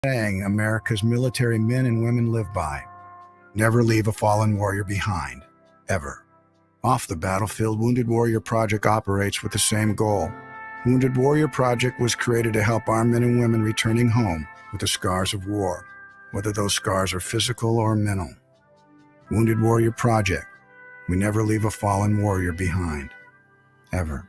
saying America's military men and women live by. Never leave a fallen warrior behind, ever. Off the battlefield, Wounded Warrior Project operates with the same goal. Wounded Warrior Project was created to help our men and women returning home with the scars of war, whether those scars are physical or mental. Wounded Warrior Project. We never leave a fallen warrior behind, ever.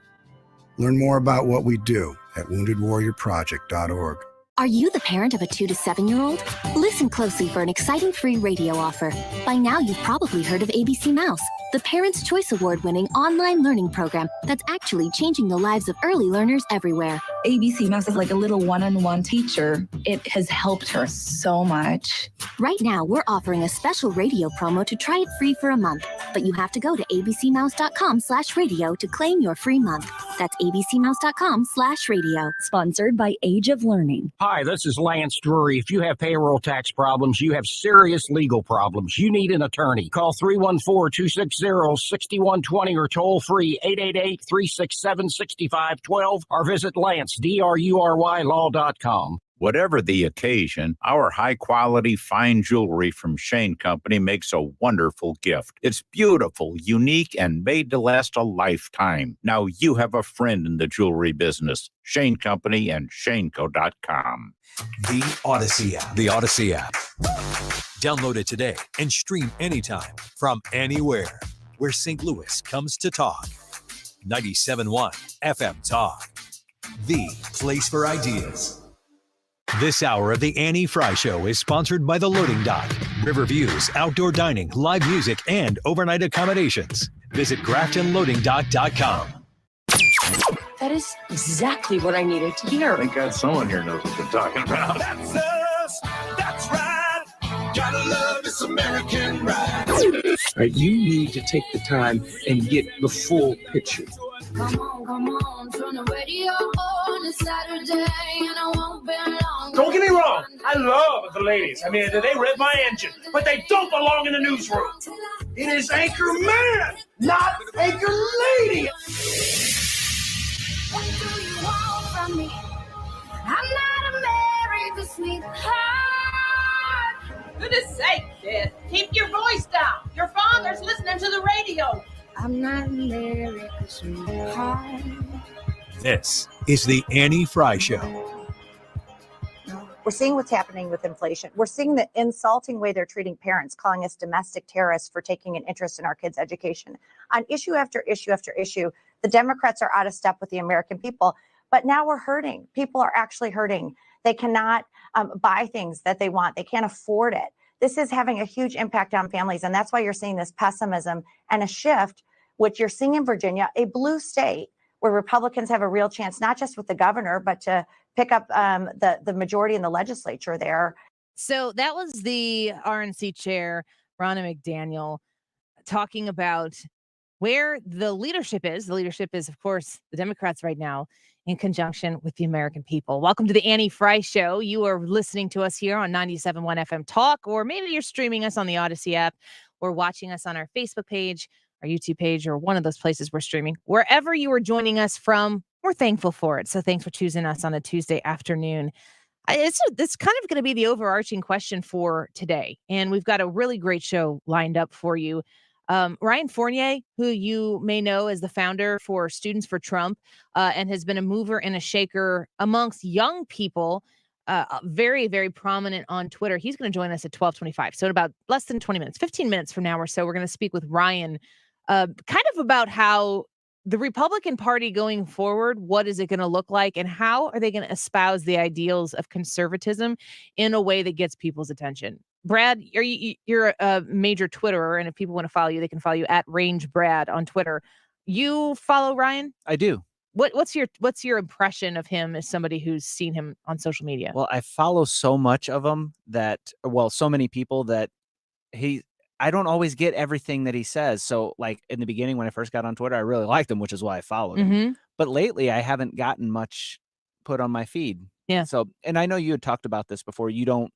Learn more about what we do at woundedwarriorproject.org. Are you the parent of a 2 to 7-year-old? Listen closely for an exciting free radio offer. By now, you've probably heard of ABC Mouse, the Parents' Choice Award-winning online learning program that's actually changing the lives of early learners everywhere. ABC Mouse is like a little one-on-one teacher. It has helped her so much. Right now, we're offering a special radio promo to try it free for a month, but you have to go to abcmouse.com/radio to claim your free month. That's abcmouse.com/radio. Sponsored by Age of Learning. Hi, this is Lance Drury. If you have payroll tax problems, you have serious legal problems, you need an attorney. Call 314-260-6120 or toll free 888-367-6512 or visit LanceDruryLaw.com. Whatever the occasion, our high-quality fine jewelry from Shane Company makes a wonderful gift. It's beautiful, unique, and made to last a lifetime. Now you have a friend in the jewelry business. Shane Company and ShaneCo.com. The Odyssey app. The Odyssey app. Download it today and stream anytime from anywhere where St. Louis comes to talk. 97.1 FM Talk. The place for ideas. This hour of the Annie Frey Show is sponsored by The Loading Dock, Riverview's outdoor dining, live music, and overnight accommodations. Visit GraftonLoadingDock.com. That is exactly what I needed to hear. Thank God someone here knows what they're talking about. That's us. That's right. Gotta love this American ride. Right, you need to take the time and get the full picture. Come on, turn the radio on. It's Saturday and I won't be long. Don't get me wrong, I love the ladies. I mean, they rev my engine, but they don't belong in the newsroom. It is Anchor Man, not Anchor Lady. What do you want from me? I'm not America's sweetheart. Goodness sake, kid. Keep your voice down. Your father's listening to the radio. I'm not America's sweetheart. This is the Annie Frey Show. We're seeing what's happening with inflation. We're seeing the insulting way they're treating parents, calling us domestic terrorists for taking an interest in our kids' education. On issue after issue after issue, the Democrats are out of step with the American people. But now we're hurting. People are actually hurting. They cannot buy things that they want. They can't afford it. This is having a huge impact on families. And that's why you're seeing this pessimism and a shift, which you're seeing in Virginia, a blue state where Republicans have a real chance, not just with the governor, but to pick up the majority in the legislature there. So that was the RNC chair, Ronna McDaniel, talking about where the leadership is. The leadership is, of course, the Democrats right now in conjunction with the American people. Welcome to the Annie Frey Show. You are listening to us here on 97.1 FM Talk, or maybe you're streaming us on the Odyssey app or watching us on our Facebook page, our YouTube page, or one of those places we're streaming. Wherever you are joining us from, we're thankful for it. So thanks for choosing us on a Tuesday afternoon. It's kind of going to be the overarching question for today. And we've got a really great show lined up for you. Ryan Fournier, who you may know as the founder for Students for Trump, and has been a mover and a shaker amongst young people, very, very prominent on Twitter. He's going to join us at 12:25. So in about less than 20 minutes, 15 minutes from now or so, we're going to speak with Ryan kind of about how the Republican Party going forward, what is it going to look like, and how are they going to espouse the ideals of conservatism in a way that gets people's attention? Brad, you're a major Twitterer, and if people want to follow you, they can follow you at Range Brad on Twitter. You follow Ryan? I do. What's your impression of him as somebody who's seen him on social media? Well, I follow so much of him so many people that I don't always get everything that he says. So like in the beginning, when I first got on Twitter, I really liked him, which is why I followed him. But lately I haven't gotten much put on my feed. Yeah. So, and I know you had talked about this before. You don't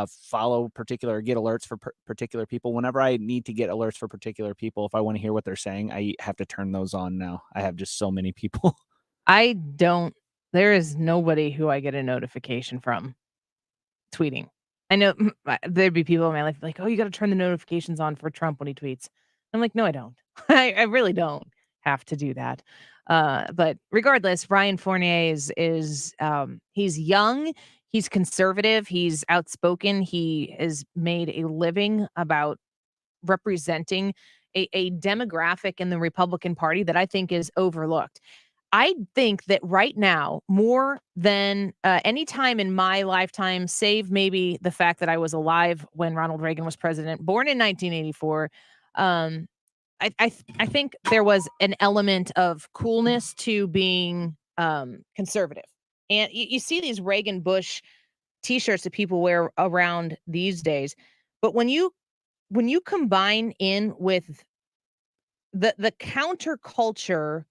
follow particular or get alerts for particular people. Whenever I need to get alerts for particular people, if I want to hear what they're saying, I have to turn those on now. I have just so many people. There is nobody who I get a notification from. tweeting. I know there'd be people in my life like, oh, you got to turn the notifications on for Trump when he tweets. I'm like, no, I don't. I really don't have to do that. But regardless, Ryan Fournier is he's young, he's conservative, he's outspoken, he has made a living about representing a demographic in the Republican Party that I think is overlooked. I think that right now, more than any time in my lifetime, save maybe the fact that I was alive when Ronald Reagan was president, born in 1984, I think there was an element of coolness to being conservative. And you see these Reagan Bush T-shirts that people wear around these days, but when you combine in with the counterculture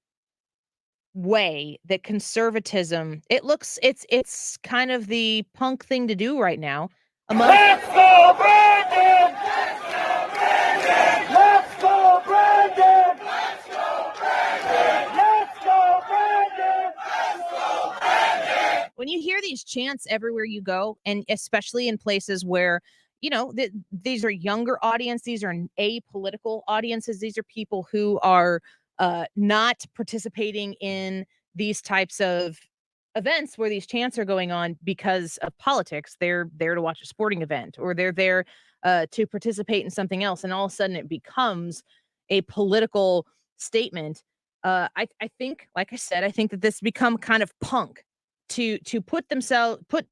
way that conservatism, it's kind of the punk thing to do right now. Let's go, Brandon! Let's go, Brandon! Let's go, Brandon! Let's go, Brandon! Let's go, Brandon! When you hear these chants everywhere you go, and especially in places where, you know, these are younger audience, these are apolitical audiences, these are people who are not participating in these types of events where these chants are going on because of politics. They're there to watch a sporting event, or they're there to participate in something else, and all of a sudden it becomes a political statement. I think, like I said, I think that this become kind of punk to put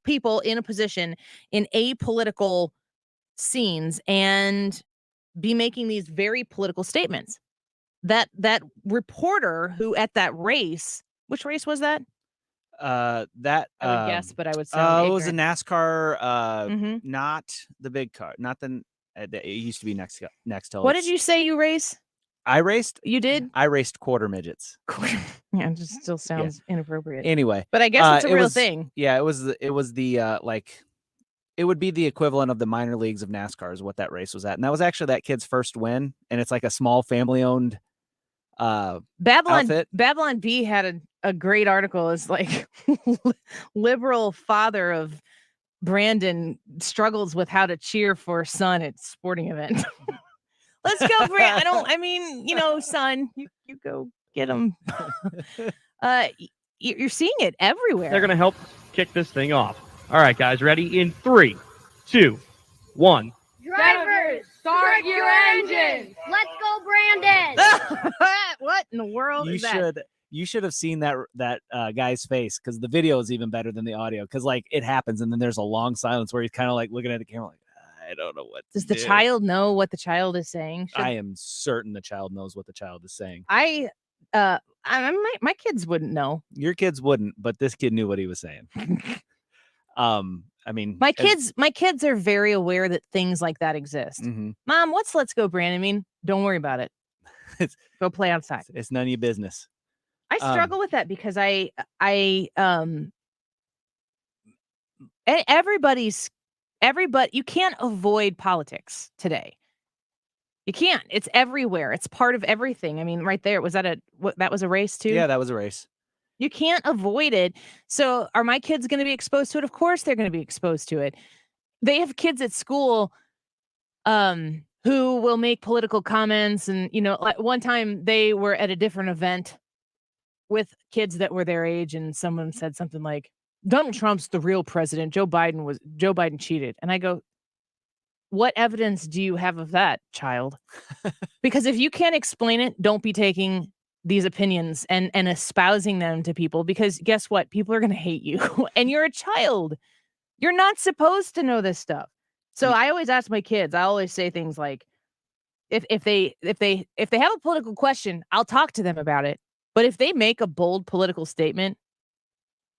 people in a position in apolitical scenes and be making these very political statements. That reporter who at that race, which race was that? That I would guess, but I would sound it was a ignorant. NASCAR, not the big car, not the it used to be next hill. What did you say you race? I raced? You did? I raced quarter midgets. Yeah, it just still sounds inappropriate. Anyway, but I guess it's a real thing. Yeah, it was the like, it would be the equivalent of the minor leagues of NASCAR is what that race was at. And that was actually that kid's first win. And it's like a small family owned outfit. Babylon B had a great article. It's like liberal father of Brandon struggles with how to cheer for son at sporting event. Let's go, Brandon. I mean, you know, son, you go get him. You're seeing it everywhere. They're going to help kick this thing off. All right, guys, ready? In 3, 2, 1. Drivers, start your engines. Let's go, Brandon. What in the world is that? You should have seen that guy's face, because the video is even better than the audio, because like it happens and then there's a long silence where he's kind of like looking at the camera like, I don't know what Does the child know what the child is saying? I am certain the child knows what the child is saying. My kids wouldn't know. Your kids wouldn't, but this kid knew what he was saying. I mean, my kids are very aware that things like that exist. Mm-hmm. Mom, what's Let's Go, Brandon? I mean, don't worry about it. Go play outside. It's none of your business. I struggle with that because everybody, you can't avoid politics today. You can't. It's everywhere. It's part of everything. I mean, right there, that was a race too? Yeah, that was a race. You can't avoid it. So are my kids going to be exposed to it? Of course they're going to be exposed to it. They have kids at school who will make political comments. And, you know, like one time they were at a different event with kids that were their age, and someone said something like, Donald Trump's the real president. Joe Biden cheated. And I go, what evidence do you have of that, child? Because if you can't explain it, don't be taking these opinions and espousing them to people, because guess what? People are going to hate you and you're a child. You're not supposed to know this stuff. So I always ask my kids, I always say things like, if they have a political question, I'll talk to them about it. But if they make a bold political statement,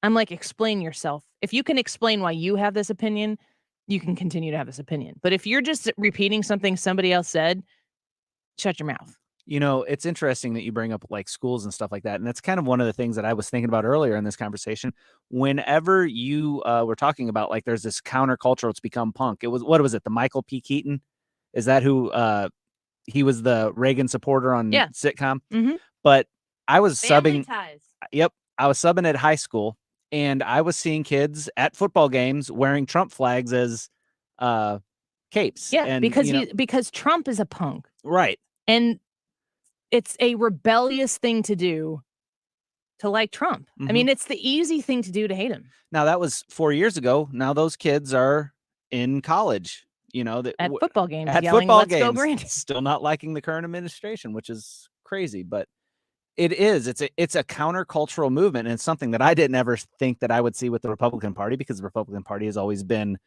I'm like, explain yourself. If you can explain why you have this opinion, you can continue to have this opinion. But if you're just repeating something somebody else said, shut your mouth. You know, it's interesting that you bring up like schools and stuff like that. And that's kind of one of the things that I was thinking about earlier in this conversation. Whenever you were talking about like there's this counterculture, it's become punk. It was, what was it? The Michael P. Keaton? Is that who he was the Reagan supporter on sitcom? Mm-hmm. But I was Family subbing. ties. Yep. I was subbing at high school, And I was seeing kids at football games wearing Trump flags as capes. Yeah, and, because Trump is a punk. Right. And it's a rebellious thing to do to like Trump. I mean, it's the easy thing to do to hate him. Now, that was 4 years ago. Now those kids are in college, At football games, at yelling, football "Let's go, games, Brandon." still not liking the current administration, which is crazy. But it's a countercultural movement, and it's something that I didn't ever think that I would see with the Republican Party, because the Republican Party has always been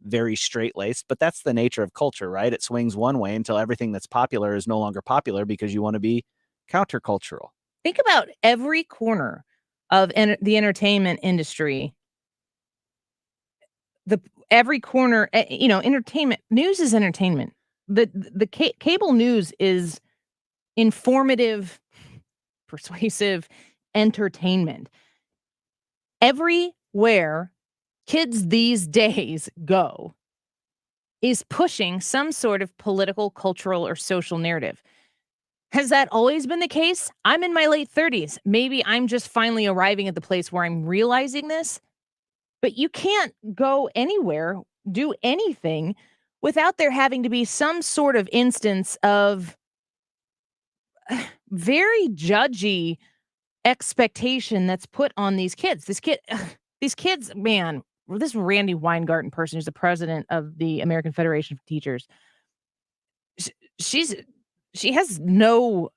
very straight-laced. But that's the nature of culture, right? It swings one way until everything that's popular is no longer popular because you want to be countercultural. Think about every corner of the entertainment industry. Every corner, entertainment news is entertainment. The cable news is informative, persuasive entertainment. Everywhere kids these days go is pushing some sort of political, cultural, or social narrative. Has that always been the case? I'm in my late 30s. Maybe I'm just finally arriving at the place where I'm realizing this. But you can't go anywhere, do anything, without there having to be some sort of instance of very judgy expectation that's put on these kids. These kids, man, this Randy Weingarten person, who's the president of the American Federation of Teachers, she has no,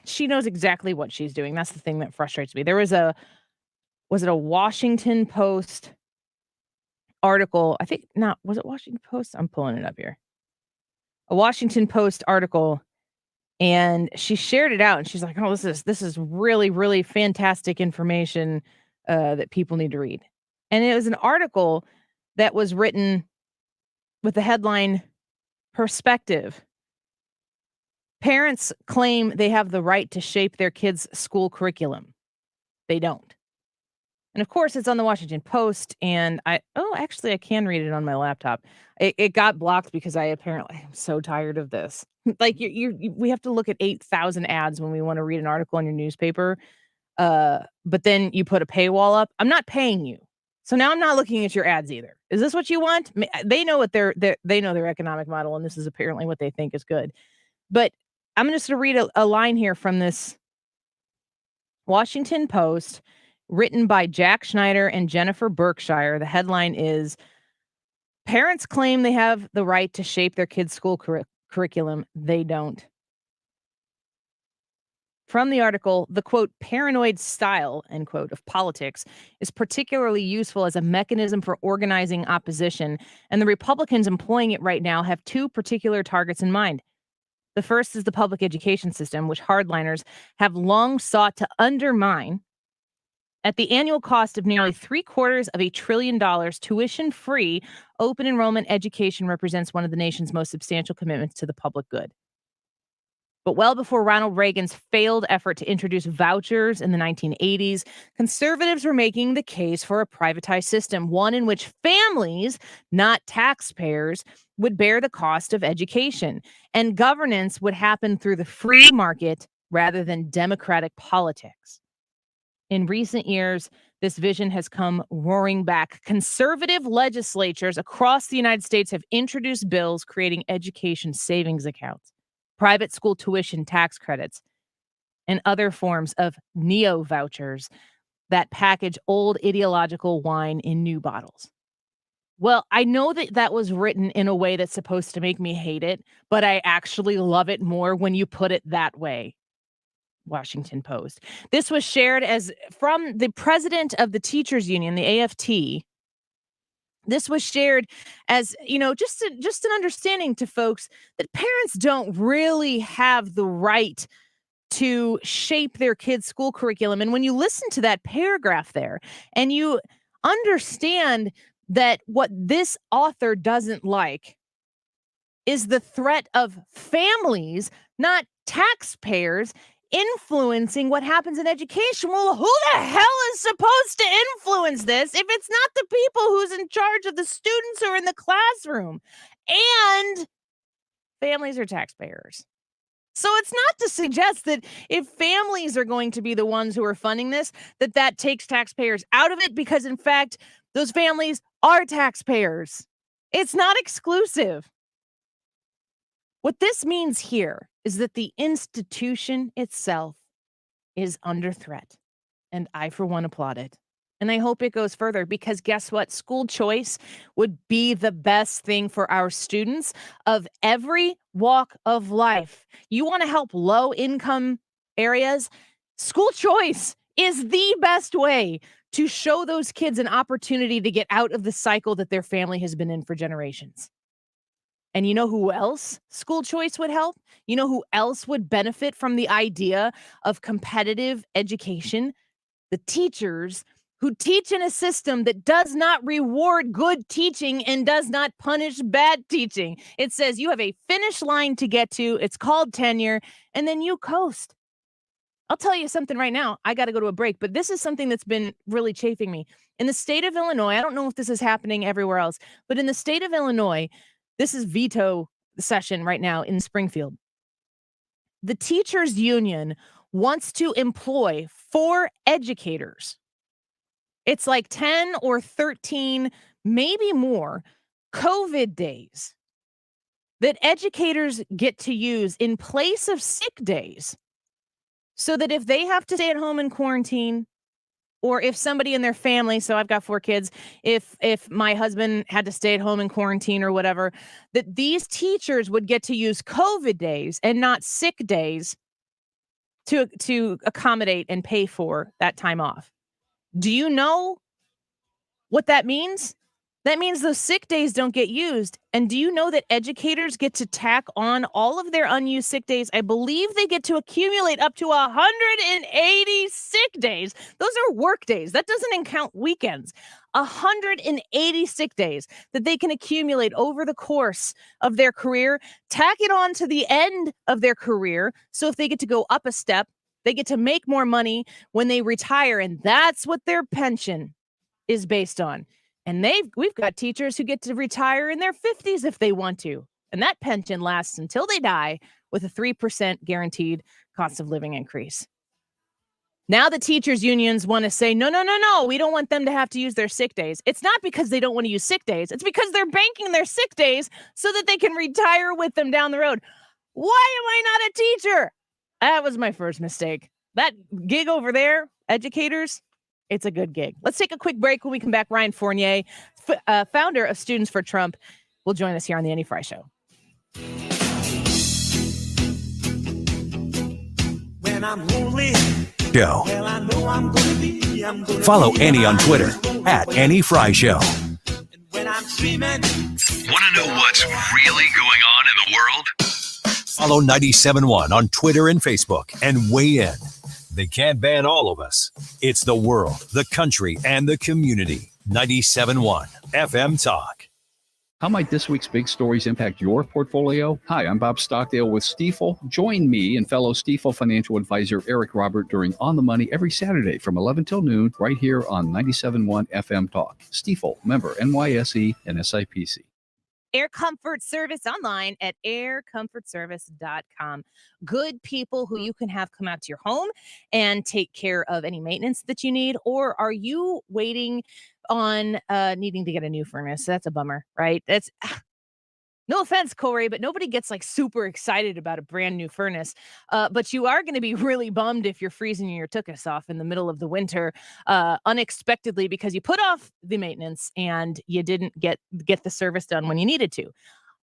she knows exactly what she's doing. That's the thing that frustrates me. There was it a Washington Post article? I think not. Was it Washington Post? I'm pulling it up here. A Washington Post article, and she shared it out, and she's like, "Oh, this is really, really fantastic information that people need to read." And it was an article that was written with the headline, "Perspective. Parents claim they have the right to shape their kids' school curriculum. They don't." And of course, it's on the Washington Post, and actually, I can read it on my laptop. It got blocked because I apparently am so tired of this. Like we have to look at 8,000 ads when we want to read an article in your newspaper. But then you put a paywall up. I'm not paying you, so now I'm not looking at your ads either. Is this what you want? They know what they know their economic model, and this is apparently what they think is good. But I'm just going to read a line here from this Washington Post, written by Jack Schneider and Jennifer Berkshire. The headline is, "Parents claim they have the right to shape their kids' school curriculum. They don't." From the article, the quote, "paranoid style," end quote, of politics is particularly useful as a mechanism for organizing opposition, and the Republicans employing it right now have two particular targets in mind. The first is the public education system, which hardliners have long sought to undermine. At the annual cost of nearly $750 billion, tuition-free open enrollment education represents one of the nation's most substantial commitments to the public good. But well before Ronald Reagan's failed effort to introduce vouchers in the 1980s, conservatives were making the case for a privatized system, one in which families, not taxpayers, would bear the cost of education, and governance would happen through the free market rather than democratic politics. In recent years, this vision has come roaring back. Conservative legislatures across the United States have introduced bills creating education savings accounts, private school tuition tax credits, and other forms of neo-vouchers that package old ideological wine in new bottles. Well, I know that was written in a way that's supposed to make me hate it, but I actually love it more when you put it that way. Washington Post. This was shared as from the president of the teachers union, the AFT. This was shared as, just an understanding to folks that parents don't really have the right to shape their kids' school curriculum. And when you listen to that paragraph there and you understand that what this author doesn't like is the threat of families, not taxpayers, influencing what happens in education. Well, who the hell is supposed to influence this if it's not the people who's in charge of the students who are in the classroom? And families are taxpayers. So it's not to suggest that if families are going to be the ones who are funding this, that takes taxpayers out of it, because in fact, those families are taxpayers. It's not exclusive. What this means here is that the institution itself is under threat. And I, for one, applaud it. And I hope it goes further, because guess what? School choice would be the best thing for our students of every walk of life. You want to help low income areas? School choice is the best way to show those kids an opportunity to get out of the cycle that their family has been in for generations. And you know who else school choice would help? You know who else would benefit from the idea of competitive education? The teachers who teach in a system that does not reward good teaching and does not punish bad teaching. It says you have a finish line to get to. It's called tenure, and then you coast. I'll tell you something right now. I got to go to a break, but this is something that's been really chafing me. In the state of Illinois, I don't know if this is happening everywhere else, but in the state of Illinois, this is veto session right now in Springfield. The teachers union wants to employ 4 educators. It's like 10 or 13, maybe more, COVID days that educators get to use in place of sick days, so that if they have to stay at home in quarantine, or if somebody in their family, so I've got 4 kids, if my husband had to stay at home in quarantine or whatever, that these teachers would get to use COVID days and not sick days to accommodate and pay for that time off. Do you know what that means? That means those sick days don't get used. And do you know that educators get to tack on all of their unused sick days? I believe they get to accumulate up to 180 sick days. Those are work days. That doesn't count weekends. 180 sick days that they can accumulate over the course of their career, tack it on to the end of their career. So if they get to go up a step, they get to make more money when they retire. And that's what their pension is based on. And we've got teachers who get to retire in their 50s if they want to. And that pension lasts until they die with a 3% guaranteed cost of living increase. Now the teachers unions want to say, no, we don't want them to have to use their sick days. It's not because they don't want to use sick days. It's because they're banking their sick days so that they can retire with them down the road. Why am I not a teacher? That was my first mistake. That gig over there, educators, it's a good gig. Let's take a quick break. When we come back, Ryan Fournier, founder of Students for Trump, will join us here on the Annie Frey Show. When I'm lonely, Show. well, I know I'm gonna be. Follow Annie on Twitter at Annie Frey Show. When I'm streaming. Want to know what's really going on in the world? Follow 97.1 on Twitter and Facebook and weigh in. They can't ban all of us. It's the world, the country, and the community. 97.1 FM Talk. How might this week's big stories impact your portfolio? Hi, I'm Bob Stockdale with Stifel. Join me and fellow Stifel financial advisor Eric Robert during On the Money every Saturday from 11 till noon right here on 97.1 FM Talk. Stifel, member NYSE and SIPC. Air Comfort Service online at aircomfortservice.com. Good people who you can have come out to your home and take care of any maintenance that you need. Or are you waiting on needing to get a new furnace? That's a bummer, right? That's no offense, Corey, but nobody gets like super excited about a brand new furnace. But you are going to be really bummed if you're freezing your tuchus off in the middle of the winter unexpectedly because you put off the maintenance and you didn't get the service done when you needed to.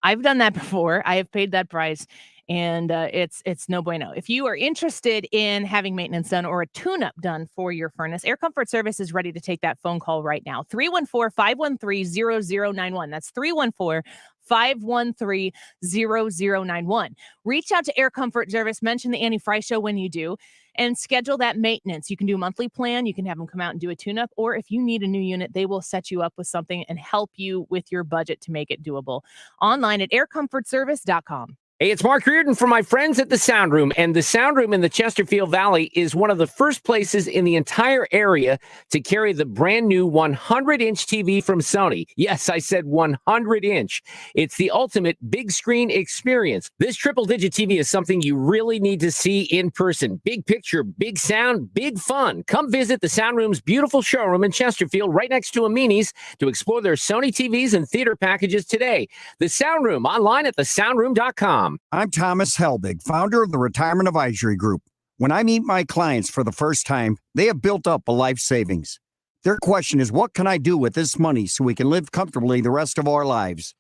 I've done that before. I have paid that price, and it's no bueno. If you are interested in having maintenance done or a tune-up done for your furnace, Air Comfort Service is ready to take that phone call right now. 314-513-0091. That's 314-513-0091. Reach out to Air Comfort Service, mention the Annie Frey Show when you do, and schedule that maintenance. You can do a monthly plan. You can have them come out and do a tune-up, or if you need a new unit, they will set you up with something and help you with your budget to make it doable. Online at aircomfortservice.com. Hey, it's Mark Reardon from my friends at the Sound Room, and the Sound Room in the Chesterfield Valley is one of the first places in the entire area to carry the brand new 100-inch TV from Sony. Yes, I said 100-inch. It's the ultimate big screen experience. This triple-digit TV is something you really need to see in person. Big picture, big sound, big fun. Come visit the Sound Room's beautiful showroom in Chesterfield, right next to Amini's, to explore their Sony TVs and theater packages today. The Sound Room, online at thesoundroom.com. I'm Thomas Helbig, founder of the Retirement Advisory Group. When I meet my clients for the first time, they have built up a life savings. Their question is, what can I do with this money so we can live comfortably the rest of our lives?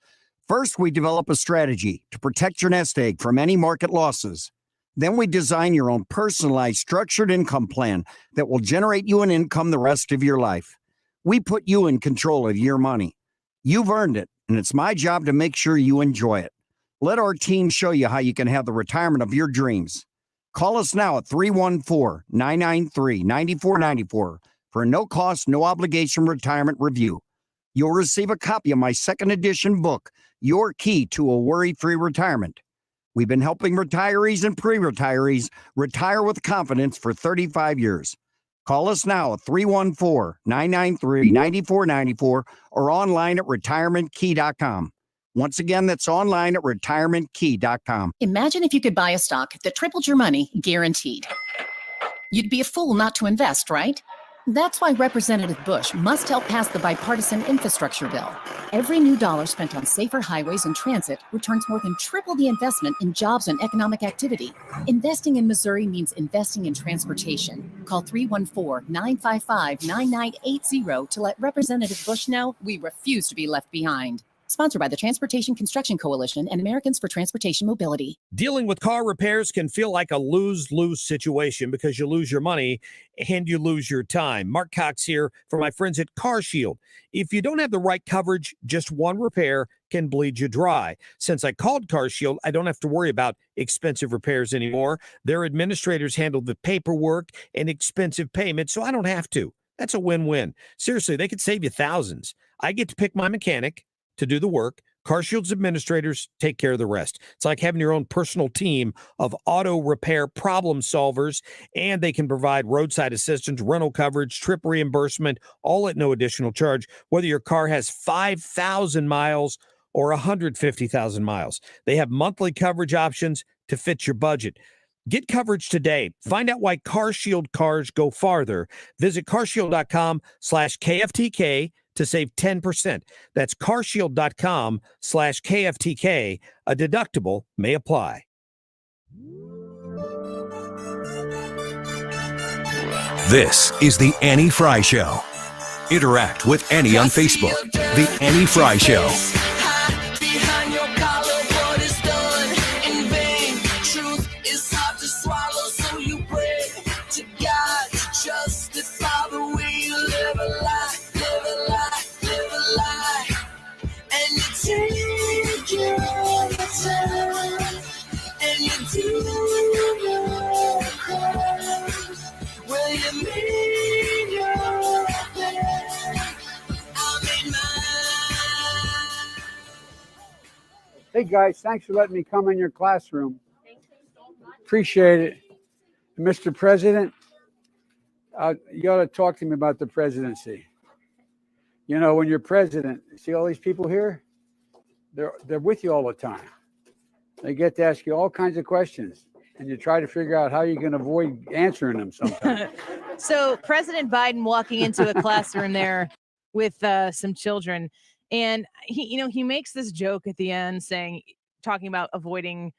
First, we develop a strategy to protect your nest egg from any market losses. Then we design your own personalized structured income plan that will generate you an income the rest of your life. We put you in control of your money. You've earned it, and it's my job to make sure you enjoy it. Let our team show you how you can have the retirement of your dreams. Call us now at 314-993-9494 for a no-cost, no-obligation retirement review. You'll receive a copy of my second edition book, Your Key to a Worry-Free Retirement. We've been helping retirees and pre-retirees retire with confidence for 35 years. Call us now at 314-993-9494 or online at retirementkey.com. Once again, that's online at retirementkey.com. Imagine if you could buy a stock that tripled your money, guaranteed. You'd be a fool not to invest, right? That's why Representative Bush must help pass the bipartisan infrastructure bill. Every new dollar spent on safer highways and transit returns more than triple the investment in jobs and economic activity. Investing in Missouri means investing in transportation. Call 314-955-9980 to let Representative Bush know we refuse to be left behind. Sponsored by the Transportation Construction Coalition and Americans for Transportation Mobility. Dealing with car repairs can feel like a lose-lose situation because you lose your money and you lose your time. Mark Cox here for my friends at Car Shield. If you don't have the right coverage, just one repair can bleed you dry. Since I called Car Shield, I don't have to worry about expensive repairs anymore. Their administrators handle the paperwork and expensive payments, so I don't have to. That's a win-win. Seriously, they could save you thousands. I get to pick my mechanic to do the work. CarShield's administrators take care of the rest. It's like having your own personal team of auto repair problem solvers, and they can provide roadside assistance, rental coverage, trip reimbursement, all at no additional charge, whether your car has 5,000 miles or 150,000 miles. They have monthly coverage options to fit your budget. Get coverage today. Find out why CarShield cars go farther. Visit carshield.com/KFTK to save 10%. That's carshield.com/KFTK. A deductible may apply. This is the Annie Frey Show. Interact with Annie on Facebook. The Annie Frey Show. Hey guys, thanks for letting me come in your classroom. Appreciate it. Mr. President, you ought to talk to me about the presidency. You know, when you're president, see all these people here? They're with you all the time. They get to ask you all kinds of questions, and you try to figure out how you can avoid answering them sometimes. So President Biden walking into a classroom there with some children, and he makes this joke at the end talking about avoiding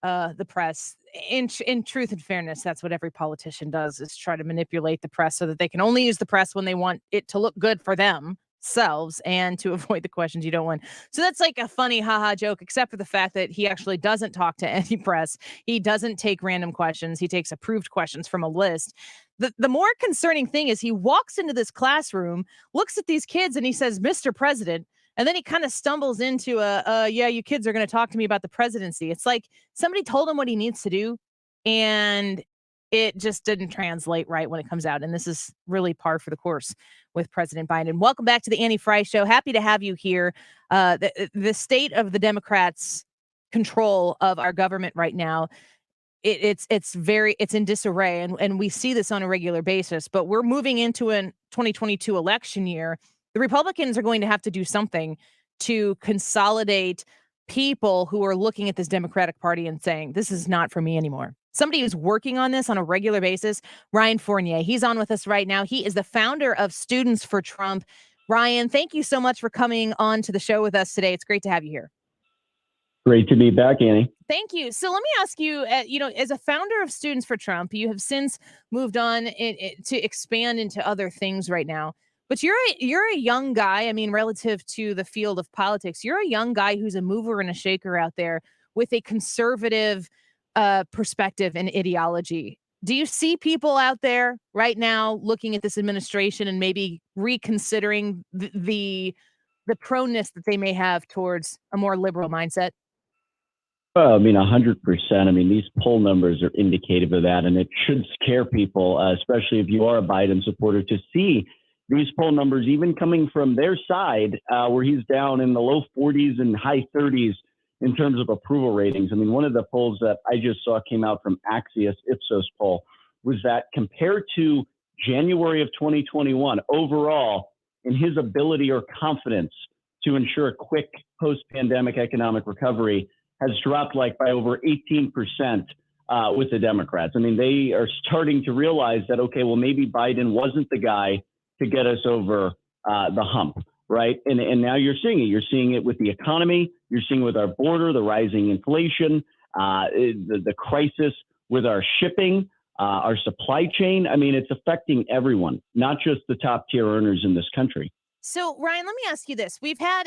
the press. In truth and fairness, that's what every politician does, is try to manipulate the press so that they can only use the press when they want it to look good for themselves and to avoid the questions you don't want. So that's like a funny haha joke, except for the fact that he actually doesn't talk to any press. He doesn't take random questions. He takes approved questions from a list. The more concerning thing is he walks into this classroom, looks at these kids, and he says, "Mr. President," and then he kind of stumbles into yeah, you kids are going to talk to me about the presidency. It's like somebody told him what he needs to do, and it just didn't translate right when it comes out. And this is really par for the course with President Biden. Welcome back to the Annie Frey Show. Happy to have you here. The state of the Democrats control of our government right now, it's in disarray, and we see this on a regular basis. But we're moving into a 2022 election year. The Republicans are going to have to do something to consolidate people who are looking at this Democratic Party and saying, this is not for me anymore. Somebody who's working on this on a regular basis, Ryan Fournier. He's on with us right now. He is the founder of Students for Trump. Ryan, thank you so much for coming on to the show with us today. It's great to have you here. Great to be back, Annie. Thank you. So let me ask you, as a founder of Students for Trump, you have since moved on to expand into other things right now. But you're a young guy. I mean, relative to the field of politics, you're a young guy who's a mover and a shaker out there with a conservative perspective and ideology. Do you see people out there right now looking at this administration and maybe reconsidering the proneness that they may have towards a more liberal mindset? Well, I mean, 100%. I mean, these poll numbers are indicative of that, and it should scare people, especially if you are a Biden supporter, to see these poll numbers even coming from their side, where he's down in the low 40s and high 30s in terms of approval ratings. I mean, one of the polls that I just saw came out from Axios Ipsos poll was that compared to January of 2021, overall, in his ability or confidence to ensure a quick post-pandemic economic recovery has dropped like by over 18% with the Democrats. I mean, they are starting to realize that, okay, well, maybe Biden wasn't the guy to get us over the hump, right? And now you're seeing it. You're seeing it with the economy. You're seeing it with our border, the rising inflation, the crisis with our shipping, our supply chain. I mean, it's affecting everyone, not just the top tier earners in this country. So, Ryan, let me ask you this. We've had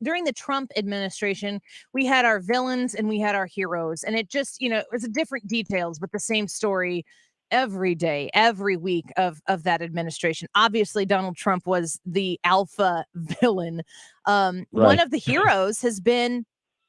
during the Trump administration, we had our villains and we had our heroes. And it just, it's different details, but the same story every day, every week of that administration. Obviously, Donald Trump was the alpha villain. Right. One of the heroes has been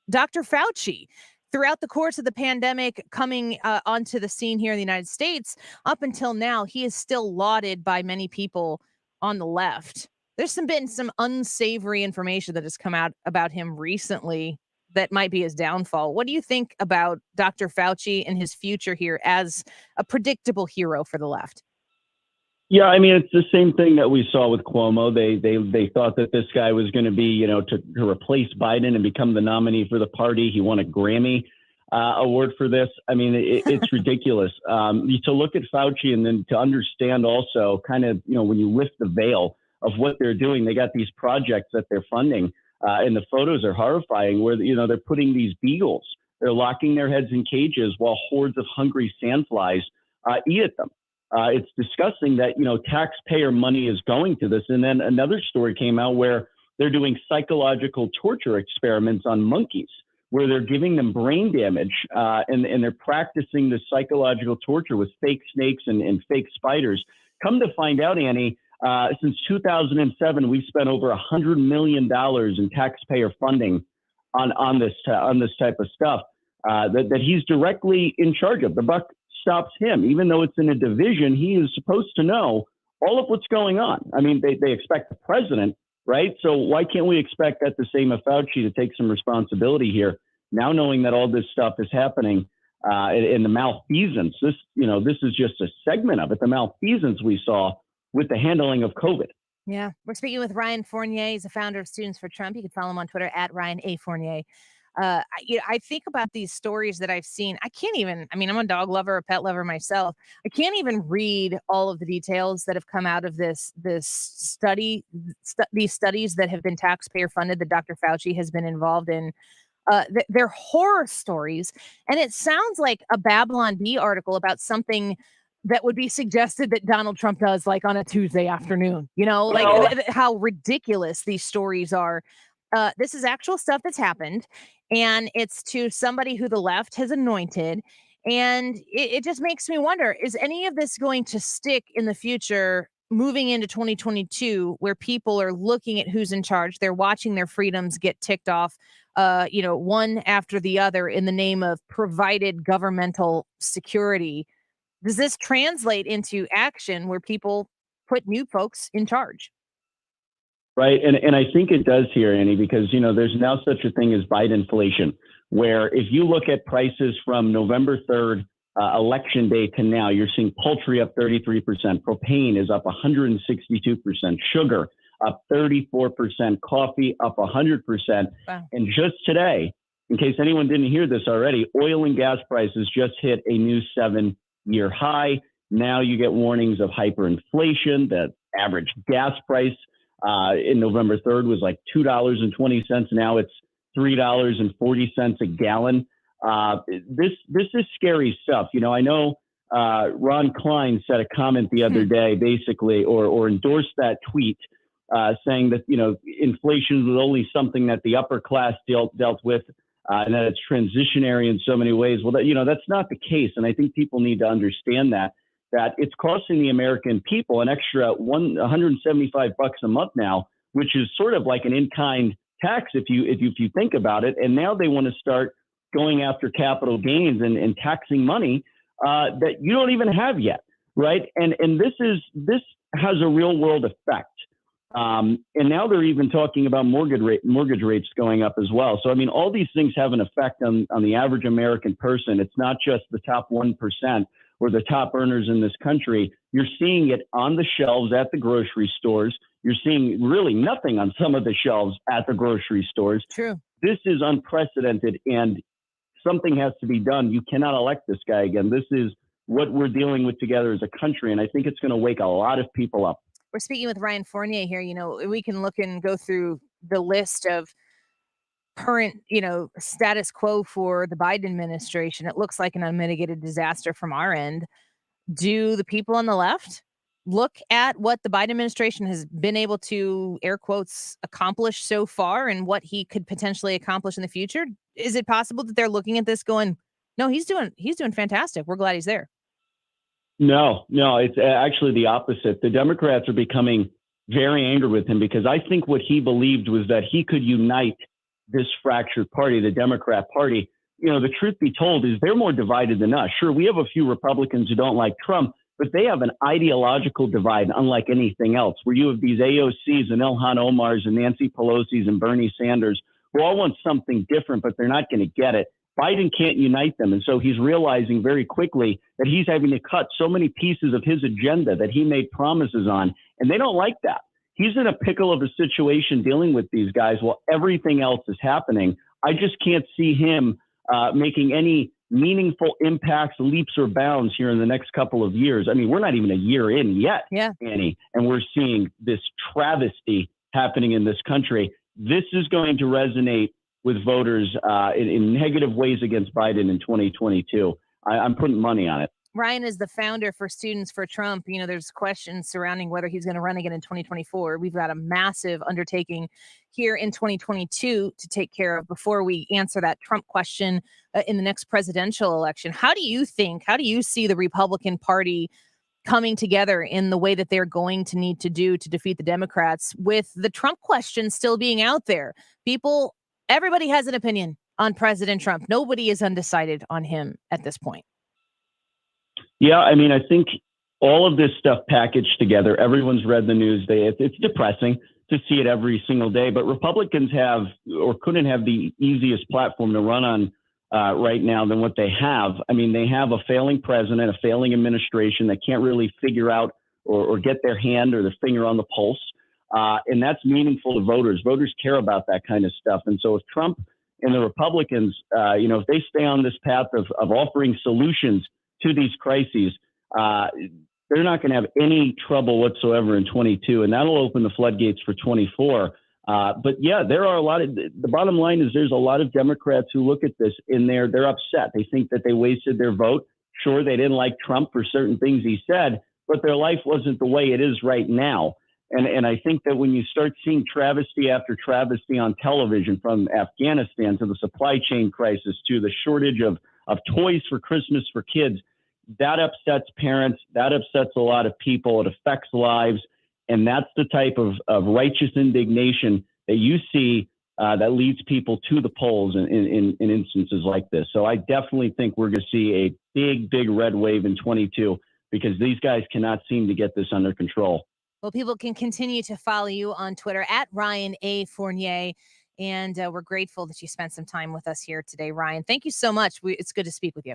Dr. Fauci. Throughout the course of the pandemic coming onto the scene here in the United States, up until now, he is still lauded by many people on the left. There's been some unsavory information that has come out about him recently that might be his downfall. What do you think about Dr. Fauci and his future here as a predictable hero for the left? Yeah, I mean, it's the same thing that we saw with Cuomo. They thought that this guy was going to be, to replace Biden and become the nominee for the party. He won a Grammy award for this. I mean, it's ridiculous. To look at Fauci and then to understand also kind of, when you lift the veil of what they're doing, they got these projects that they're funding, and the photos are horrifying where, they're putting these beagles, they're locking their heads in cages while hordes of hungry sandflies eat at them. It's disgusting that, taxpayer money is going to this. And then another story came out where they're doing psychological torture experiments on monkeys, where they're giving them brain damage and they're practicing the psychological torture with fake snakes and fake spiders. Come to find out, Annie, since 2007, we've spent over $100 million in taxpayer funding on this type of stuff that he's directly in charge of. The buck stops him. Even though it's in a division, he is supposed to know all of what's going on. I mean, they expect the president, right? So why can't we expect that the same of Fauci to take some responsibility here? Now knowing that all this stuff is happening in the malfeasance, this is just a segment of it. The malfeasance we saw with the handling of COVID. Yeah, we're speaking with Ryan Fournier. He's the founder of Students for Trump. You can follow him on Twitter at Ryan A. Fournier. I think about these stories that I've seen. I'm a dog lover, a pet lover myself. I can't even read all of the details that have come out of this study, these studies that have been taxpayer funded that Dr. Fauci has been involved in. They're horror stories. And it sounds like a Babylon Bee article about something that would be suggested that Donald Trump does like on a Tuesday afternoon, how ridiculous these stories are. This is actual stuff that's happened, and it's to somebody who the left has anointed. And it just makes me wonder, is any of this going to stick in the future moving into 2022, where people are looking at who's in charge? They're watching their freedoms get ticked off, one after the other in the name of provided governmental security. Does this translate into action where people put new folks in charge? Right. And I think it does here, Annie, because, there's now such a thing as Bidenflation, where if you look at prices from November 3rd, election day to now, you're seeing poultry up 33%, propane is up 162%, sugar up 34%, coffee up 100%. Wow. And just today, in case anyone didn't hear this already, oil and gas prices just hit a new 7-year high. Now you get warnings of hyperinflation. The average gas price in November 3rd was like $2.20. Now it's $3.40 a gallon. This is scary stuff. You know, I know Ron Klein said a comment the other day, basically, or endorsed that tweet saying that, you know, inflation was only something that the upper class dealt with, and that it's transitionary in so many ways. Well, that's not the case. And I think people need to understand that it's costing the American people an extra $175 a month now, which is sort of like an in-kind tax if you think about it. And now they want to start going after capital gains and taxing money that you don't even have yet, right? And this has a real world effect. And now they're even talking about mortgage rates going up as well. So, I mean, all these things have an effect on the average American person. It's not just the top 1% or the top earners in this country. You're seeing it on the shelves at the grocery stores. You're seeing really nothing on some of the shelves at the grocery stores. True. This is unprecedented, and something has to be done. You cannot elect this guy again. This is what we're dealing with together as a country, and I think it's going to wake a lot of people up. We're speaking with Ryan Fournier here. You know, we can look and go through the list of current, status quo for the Biden administration. It looks like an unmitigated disaster from our end. Do the people on the left look at what the Biden administration has been able to, air quotes, accomplish so far and what he could potentially accomplish in the future? Is it possible that they're looking at this going, no, he's doing fantastic. We're glad he's there. No, it's actually the opposite. The Democrats are becoming very angry with him because I think what he believed was that he could unite this fractured party, the Democrat Party. You know, the truth be told is they're more divided than us. Sure, we have a few Republicans who don't like Trump, but they have an ideological divide unlike anything else, where you have these AOCs and Ilhan Omars and Nancy Pelosi's and Bernie Sanders who all want something different, but they're not going to get it. Biden can't unite them. And so he's realizing very quickly that he's having to cut so many pieces of his agenda that he made promises on, and they don't like that. He's in a pickle of a situation dealing with these guys while everything else is happening. I just can't see him making any meaningful impacts, leaps or bounds here in the next couple of years. I mean, we're not even a year in yet, Annie, and we're seeing this travesty happening in this country. This is going to resonate with voters in negative ways against Biden in 2022. I'm putting money on it. Ryan is the founder for Students for Trump. You know, there's questions surrounding whether he's going to run again in 2024. We've got a massive undertaking here in 2022 to take care of before we answer that Trump question in the next presidential election. How do you see the Republican Party coming together in the way that they're going to need to do to defeat the Democrats with the Trump question still being out there? Everybody has an opinion on President Trump. Nobody is undecided on him at this point. Yeah, I mean, I think all of this stuff packaged together, everyone's read the news. It's depressing to see it every single day, but Republicans have or couldn't have the easiest platform to run on right now than what they have. I mean, they have a failing president, a failing administration that can't really figure out or get their hand or their finger on the pulse. And that's meaningful to voters. Voters care about that kind of stuff. And so if Trump and the Republicans, if they stay on this path of offering solutions to these crises, they're not going to have any trouble whatsoever in 22. And that'll open the floodgates for 24. But yeah, there are the bottom line is there's a lot of Democrats who look at this and they're upset. They think that they wasted their vote. Sure, they didn't like Trump for certain things he said, but their life wasn't the way it is right now. And I think that when you start seeing travesty after travesty on television, from Afghanistan to the supply chain crisis to the shortage of toys for Christmas for kids, that upsets parents. That upsets a lot of people. It affects lives. And that's the type of righteous indignation that you see that leads people to the polls in instances like this. So I definitely think we're going to see a big, big red wave in 22 because these guys cannot seem to get this under control. Well, people can continue to follow you on Twitter at Ryan A. Fournier. And we're grateful that you spent some time with us here today, Ryan. Thank you so much. It's good to speak with you.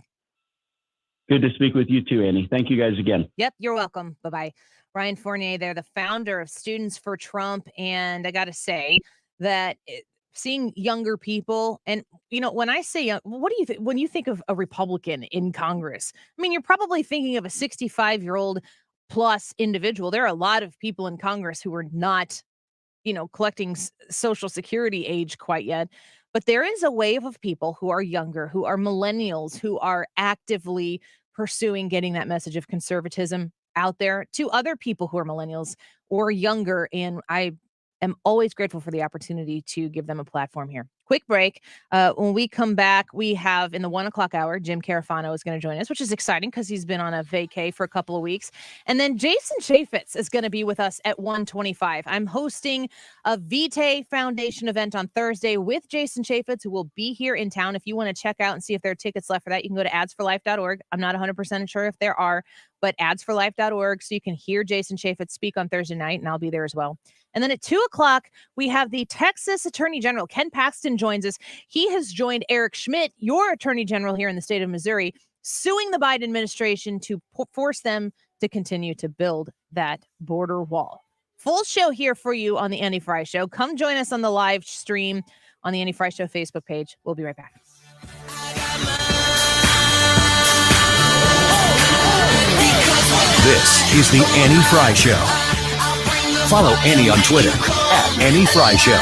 Good to speak with you too, Annie. Thank you guys again. Yep, you're welcome. Bye-bye. Ryan Fournier, they're the founder of Students for Trump. And I got to say that seeing younger people, and, when I say young, what do you think when you think of a Republican in Congress? I mean, you're probably thinking of a 65-year-old plus individual. There are a lot of people in Congress who are not, collecting Social Security age quite yet. But there is a wave of people who are younger, who are millennials, who are actively pursuing getting that message of conservatism out there to other people who are millennials or younger. And I am always grateful for the opportunity to give them a platform here. Quick break. When we come back, we have in the 1 o'clock hour, Jim Carafano is going to join us, which is exciting because he's been on a vacay for a couple of weeks. And then Jason Chaffetz is going to be with us at 1:25. I'm hosting a Vitae Foundation event on Thursday with Jason Chaffetz, who will be here in town. If you want to check out and see if there are tickets left for that, you can go to adsforlife.org. I'm not 100% sure if there are, but adsforlife.org, so you can hear Jason Chaffetz speak on Thursday night, and I'll be there as well. And then at 2 o'clock, we have the Texas Attorney General, Ken Paxton, joins us. He has joined Eric Schmidt, your Attorney General here in the state of Missouri, suing the Biden administration to force them to continue to build that border wall. Full show here for you on the Annie Frey Show. Come join us on the live stream on the Annie Frey Show Facebook page. We'll be right back. This is the Annie Frey Show. Follow Annie on Twitter at Annie Frey Show.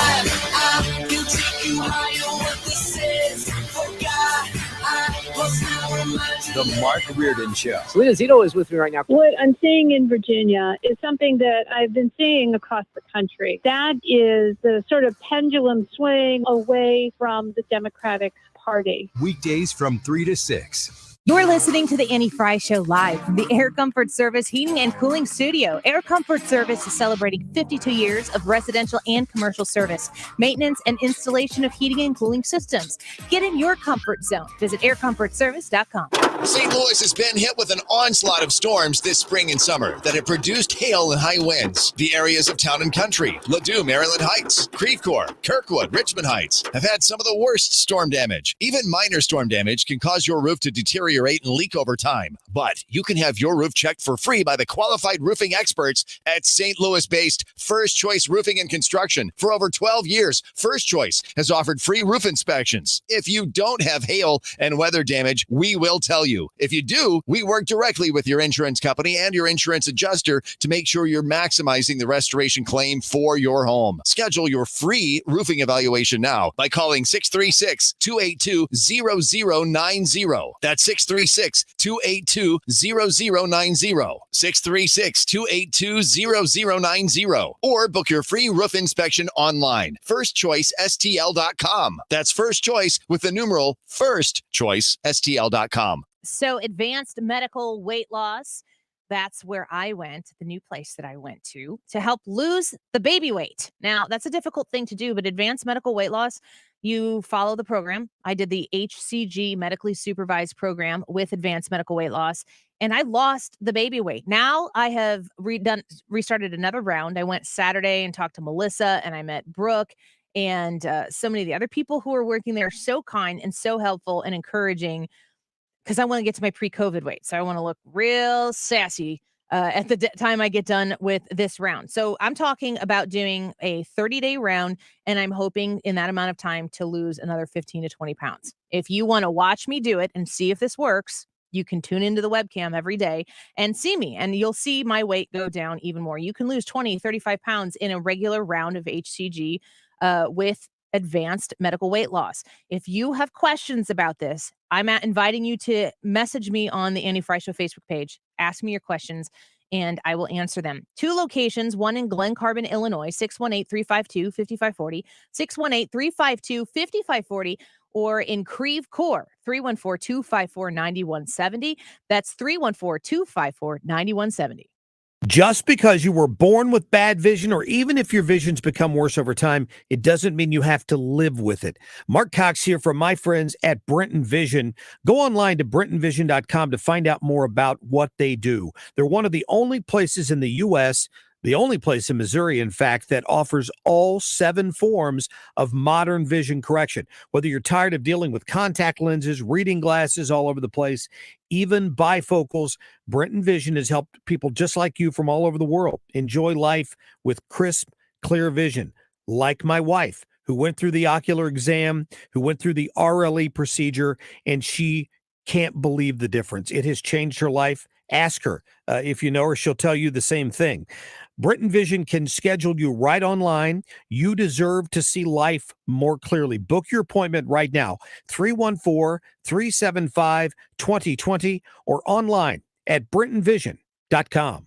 The Mark Reardon Show. Selena Zito is with me right now. What I'm seeing in Virginia is something that I've been seeing across the country. That is the sort of pendulum swing away from the Democratic Party. Weekdays from 3 to 6. You're listening to the Annie Frey Show live from the Air Comfort Service Heating and Cooling Studio. Air Comfort Service is celebrating 52 years of residential and commercial service, maintenance, and installation of heating and cooling systems. Get in your comfort zone. Visit aircomfortservice.com. St. Louis has been hit with an onslaught of storms this spring and summer that have produced hail and high winds. The areas of Town and Country, Ladue, Maryland Heights, Creve Coeur, Kirkwood, Richmond Heights have had some of the worst storm damage. Even minor storm damage can cause your roof to deteriorate and leak over time. But you can have your roof checked for free by the qualified roofing experts at St. Louis-based First Choice Roofing and Construction. For over 12 years, First Choice has offered free roof inspections. If you don't have hail and weather damage, we will tell you. If you do, we work directly with your insurance company and your insurance adjuster to make sure you're maximizing the restoration claim for your home. Schedule your free roofing evaluation now by calling 636-282-0090. That's 636-282-0090. 636-282-0090. Or book your free roof inspection online. FirstChoiceSTL.com. That's First Choice with the numeral FirstChoiceSTL.com. So advanced medical weight loss, that's where I went, the new place that I went to help lose the baby weight. Now, that's a difficult thing to do, but advanced medical weight loss, you follow the program. I did the HCG medically supervised program with advanced medical weight loss, and I lost the baby weight. Now I have restarted another round. I went Saturday and talked to Melissa, and I met Brooke, and so many of the other people who are working there are so kind and so helpful and encouraging, because I want to get to my pre-COVID weight. So I want to look real sassy at the time I get done with this round. So I'm talking about doing a 30-day round, and I'm hoping in that amount of time to lose another 15 to 20 pounds. If you want to watch me do it and see if this works, you can tune into the webcam every day and see me, and you'll see my weight go down even more. You can lose 20, 35 pounds in a regular round of HCG with advanced medical weight loss. If you have questions about this, I'm inviting you to message me on the Annie Frey Show Facebook page. Ask me your questions, and I will answer them. 2 locations, one in Glen Carbon, Illinois, 618-352-5540, 618-352-5540, or in Creve Coeur, 314-254-9170. That's 314-254-9170. Just because you were born with bad vision, or even if your vision's become worse over time, it doesn't mean you have to live with it. Mark Cox here from my friends at Brenton Vision. Go online to brentonvision.com to find out more about what they do. They're one of the only places in the U.S. The only place in Missouri, in fact, that offers all 7 forms of modern vision correction. Whether you're tired of dealing with contact lenses, reading glasses all over the place, even bifocals, Brenton Vision has helped people just like you from all over the world enjoy life with crisp, clear vision. Like my wife, who went through the ocular exam, who went through the RLE procedure, and she can't believe the difference. It has changed her life. Ask her. If you know her, she'll tell you the same thing. Brenton Vision can schedule you right online. You deserve to see life more clearly. Book your appointment right now, 314-375-2020 or online at brentonvision.com.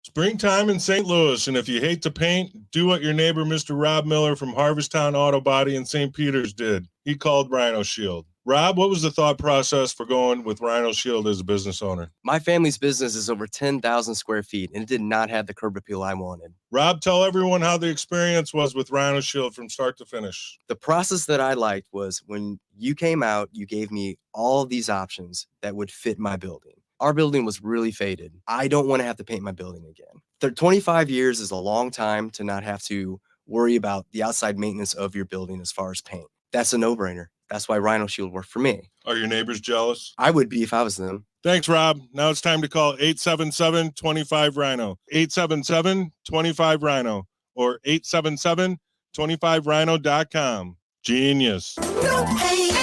Springtime in St. Louis, and if you hate to paint, do what your neighbor Mr. Rob Miller from Harvesttown Auto Body in St. Peters did. He called Rhino Shield. Rob, what was the thought process for going with Rhino Shield as a business owner? My family's business is over 10,000 square feet, and it did not have the curb appeal I wanted. Rob, tell everyone how the experience was with Rhino Shield from start to finish. The process that I liked was when you came out, you gave me all of these options that would fit my building. Our building was really faded. I don't want to have to paint my building again. 25 years is a long time to not have to worry about the outside maintenance of your building as far as paint. That's a no-brainer. That's why Rhino Shield worked for me. Are your neighbors jealous? I would be if I was them. Thanks, Rob. Now it's time to call 877-25-RHINO, 877-25-RHINO, or 877-25rhino.com. Genius. No pain,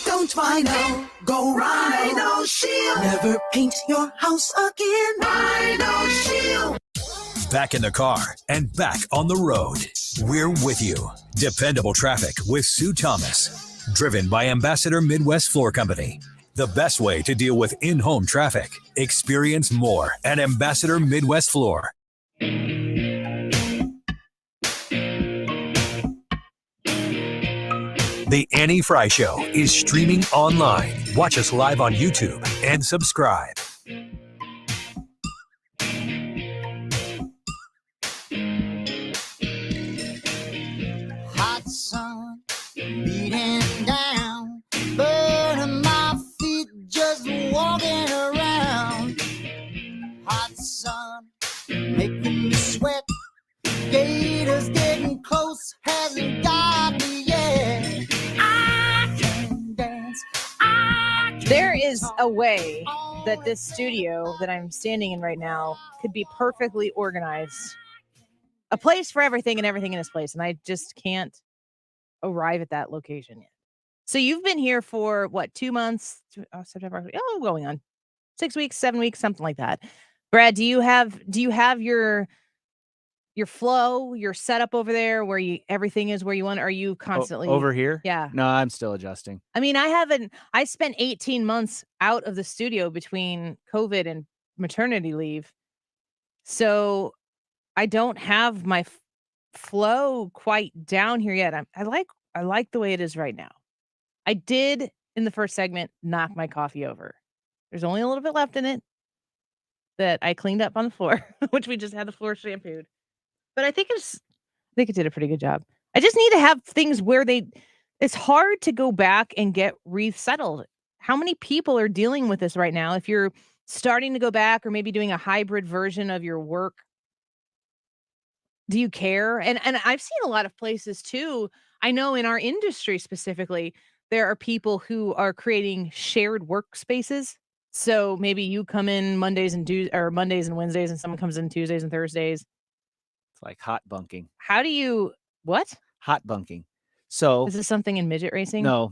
don't Rhino. Go Rhino Shield. Never paint your house again. Rhino Shield. Back in the car and back on the road. We're with you. Dependable traffic with Sue Thomas. Driven by Ambassador Midwest Floor Company. The best way to deal with in-home traffic. Experience more at Ambassador Midwest Floor. The Annie Frey Show is streaming online. Watch us live on YouTube and subscribe. Hot sun beating down, burning my feet just walking around. Hot sun making me sweat. Gators getting close, hasn't got me yet. I can dance. There is a way that this studio that I'm standing in right now could be perfectly organized. A place for everything and everything in this place. And I just can't arrive at that location yet. So you've been here for what, 2 months? September, going on 6 weeks, 7 weeks, something like that. Brad, do you have your flow, your setup over there where everything is where you want? Are you constantly over here? Yeah. No, I'm still adjusting. I mean, I spent 18 months out of the studio between COVID and maternity leave. So I don't have my flow quite down here yet. I like the way it is right now. I did in the first segment knock my coffee over. There's only a little bit left in it that I cleaned up on the floor, which we just had the floor shampooed. But I think it did a pretty good job. I just need to have things where it's hard to go back and get resettled. How many people are dealing with this right now? If you're starting to go back or maybe doing a hybrid version of your work, do you care? And I've seen a lot of places too. I know in our industry specifically, there are people who are creating shared workspaces. So maybe you come in Mondays and Wednesdays, and someone comes in Tuesdays and Thursdays. It's like hot bunking. How do you what? Hot bunking. So is this something in midget racing? No,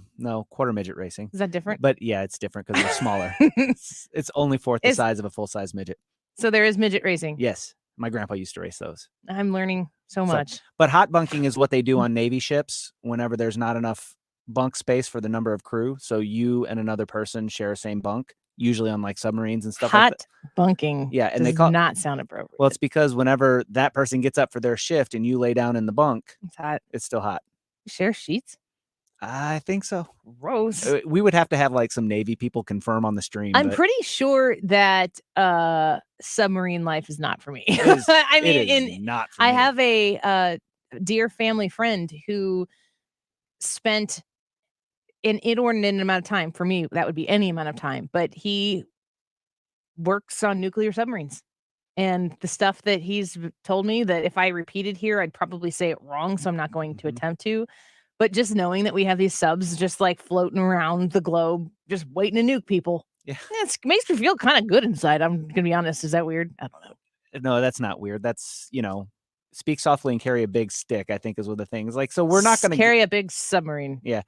quarter midget racing. Is that different? But yeah, it's different because they're smaller. it's only fourth the size of a full-size midget. So there is midget racing. Yes. My grandpa used to race those. I'm learning so much. But hot bunking is what they do on Navy ships whenever there's not enough bunk space for the number of crew. So you and another person share a same bunk, usually on like submarines and stuff like that. Hot bunking. Yeah. And does they call not sound appropriate. Well, it's because whenever that person gets up for their shift and you lay down in the bunk, it's hot. It's still hot. You share sheets? I think so. Gross. We would have to have like some Navy people confirm on the stream. I'm pretty sure that submarine life is not for me. I mean, not for I me. have a dear family friend who spent an inordinate amount of time. For me, that would be any amount of time, but he works on nuclear submarines. And the stuff that he's told me that if I repeated here, I'd probably say it wrong. So I'm not going to attempt to. But just knowing that we have these subs just like floating around the globe, just waiting to nuke people. Yeah. It makes me feel kind of good inside. I'm going to be honest. Is that weird? I don't know. No, that's not weird. That's, speak softly and carry a big stick, I think is one of the things. Like, so we're not going to carry a big submarine. Yeah.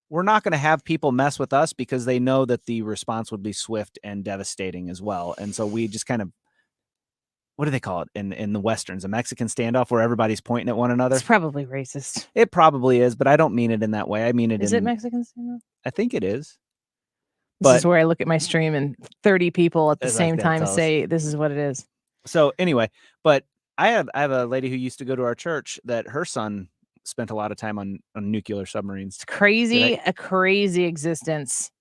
We're not going to have people mess with us because they know that the response would be swift and devastating as well. And so we just kind of, what do they call it in the Westerns? A Mexican standoff where everybody's pointing at one another? It's probably racist. It probably is, but I don't mean it in that way. I mean it Is it Mexican standoff? I think it is. This is where I look at my stream and 30 people at the same time say this is what it is. So anyway, but I have a lady who used to go to our church that her son spent a lot of time on nuclear submarines. It's crazy, a crazy existence.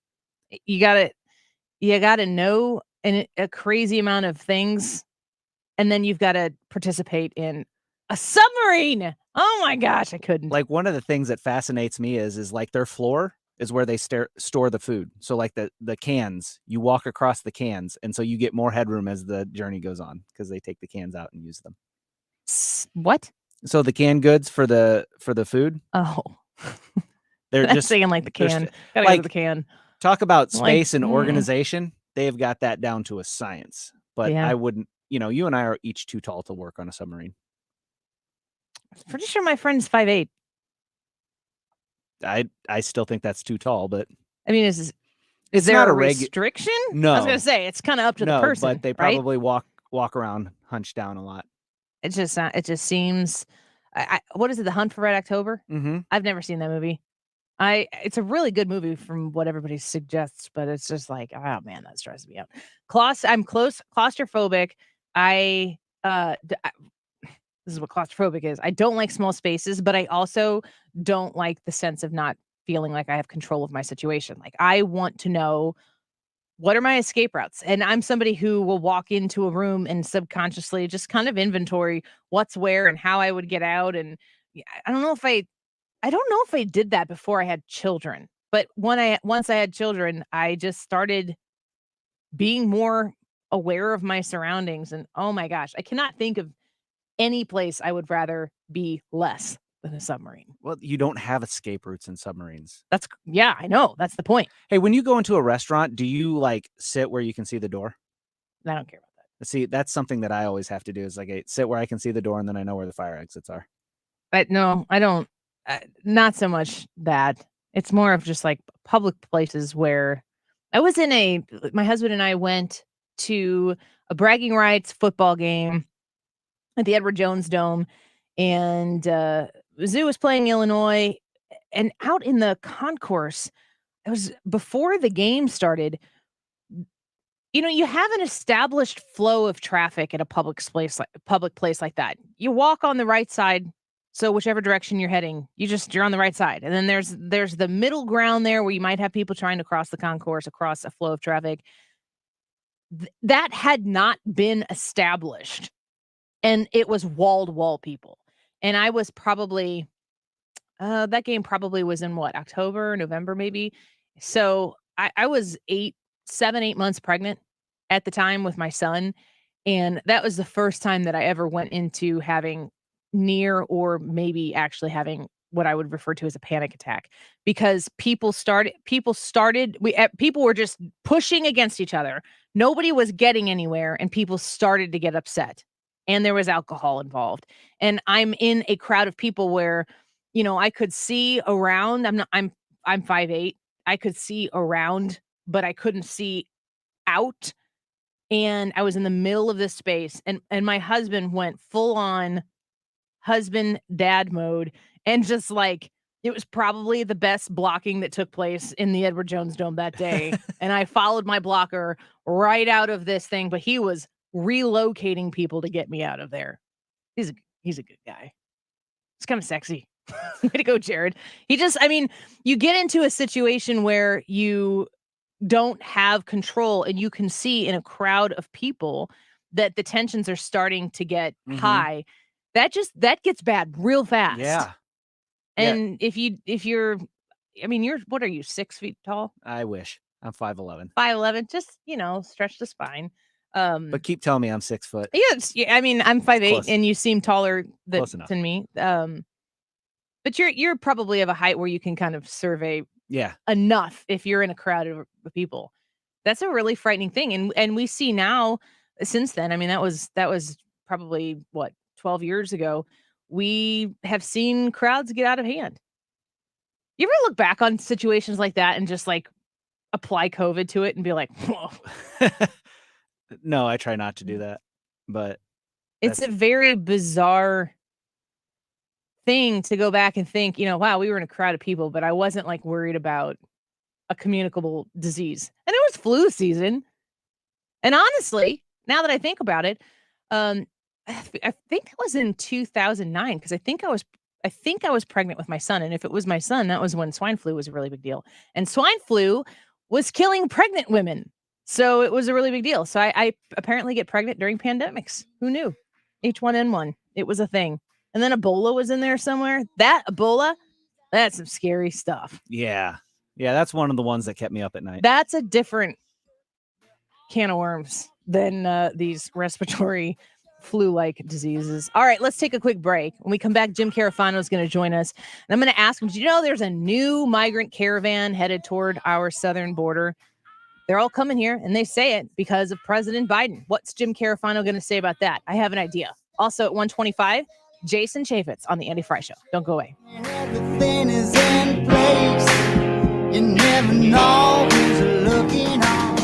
You gotta know a crazy amount of things, and then you've got to participate in a submarine. Oh my gosh, I couldn't. Like one of the things that fascinates me is like their floor is where they store the food. So like the cans, you walk across the cans, and so you get more headroom as the journey goes on because they take the cans out and use them. What? So the canned goods for the food. Oh, they're I'm just saying like the can. Gotta go to the can. Talk about space and organization. They've got that down to a science. But Yeah. I wouldn't. You and I are each too tall to work on a submarine. I'm pretty sure my friend's 5'8". I still think that's too tall, but I mean, is there not a a restriction? No. I was gonna say it's kind of up to the person, but they right? probably walk around hunched down a lot. It just seems. What is it? The Hunt for Red October? Mm-hmm. I've never seen that movie. It's a really good movie from what everybody suggests, but it's just like, oh man, that stresses me out. I'm claustrophobic. This is what claustrophobic is. I don't like small spaces, but I also don't like the sense of not feeling like I have control of my situation. Like I want to know what are my escape routes? And I'm somebody who will walk into a room and subconsciously just kind of inventory what's where and how I would get out. And I don't know if I did that before I had children, but once I had children, I just started being more aware of my surroundings. And oh my gosh, I cannot think of any place I would rather be less than a submarine. Well, you don't have escape routes in submarines. Yeah, I know. That's the point. Hey, when you go into a restaurant, do you like sit where you can see the door? I don't care about that. See, that's something that I always have to do is like sit where I can see the door and then I know where the fire exits are. But no, I don't. Not so much that. It's more of just like public places where I was my husband and I went to a bragging rights football game at the Edward Jones Dome, and Mizzou was playing Illinois, and out in the concourse, it was before the game started. You have an established flow of traffic at a public place like that. You walk on the right side, so whichever direction you're heading, you're on the right side, and then there's the middle ground there where you might have people trying to cross the concourse across a flow of traffic. That had not been established. And it was wall-to-wall people. And I was probably, that game probably was in October, November, maybe. So I was 7, 8 months pregnant at the time with my son. And that was the first time that I ever went into having near or maybe actually having what I would refer to as a panic attack, because people were just pushing against each other. Nobody was getting anywhere and people started to get upset. And there was alcohol involved. And I'm in a crowd of people where, I could see around. I'm 5'8". I could see around, but I couldn't see out. And I was in the middle of this space. And my husband went full on husband dad mode. And just like, it was probably the best blocking that took place in the Edward Jones Dome that day. And I followed my blocker right out of this thing, but he was relocating people to get me out of there. He's a good guy. It's kind of sexy. Way to go, Jared. You get into a situation where you don't have control and you can see in a crowd of people that the tensions are starting to get high. That gets bad real fast. Yeah. And if you're what are you, 6 feet tall? I wish. I'm 5'11". 5'11", just, stretch the spine. But keep telling me I'm 6 foot. Yeah, I mean, I'm 5'8", close. and you seem taller Close enough. than me. But you're probably of a height where you can kind of survey enough if you're in a crowd of people. That's a really frightening thing. And we see now, since then, I mean, that was probably 12 years ago, we have seen crowds get out of hand. You ever look back on situations like that and just like apply COVID to it and be like, whoa? No, I try not to do that, but it's a very bizarre thing to go back and think, wow, we were in a crowd of people, but I wasn't like worried about a communicable disease. And it was flu season. And honestly, now that I think about it, I think it was in 2009, because I think I was pregnant with my son. And if it was my son, that was when swine flu was a really big deal. And swine flu was killing pregnant women. So it was a really big deal. So I apparently get pregnant during pandemics. Who knew? H1N1. It was a thing. And then Ebola was in there somewhere. That Ebola, that's some scary stuff. Yeah. Yeah, that's one of the ones that kept me up at night. That's a different can of worms than these respiratory flu-like diseases. All right, let's take a quick break. When we come back, Jim Carafano is going to join us. And I'm going to ask him, do you know there's a new migrant caravan headed toward our southern border? They're all coming here, and they say it because of President Biden. What's Jim Carafano going to say about that? I have an idea. Also at 1:25, Jason Chaffetz on the Andy Frey Show. Don't go away. Everything is in place. You never know who's looking on.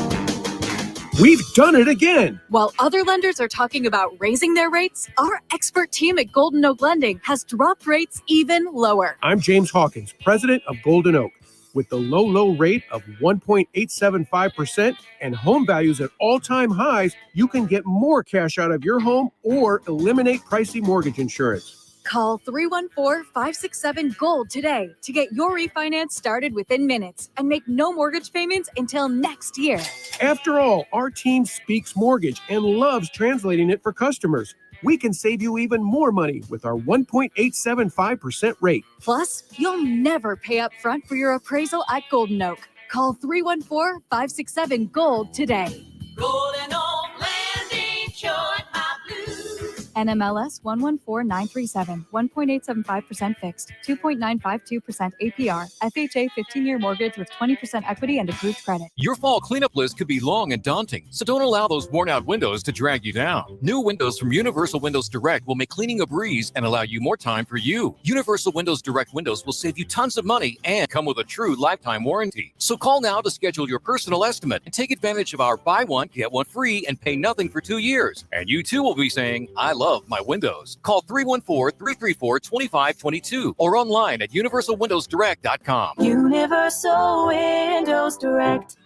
We've done it again. While other lenders are talking about raising their rates, our expert team at Golden Oak Lending has dropped rates even lower. I'm James Hawkins, president of Golden Oak. With the low rate of 1.875% and home values at all-time highs, you can get more cash out of your home or eliminate pricey mortgage insurance. Call 314-567-GOLD today to get your refinance started within minutes and make no mortgage payments until next year. After all, our team speaks mortgage and loves translating it for customers. We can save you even more money with our 1.875% rate. Plus, you'll never pay up front for your appraisal at Golden Oak. Call 314-567-GOLD today. Golden Oak Landing, short my blues. NMLS 114937, 1.875% fixed, 2.952% APR, FHA 15-year mortgage with 20% equity and approved credit. Your fall cleanup list could be long and daunting, so don't allow those worn-out windows to drag you down. New windows from Universal Windows Direct will make cleaning a breeze and allow you more time for you. Universal Windows Direct windows will save you tons of money and come with a true lifetime warranty. So call now to schedule your personal estimate and take advantage of our buy one, get one free and pay nothing for 2 years. And you too will be saying, I love my windows. Call 314-334-2522 or online at universalwindowsdirect.com. Universal Windows Direct.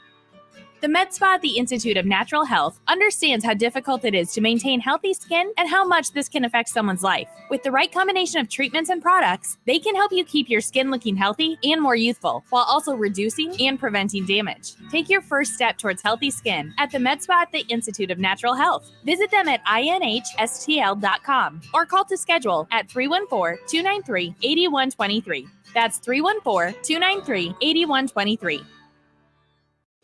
The med spa at the Institute of Natural Health understands how difficult it is to maintain healthy skin and how much this can affect someone's life. With the right combination of treatments and products, they can help you keep your skin looking healthy and more youthful, while also reducing and preventing damage. Take your first step towards healthy skin at the med spa at the Institute of Natural Health. Visit them at inhstl.com or call to schedule at 314-293-8123. That's 314-293-8123.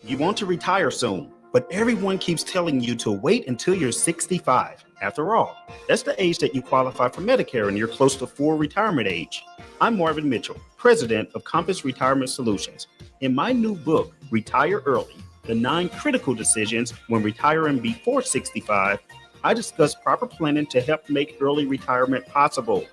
You want to retire soon, but everyone keeps telling you to wait until you're 65. After all, that's the age that you qualify for Medicare and you're close to full retirement age. I'm Marvin Mitchell, president of Compass Retirement Solutions. In my new book, Retire Early, The 9 Critical Decisions When Retiring Before 65, I discuss proper planning to help make early retirement possible.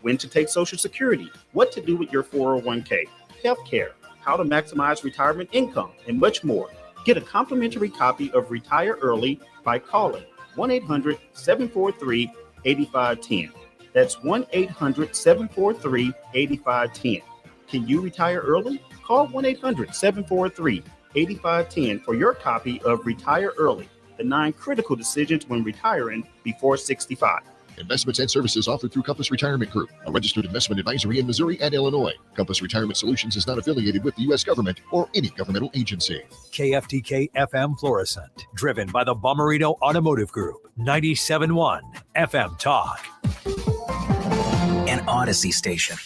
When to take Social Security, what to do with your 401k, healthcare, how to maximize retirement income, and much more. Get a complimentary copy of Retire Early by calling 1-800-743-8510. That's 1-800-743-8510. Can you retire early? Call 1-800-743-8510 for your copy of Retire Early, The 9 Critical Decisions When Retiring Before 65. Investments and services offered through Compass Retirement Group, a registered investment advisory in Missouri and Illinois. Compass Retirement Solutions is not affiliated with the U.S. government or any governmental agency. KFTK FM Florissant, driven by the Bomarito Automotive Group, 97.1 FM Talk. An Odyssey station.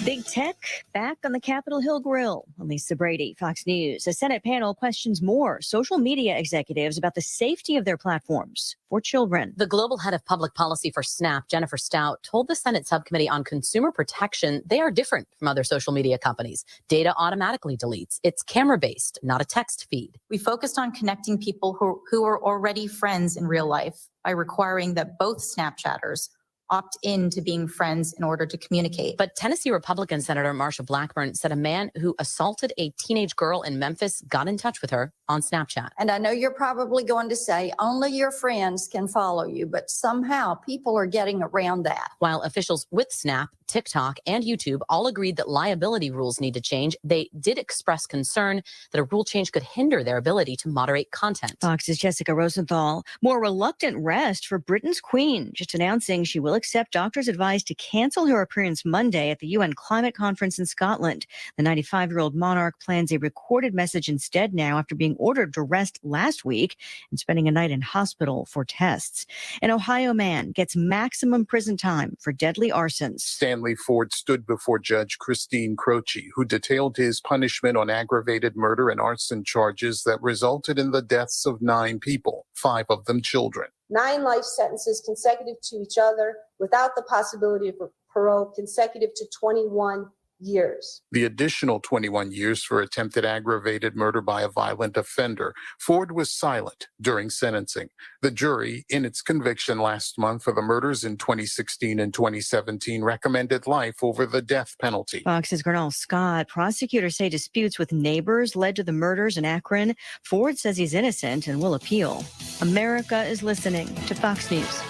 Big tech back on the Capitol Hill grill. Lisa Brady, Fox News. A Senate panel questions more social media executives about the safety of their platforms for children. The global head of public policy for Snap, Jennifer Stout, told the Senate Subcommittee on Consumer Protection they are different from other social media companies. Data automatically deletes. It's camera-based, not a text feed. We focused on connecting people who are already friends in real life by requiring that both Snapchatters opt in to being friends in order to communicate. But Tennessee Republican Senator Marsha Blackburn said a man who assaulted a teenage girl in Memphis got in touch with her on Snapchat. And I know you're probably going to say only your friends can follow you, but somehow people are getting around that. While officials with Snap, TikTok, and YouTube all agreed that liability rules need to change, they did express concern that a rule change could hinder their ability to moderate content. Fox's Jessica Rosenthal. More reluctant rest for Britain's Queen, just announcing she will accept doctors' advice to cancel her appearance Monday at the UN Climate Conference in Scotland. The 95-year-old monarch plans a recorded message instead now after being ordered to rest last week and spending a night in hospital for tests. An Ohio man gets maximum prison time for deadly arsons. Stanley Ford stood before Judge Christine Croce, who detailed his punishment on aggravated murder and arson charges that resulted in the deaths of 9 people, 5 of them children. 9 life sentences consecutive to each other without the possibility of parole, consecutive to 21 years. The additional 21 years for attempted aggravated murder by a violent offender. Ford was silent during sentencing. The jury, in its conviction last month for the murders in 2016 and 2017, recommended life over the death penalty. Fox's Gernal Scott. Prosecutors say disputes with neighbors led to the murders in Akron. Ford says he's innocent and will appeal. America is listening to Fox News.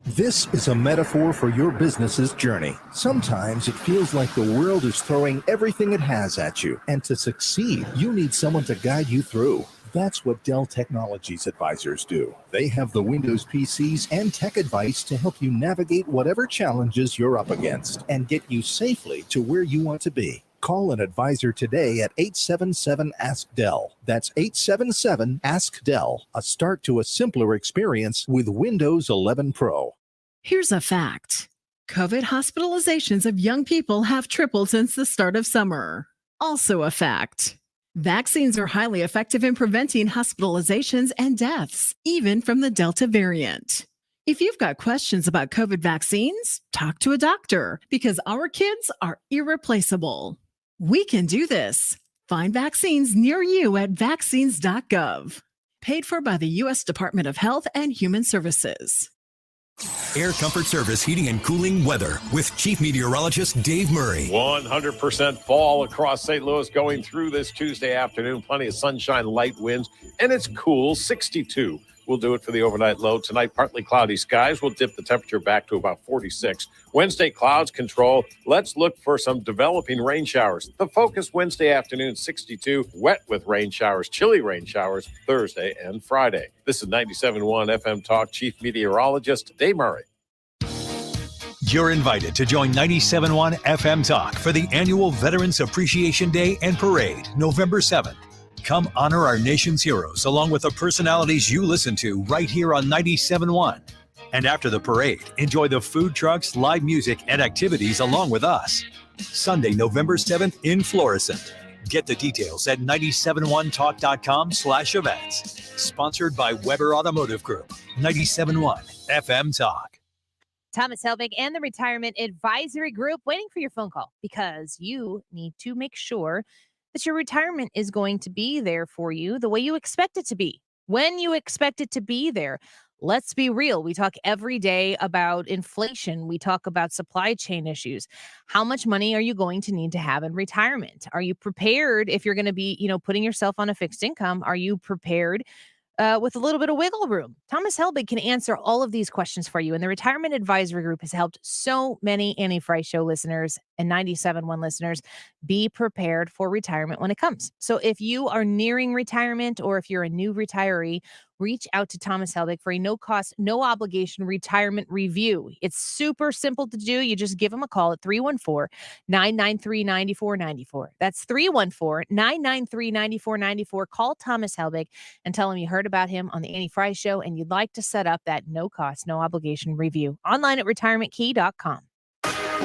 This is a metaphor for your business's journey. Sometimes it feels like the world is throwing everything it has at you. And to succeed, you need someone to guide you through. That's what Dell Technologies advisors do. They have the Windows PCs and tech advice to help you navigate whatever challenges you're up against and get you safely to where you want to be. Call an advisor today at 877-ASK-DELL. That's 877-ASK-DELL. A start to a simpler experience with Windows 11 Pro. Here's a fact. COVID hospitalizations of young people have tripled since the start of summer. Also a fact. Vaccines are highly effective in preventing hospitalizations and deaths, even from the Delta variant. If you've got questions about COVID vaccines, talk to a doctor because our kids are irreplaceable. We can do this. Find vaccines near you at vaccines.gov. Paid for by the U.S. Department of Health and Human Services. Air Comfort Service heating and cooling weather with Chief Meteorologist Dave Murray. 100% fall across St. Louis going through this Tuesday afternoon. Plenty of sunshine, light winds, and it's cool, 62. We'll do it for the overnight low. Tonight, partly cloudy skies will dip the temperature back to about 46. Wednesday, clouds control. Let's look for some developing rain showers. The focus Wednesday afternoon, 62. Wet with rain showers, chilly rain showers Thursday and Friday. This is 97.1 FM Talk Chief Meteorologist Dave Murray. You're invited to join 97.1 FM Talk for the annual Veterans Appreciation Day and Parade, November 7th. Come honor our nation's heroes along with the personalities you listen to right here on 97.1. And after the parade, enjoy the food trucks, live music, and activities along with us. Sunday, November 7th in Florissant. Get the details at 971talk.com/events. Sponsored by Weber Automotive Group. 97.1 FM Talk. Thomas Helbig and the Retirement Advisory Group waiting for your phone call because you need to make sure that your retirement is going to be there for you the way you expect it to be, when you expect it to be there. Let's be real. We talk every day about inflation. We talk about supply chain issues. How much money are you going to need to have in retirement? Are you prepared if you're going to be, putting yourself on a fixed income? Are you prepared with a little bit of wiggle room? Thomas Helbig can answer all of these questions for you. And the Retirement Advisory Group has helped so many Annie Frey Show listeners and 97.1 listeners be prepared for retirement when it comes. So if you are nearing retirement or if you're a new retiree, reach out to Thomas Helbig for a no-cost, no-obligation retirement review. It's super simple to do. You just give him a call at 314-993-9494. That's 314-993-9494. Call Thomas Helbig and tell him you heard about him on the Annie Frey Show and you'd like to set up that no-cost, no-obligation review. Online at retirementkey.com.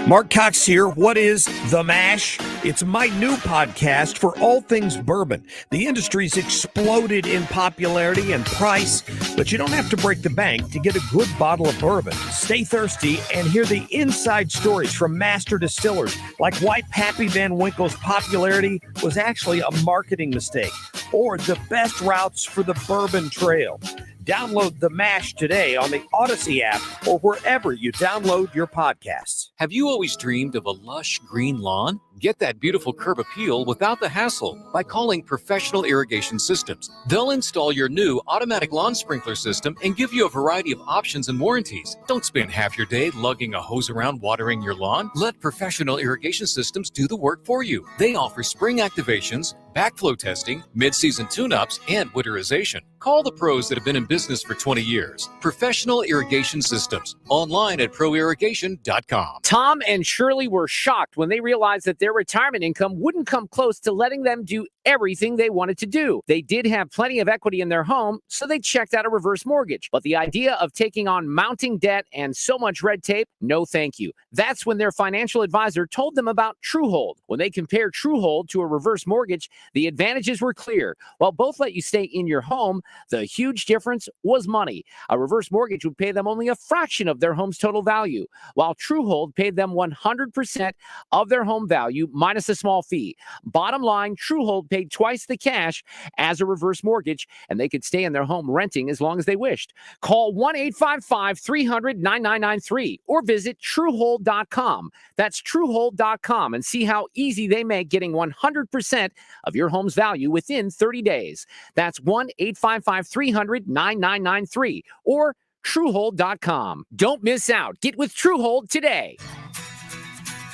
Mark Cox here. What is The Mash? It's my new podcast for all things bourbon. The industry's exploded in popularity and price, but you don't have to break the bank to get a good bottle of bourbon. Stay thirsty and hear the inside stories from master distillers, like why Pappy Van Winkle's popularity was actually a marketing mistake, or the best routes for the bourbon trail. Download The Mash today on the Odyssey app or wherever you download your podcasts. Have you always dreamed of a lush green lawn? Get that beautiful curb appeal without the hassle by calling Professional Irrigation Systems. They'll install your new automatic lawn sprinkler system and give you a variety of options and warranties. Don't spend half your day lugging a hose around watering your lawn. Let Professional Irrigation Systems do the work for you. They offer spring activations, backflow testing, mid-season tune-ups, and winterization. Call the pros that have been in business for 20 years. Professional Irrigation Systems. Online at proirrigation.com. Tom and Shirley were shocked when they realized that their retirement income wouldn't come close to letting them do everything they wanted to do. They did have plenty of equity in their home, so they checked out a reverse mortgage. But the idea of taking on mounting debt and so much red tape, no thank you. That's when their financial advisor told them about TrueHold. When they compared TrueHold to a reverse mortgage, the advantages were clear. While both let you stay in your home, the huge difference was money. A reverse mortgage would pay them only a fraction of their home's total value, while TrueHold paid them 100% of their home value minus a small fee. Bottom line, TrueHold paid twice the cash as a reverse mortgage, and they could stay in their home renting as long as they wished. Call 1-855-300-9993 or visit TrueHold.com. That's TrueHold.com, and see how easy they make getting 100% of your home's value within 30 days. That's 1-855-300-9993 or TrueHold.com. Don't miss out. Get with TrueHold today.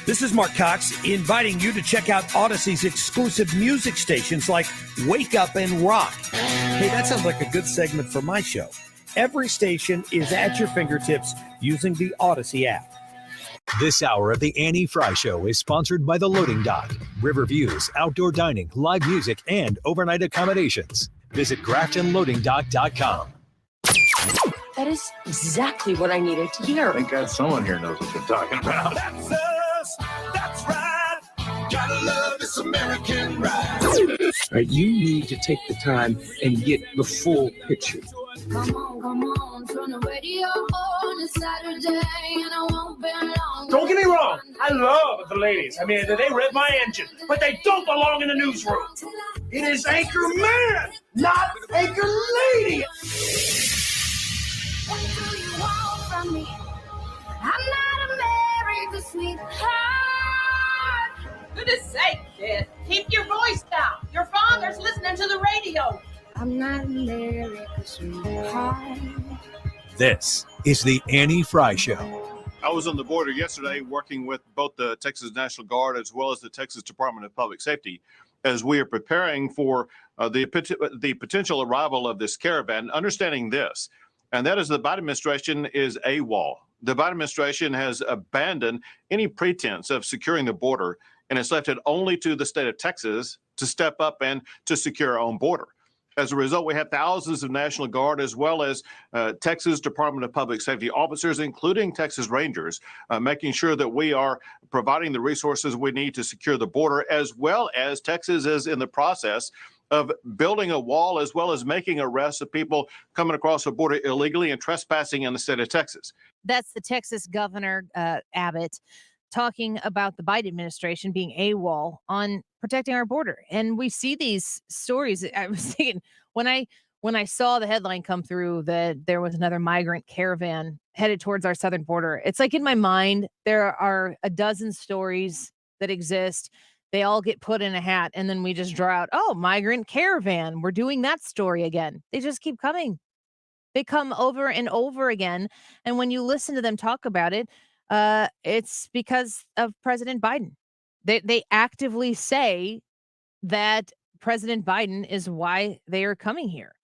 This is Mark Cox inviting you to check out Odyssey's exclusive music stations like Wake Up and Rock. Hey, that sounds like a good segment for my show. Every station is at your fingertips using the Odyssey app. This hour of the Annie Frey Show is sponsored by The Loading Dock, River Views, outdoor dining, live music, and overnight accommodations. Visit GraftonLoadingDock.com. That is exactly what I needed to hear. Thank God someone here knows what you're talking about. That's us. That's right. Gotta love this American ride. Right, you need to take the time and get the full picture. Come on, turn the radio on. It's Saturday and I won't be long. Don't get me wrong, I love the ladies. I mean, they rev my engine, but they don't belong in the newsroom. It is Anchor Man, not Anchor Lady. What do you want from me? I'm not America's sweetheart. Goodness sake, kid. Keep your voice down. Your father's listening to the radio. I'm not America's sweetheart. This is the Annie Frey Show. I was on the border yesterday working with both the Texas National Guard as well as the Texas Department of Public Safety as we are preparing for the potential arrival of this caravan, understanding this, and that is the Biden administration is AWOL. The Biden administration has abandoned any pretense of securing the border, and it's left it only to the state of Texas to step up and to secure our own border. As a result, we have thousands of National Guard as well as Texas Department of Public Safety officers, including Texas Rangers, making sure that we are providing the resources we need to secure the border, as well as Texas is in the process of building a wall, as well as making arrests of people coming across the border illegally and trespassing in the state of Texas. That's the Texas Governor Abbott talking about the Biden administration being AWOL on protecting our border. And we see these stories. I was thinking when I saw the headline come through that there was another migrant caravan headed towards our southern border, it's like in my mind, there are a dozen stories that exist. They all get put in a hat, and then we just draw out, oh, migrant caravan. We're doing that story again. They just keep coming. They come over and over again. And when you listen to them talk about it, it's because of President Biden. They actively say that President Biden is why they are coming here.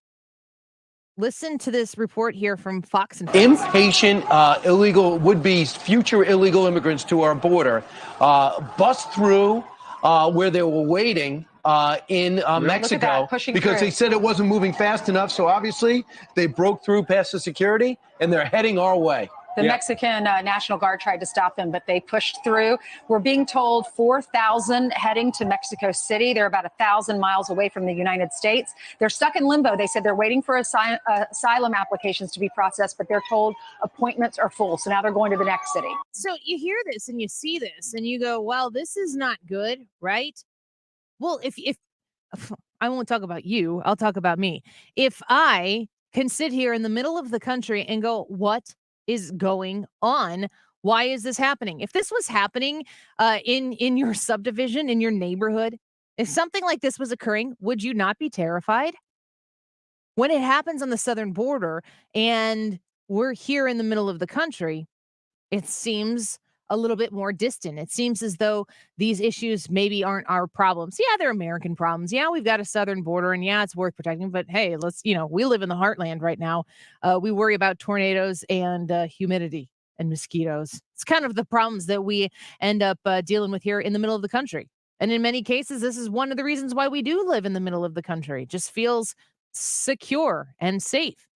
Listen to this report here from Fox and Friends. Impatient illegal would-be future illegal immigrants to our border bust through where they were waiting in Mexico because they said it wasn't moving fast enough. So obviously they broke through past the security and they're heading our way. The Mexican National Guard tried to stop them, but they pushed through. We're being told 4,000 heading to Mexico City. They're about 1,000 miles away from the United States. They're stuck in limbo. They said they're waiting for asylum applications to be processed, but they're told appointments are full. So now they're going to the next city. So you hear this and you see this and you go, well, this is not good, right? Well, if I won't talk about you, I'll talk about me. If I can sit here in the middle of the country and go, what is going on? Why is this happening? If this was happening in your subdivision, in your neighborhood, if something like this was occurring, would you not be terrified? When it happens on the southern border and we're here in the middle of the country, it seems a little bit more distant. It seems as though these issues maybe aren't our problems. Yeah, they're American problems. Yeah, we've got a southern border and yeah, it's worth protecting. But hey, we live in the heartland right now. We worry about tornadoes and humidity and mosquitoes. It's kind of the problems that we end up dealing with here in the middle of the country. And in many cases, this is one of the reasons why we do live in the middle of the country. It just feels secure and safe.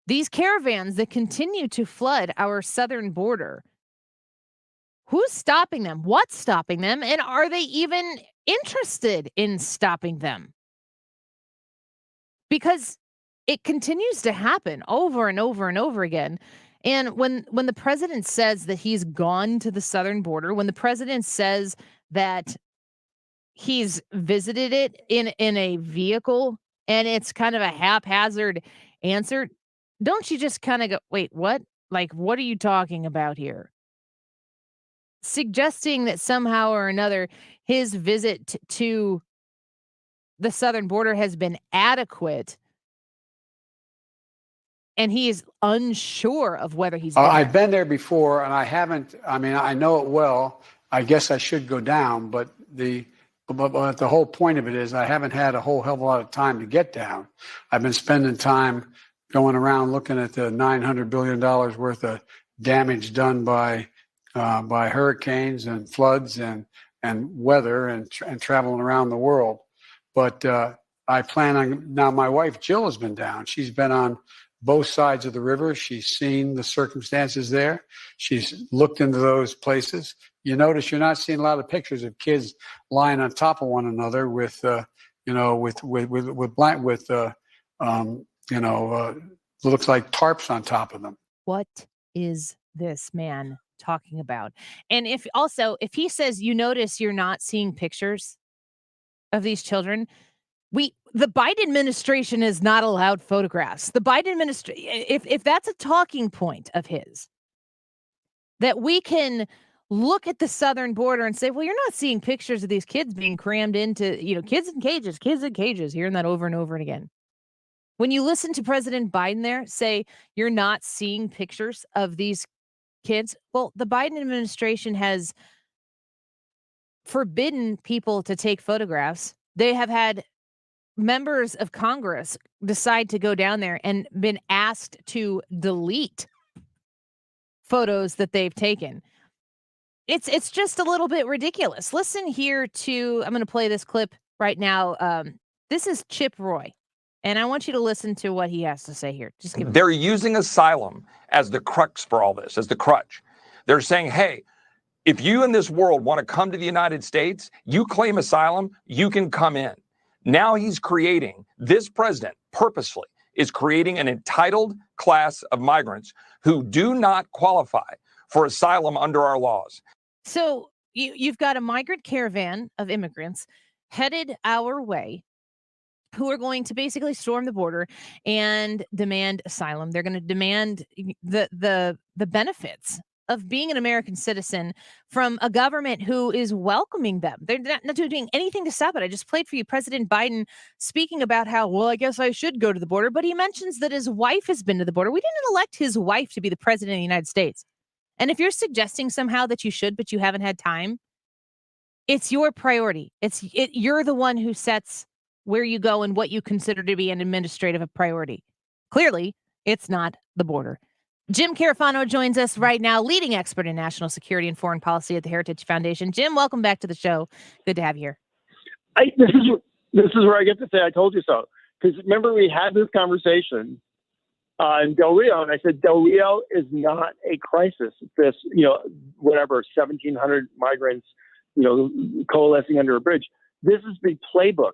These caravans that continue to flood our southern border, who's stopping them? What's stopping them? And are they even interested in stopping them? Because it continues to happen over and over and over again. And when the president says that he's gone to the southern border, when the president says that he's visited it in a vehicle and it's kind of a haphazard answer, don't you just kind of go, wait, what? Like, what are you talking about here? Suggesting that somehow or another his visit to the southern border has been adequate and he is unsure of whether he's been I've been there before and I haven't. I mean, I know it well. I guess I should go down, but the whole point of it is I haven't had a whole hell of a lot of time to get down. I've been spending time going around looking at the $900 billion worth of damage done by hurricanes and floods and weather and traveling around the world. But I plan on, now my wife Jill has been down. She's been on both sides of the river. She's seen the circumstances there. She's looked into those places. You notice you're not seeing a lot of pictures of kids lying on top of one another with looks like tarps on top of them. What is this man talking about? And if he says, you notice you're not seeing pictures of these children, the Biden administration has not allowed photographs. The Biden administration, if that's a talking point of his, that we can look at the southern border and say, well, you're not seeing pictures of these kids being crammed into, kids in cages, hearing that over and over and again. When you listen to President Biden there say you're not seeing pictures of these kids, well, the Biden administration has forbidden people to take photographs. They have had members of Congress decide to go down there and been asked to delete photos that they've taken. It's just a little bit ridiculous. Listen here I'm going to play this clip right now. This is Chip Roy. And I want you to listen to what he has to say here. Just give They're using asylum as the crux for all this, as the crutch. They're saying, hey, if you in this world want to come to the United States, you claim asylum, you can come in. Now this president purposely is creating an entitled class of migrants who do not qualify for asylum under our laws. So you've got a migrant caravan of immigrants headed our way, who are going to basically storm the border and demand asylum. They're going to demand the benefits of being an American citizen from a government who is welcoming them. They're not doing anything to stop it. I just played for you President Biden speaking about how, well, I guess I should go to the border, but he mentions that his wife has been to the border. We didn't elect his wife to be the president of the United States. And if you're suggesting somehow that you should, but you haven't had time, it's your priority. You're the one who sets where you go and what you consider to be an administrative priority. Clearly, it's not the border. Jim Carafano joins us right now, leading expert in national security and foreign policy at the Heritage Foundation. Jim, welcome back to the show. Good to have you here. This is where I get to say I told you so. Because remember, we had this conversation in Del Rio, and I said, Del Rio is not a crisis. This, 1,700 migrants, coalescing under a bridge. This is the playbook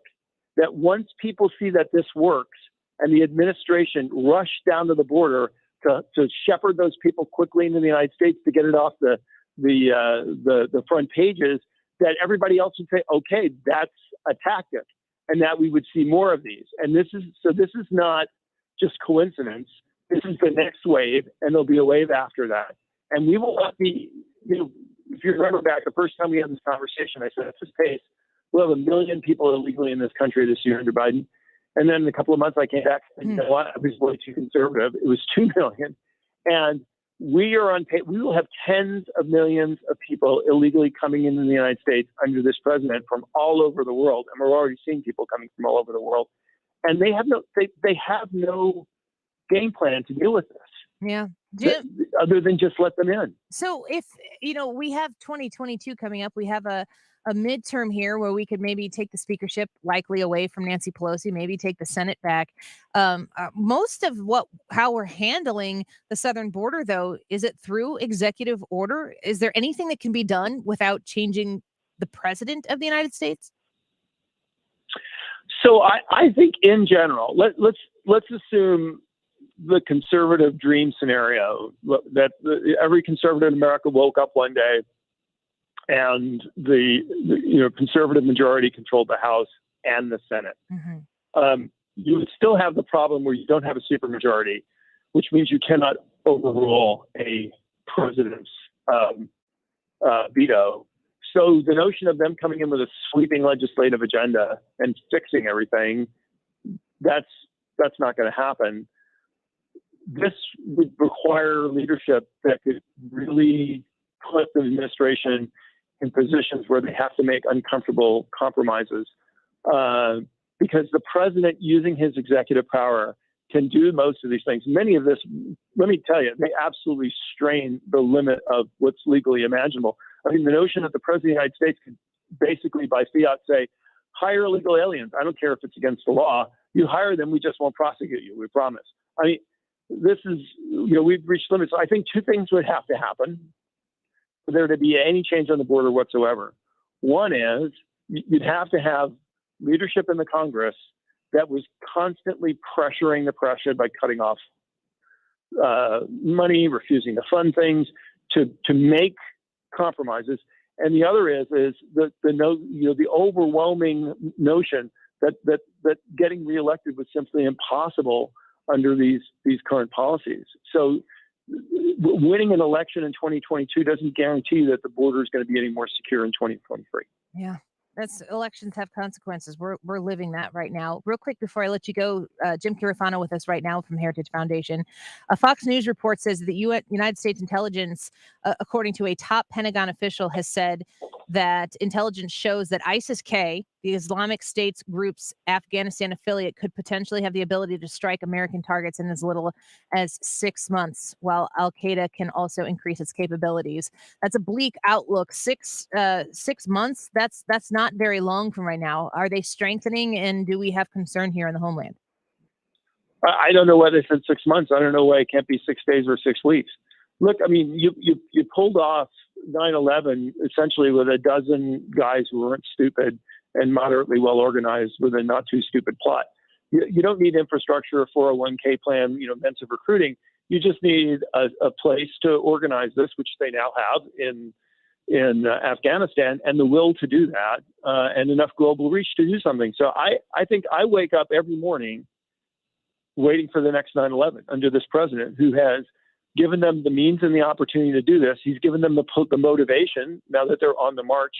that once people see that this works and the administration rush down to the border to shepherd those people quickly into the United States to get it off the front pages, that everybody else would say, okay, that's a tactic, and that we would see more of these. And this is not just coincidence. This is the next wave, and there'll be a wave after that. And we will not be, if you remember back the first time we had this conversation, I said, at this pace, we'll have 1 million people illegally in this country this year under Biden. And then in a couple of months, I came back and said, I was way too conservative. It was 2 million. And we are on pace. We will have tens of millions of people illegally coming into the United States under this president from all over the world. And we're already seeing people coming from all over the world. And they have no game plan to deal with this. Yeah. Other than just let them in. So if, we have 2022 coming up, we have a midterm here where we could maybe take the speakership likely away from Nancy Pelosi, maybe take the Senate back. Most of how we're handling the southern border, though, is it through executive order? Is there anything that can be done without changing the president of the United States? So I think in general, let's assume the conservative dream scenario that every conservative in America woke up one day and the conservative majority controlled the House and the Senate. Mm-hmm. You would still have the problem where you don't have a supermajority, which means you cannot overrule a president's veto. So the notion of them coming in with a sweeping legislative agenda and fixing everything, that's not going to happen. This would require leadership that could really put the administration in positions where they have to make uncomfortable compromises. Because the president, using his executive power, can do most of these things. Many of this, let me tell you, they absolutely strain the limit of what's legally imaginable. I mean, the notion that the president of the United States could basically by fiat say, hire illegal aliens. I don't care if it's against the law. You hire them, we just won't prosecute you, we promise. I mean, this is, we've reached limits. I think two things would have to happen for there to be any change on the border whatsoever. One is you'd have to have leadership in the Congress that was constantly pressuring the president by cutting off money, refusing to fund things, to make compromises. And the other is the overwhelming notion that getting reelected was simply impossible under these current policies. So winning an election in 2022 doesn't guarantee that the border is going to be any more secure in 2023. Yeah. Elections have consequences. We're living that right now. Real quick before I let you go, Jim Carafano with us right now from Heritage Foundation. A Fox News report says that United States intelligence, according to a top Pentagon official, has said that intelligence shows that ISIS-K, the Islamic State's group's Afghanistan affiliate, could potentially have the ability to strike American targets in as little as 6 months, while Al-Qaeda can also increase its capabilities. That's a bleak outlook. 6 months, that's not very long from right now. Are they strengthening, and do we have concern here in the homeland? I don't know why they said 6 months. I don't know why it can't be 6 days or 6 weeks. Look, I mean, you pulled off 9/11 essentially with a dozen guys who weren't stupid and moderately well organized with a not too stupid plot. You don't need infrastructure, a 401k plan, means of recruiting. You just need a place to organize this, which they now have in Afghanistan, and the will to do that, and enough global reach to do something. So I think I wake up every morning waiting for the next 9/11 under this president who has given them the means and the opportunity to do this. He's given them the motivation now that they're on the march,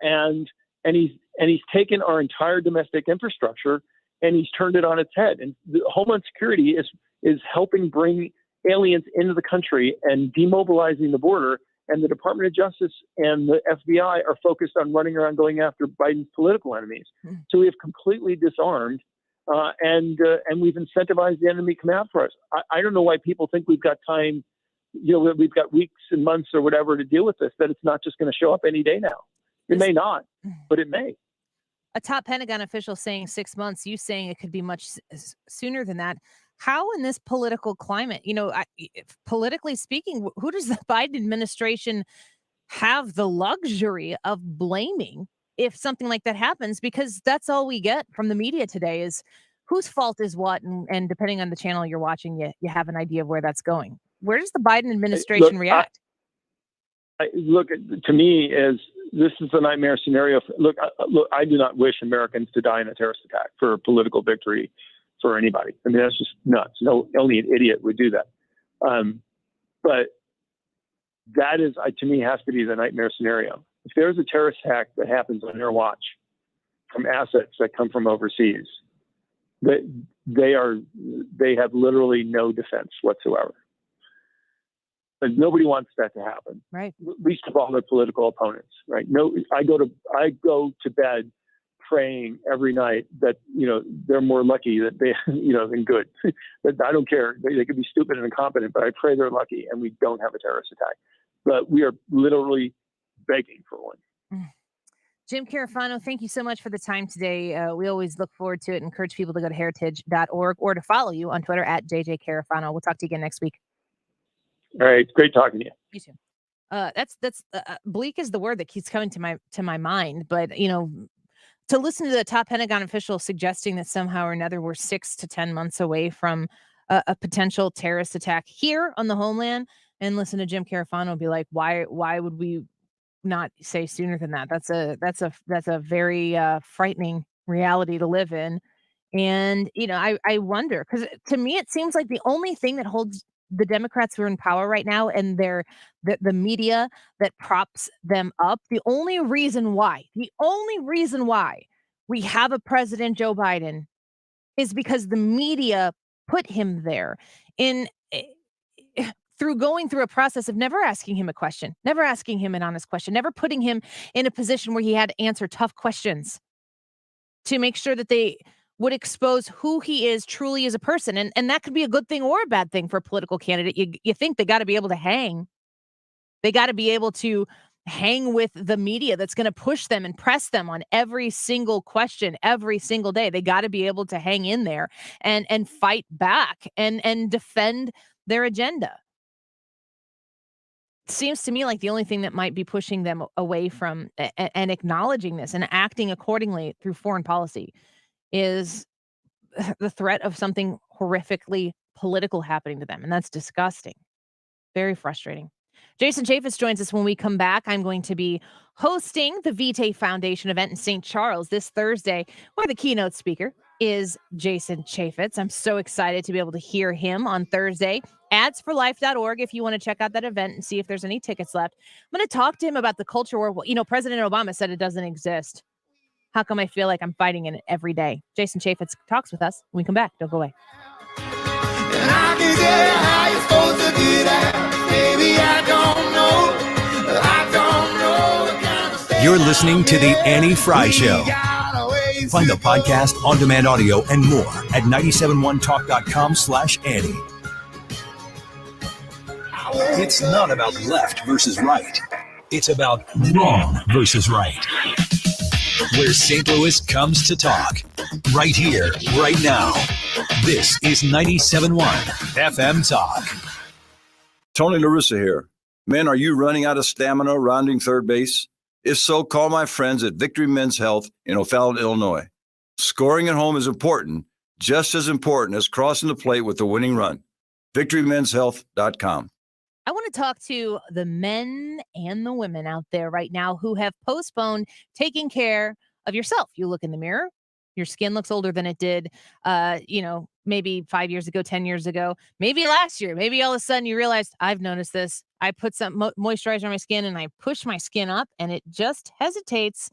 and he's taken our entire domestic infrastructure and he's turned it on its head. And the Homeland Security is helping bring aliens into the country and demobilizing the border. And the Department of Justice and the FBI are focused on running around going after Biden's political enemies. So we have completely disarmed. And we've incentivized the enemy to come out for us. I don't know why people think we've got time, we've got weeks and months or whatever to deal with this, that it's not just going to show up any day now. It may not, but it may. A top Pentagon official saying 6 months, you saying it could be much sooner than that. how in this political climate, politically speaking, who does the Biden administration have the luxury of blaming if something like that happens? Because that's all we get from the media today is whose fault is what, and depending on the channel you're watching, you have an idea of where that's going. Where does the Biden administration react? Look, to me, this is a nightmare scenario. Look, I do not wish Americans to die in a terrorist attack for a political victory for anybody. I mean, that's just nuts. No, only an idiot would do that. But that is, to me, has to be the nightmare scenario. If there's a terrorist attack that happens on their watch from assets that come from overseas, they have literally no defense whatsoever. But nobody wants that to happen. Right. Least of all their political opponents. Right. No, I go to bed praying every night that they're more lucky that they than good. But I don't care. They could be stupid and incompetent, but I pray they're lucky and we don't have a terrorist attack. But we are literally begging for one. Jim Carafano, thank you so much for the time today. We always look forward to it and encourage people to go to heritage.org or to follow you on Twitter at JJ Carafano. We'll talk to you again next week. All right. Great talking to you. You too. That's bleak is the word that keeps coming to my mind. But, to listen to the top Pentagon official suggesting that somehow or another we're 6 to 10 months away from a potential terrorist attack here on the homeland, and listen to Jim Carafano be like, why would we not say sooner than that? That's a very frightening reality to live in. And, I wonder, because to me, it seems like the only thing that holds the Democrats who are in power right now and the media that props them up, the only reason why we have a president, Joe Biden, is because the media put him there through going through a process of never asking him a question, never asking him an honest question, never putting him in a position where he had to answer tough questions to make sure that they would expose who he is truly as a person. And that could be a good thing or a bad thing for a political candidate. You think they got to be able to hang. They got to be able to hang with the media that's going to push them and press them on every single question every single day. They got to be able to hang in there and fight back and defend their agenda. Seems to me like the only thing that might be pushing them away from and acknowledging this and acting accordingly through foreign policy is the threat of something horrifically political happening to them. And that's disgusting. Very frustrating. Jason Chaffetz joins us when we come back. I'm going to be hosting the Vitae Foundation event in St. Charles this Thursday, where the keynote speaker is Jason Chaffetz. I'm so excited to be able to hear him on Thursday. Adsforlife.org if you want to check out that event and see if there's any tickets left. I'm going to talk to him about the culture war. President Obama said it doesn't exist. How come I feel like I'm fighting in it every day? Jason Chaffetz talks with us when we come back. Don't go away. You're listening to The Annie Frey Show. Find the podcast, on-demand audio, and more at 971talk.com/Annie. It's not about left versus right. It's about wrong versus right. Where St. Louis comes to talk. Right here, right now. This is 97.1 FM Talk. Tony LaRussa here. Men, are you running out of stamina rounding third base? If so, call my friends at Victory Men's Health in O'Fallon, Illinois. Scoring at home is important, just as important as crossing the plate with the winning run. VictoryMen'sHealth.com. I want to talk to the men and the women out there right now who have postponed taking care of yourself. You look in the mirror, your skin looks older than it did, maybe 5 years ago, 10 years ago, maybe last year. Maybe all of a sudden you realized, I've noticed this. I put some moisturizer on my skin and I push my skin up and it just hesitates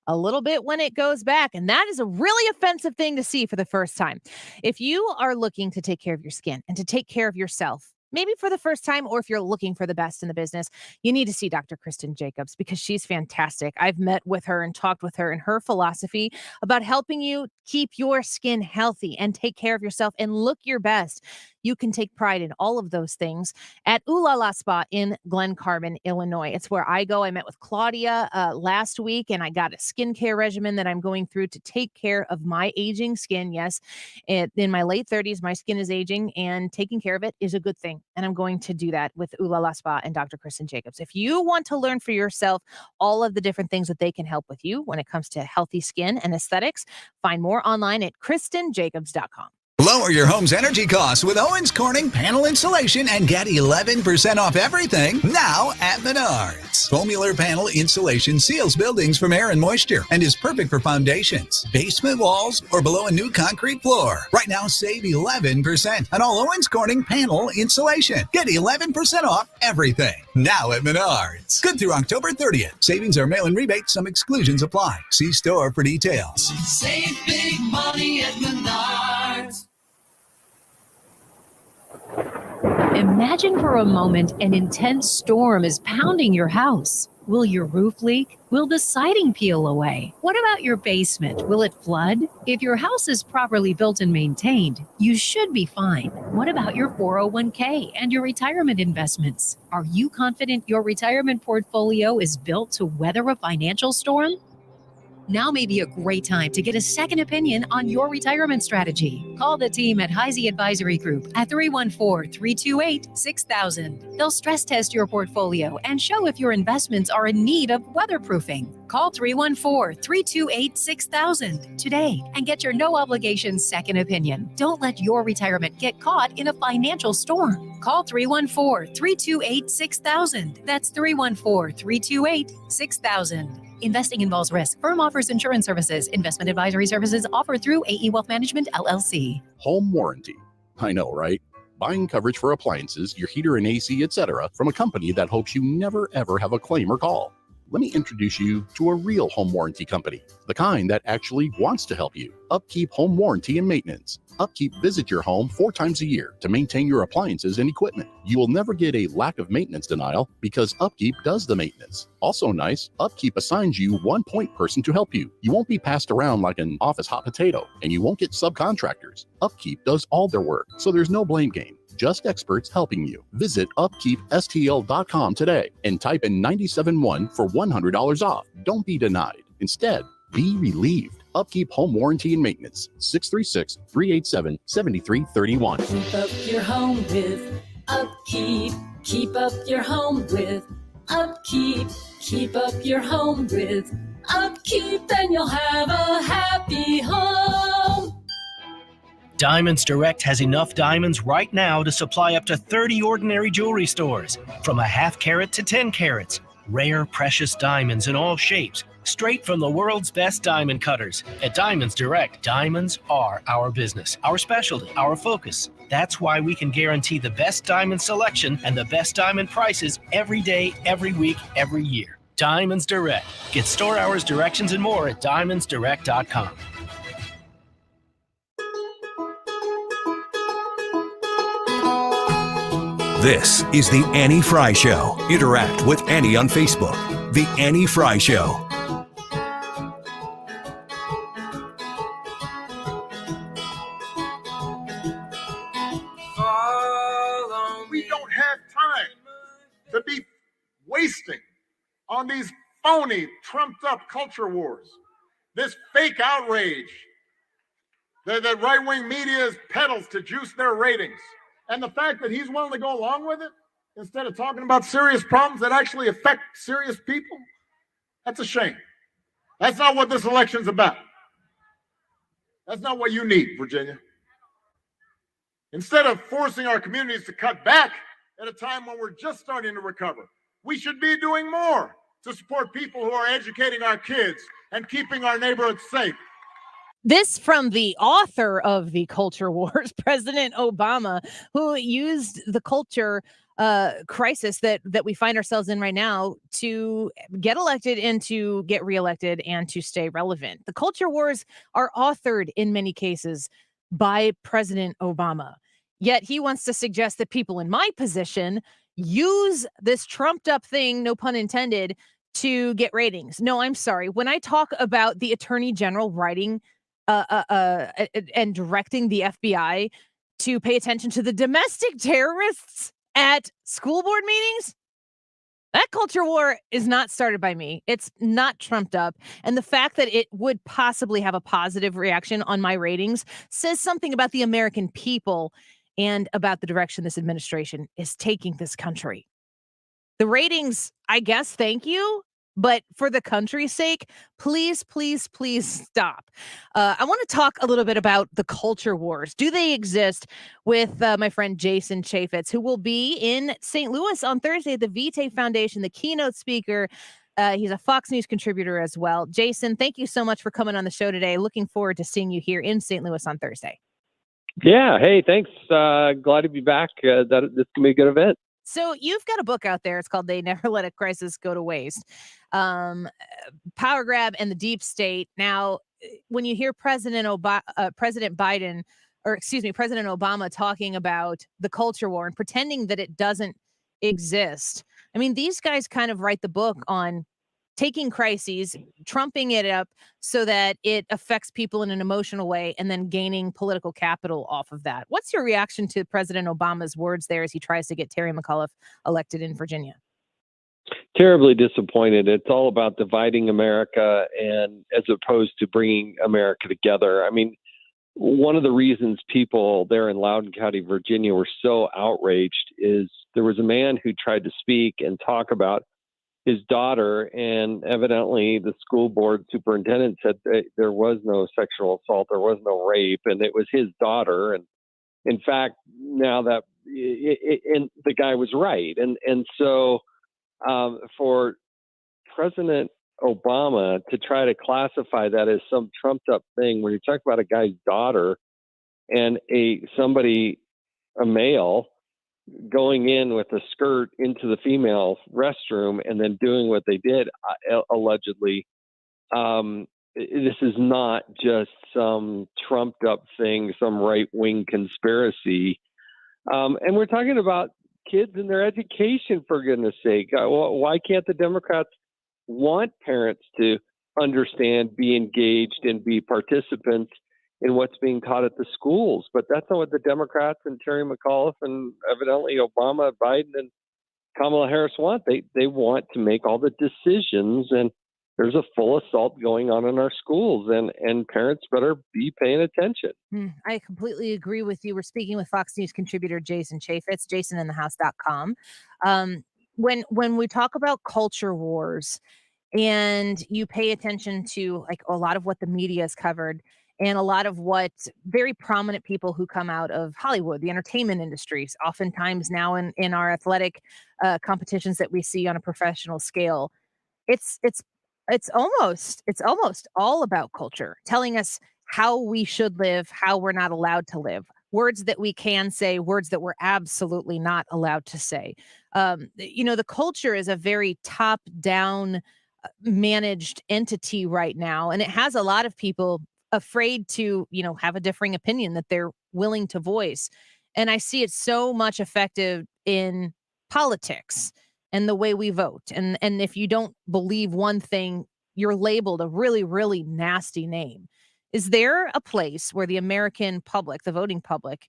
a little bit when it goes back. And that is a really offensive thing to see for the first time. If you are looking to take care of your skin and to take care of yourself, maybe for the first time, or if you're looking for the best in the business, you need to see Dr. Kristen Jacobs because she's fantastic. I've met with her and talked with her and her philosophy about helping you keep your skin healthy and take care of yourself and look your best. You can take pride in all of those things at Ooh La La Spa in Glen Carbon, Illinois. It's where I go. I met with Claudia last week, and I got a skincare regimen that I'm going through to take care of my aging skin. Yes, in my late 30s, my skin is aging, and taking care of it is a good thing. And I'm going to do that with Ooh La La Spa and Dr. Kristen Jacobs. If you want to learn for yourself all of the different things that they can help with you when it comes to healthy skin and aesthetics, find more online at KristenJacobs.com. Lower your home's energy costs with Owens Corning panel insulation and get 11% off everything now at Menards. Foamular panel insulation seals buildings from air and moisture and is perfect for foundations, basement walls, or below a new concrete floor. Right now, save 11% on all Owens Corning panel insulation. Get 11% off everything now at Menards. Good through October 30th. Savings are mail-in rebates. Some exclusions apply. See store for details. Save big money at Menards. Imagine for a moment an intense storm is pounding your house. Will your roof leak? Will the siding peel away? What about your basement? Will it flood? If your house is properly built and maintained, you should be fine. What about your 401k and your retirement investments? Are you confident your retirement portfolio is built to weather a financial storm? Now may be a great time to get a second opinion on your retirement strategy. Call the team at Heisey Advisory Group at 314-328-6000. They'll stress test your portfolio and show if your investments are in need of weatherproofing. Call 314-328-6000 today and get your no-obligation second opinion. Don't let your retirement get caught in a financial storm. Call 314-328-6000. That's 314-328-6000. Investing involves risk. Firm offers insurance services. Investment advisory services offered through AE Wealth Management, LLC. Home warranty. I know, right? Buying coverage for appliances, your heater and AC, etc., from a company that hopes you never ever have a claim or call. Let me introduce you to a real home warranty company, the kind that actually wants to help you. Upkeep Home Warranty and Maintenance. Upkeep visits your home 4 times a year to maintain your appliances and equipment. You will never get a lack of maintenance denial because Upkeep does the maintenance. Also nice, Upkeep assigns you one point person to help you. You won't be passed around like an office hot potato, and you won't get subcontractors. Upkeep does all their work, so there's no blame game. Just experts helping you. Visit upkeepstl.com today and type in 971 for $100 off. Don't be denied. Instead, be relieved. Upkeep Home Warranty and Maintenance, 636-387-7331. Keep up your home with Upkeep. Keep up your home with Upkeep. Keep up your home with Upkeep, and you'll have a happy home. Diamonds Direct has enough diamonds right now to supply up to 30 ordinary jewelry stores, from a half carat to 10 carats. Rare, precious diamonds in all shapes, straight from the world's best diamond cutters. At Diamonds Direct, diamonds are our business, our specialty, our focus. That's why we can guarantee the best diamond selection and the best diamond prices every day, every week, every year. Diamonds Direct. Get store hours, directions, and more at diamondsdirect.com. This is the Annie Frey Show. Interact with Annie on Facebook. The Annie Frey Show. We don't have time to be wasting on these phony, trumped-up culture wars. This fake outrage that right-wing media peddles to juice their ratings. And the fact that he's willing to go along with it instead of talking about serious problems that actually affect serious people, that's a shame. That's not what this election's about. That's not what you need, Virginia. Instead of forcing our communities to cut back at a time when we're just starting to recover, we should be doing more to support people who are educating our kids and keeping our neighborhoods safe. This from the author of the culture wars, President Obama, who used the culture crisis that we find ourselves in right now to get elected and to get reelected and to stay relevant. The culture wars are authored in many cases by President Obama. Yet he wants to suggest that people in my position use this trumped up thing, no pun intended, to get ratings. No, I'm sorry. When I talk about the Attorney General writing and directing the FBI to pay attention to the domestic terrorists at school board meetings. That culture war is not started by me. It's not trumped up. And the fact that it would possibly have a positive reaction on my ratings says something about the American people and about the direction this administration is taking this country. The ratings, I guess, thank you. But for the country's sake, please, please, please stop. I want to talk a little bit about the culture wars. Do they exist? With my friend Jason Chaffetz, who will be in St. Louis on Thursday at the Vitae Foundation, the keynote speaker. He's a Fox News contributor as well. Jason, thank you so much for coming on the show today. Looking forward to seeing you here in St. Louis on Thursday. Yeah. Hey, thanks. Glad to be back. This can be a good event. So you've got a book out there. It's called They Never Let a Crisis Go to Waste. Power grab and the deep state. Now, when you hear President Obama talking about the culture war and pretending that it doesn't exist, I mean, these guys kind of write the book on taking crises, trumping it up so that it affects people in an emotional way, and then gaining political capital off of that. What's your reaction to President Obama's words there as he tries to get Terry McAuliffe elected in Virginia? Terribly disappointed. It's all about dividing America, and as opposed to bringing America together. I mean, one of the reasons people there in Loudoun County, Virginia, were so outraged is there was a man who tried to speak and talk about his daughter, and evidently the school board superintendent said there was no sexual assault, there was no rape, and it was his daughter. And in fact, now that and the guy was right, and so for President Obama to try to classify that as some trumped up thing, when you talk about a guy's daughter and a male going in with a skirt into the female restroom and then doing what they did, allegedly, this is not just some trumped up thing, some right-wing conspiracy. And we're talking about kids and their education, for goodness sake. Why can't the Democrats want parents to understand, be engaged, and be participants in what's being taught at the schools? But that's not what the Democrats and Terry McAuliffe and evidently Obama, Biden, and Kamala Harris want. They want to make all the decisions, and there's a full assault going on in our schools, and parents better be paying attention. I completely agree with you. We're speaking with Fox News contributor Jason Chaffetz, jasoninthehouse.com. When we talk about culture wars and you pay attention to like a lot of what the media has covered and a lot of what very prominent people who come out of Hollywood, the entertainment industries, oftentimes now in our athletic competitions that we see on a professional scale, it's almost all about culture, telling us how we should live, how we're not allowed to live, words that we can say, words that we're absolutely not allowed to say. The culture is a very top-down managed entity right now, and it has a lot of people afraid to, have a differing opinion that they're willing to voice. And I see it so much effective in politics and the way we vote. And if you don't believe one thing, you're labeled a really, really nasty name. Is there a place where the American public, the voting public,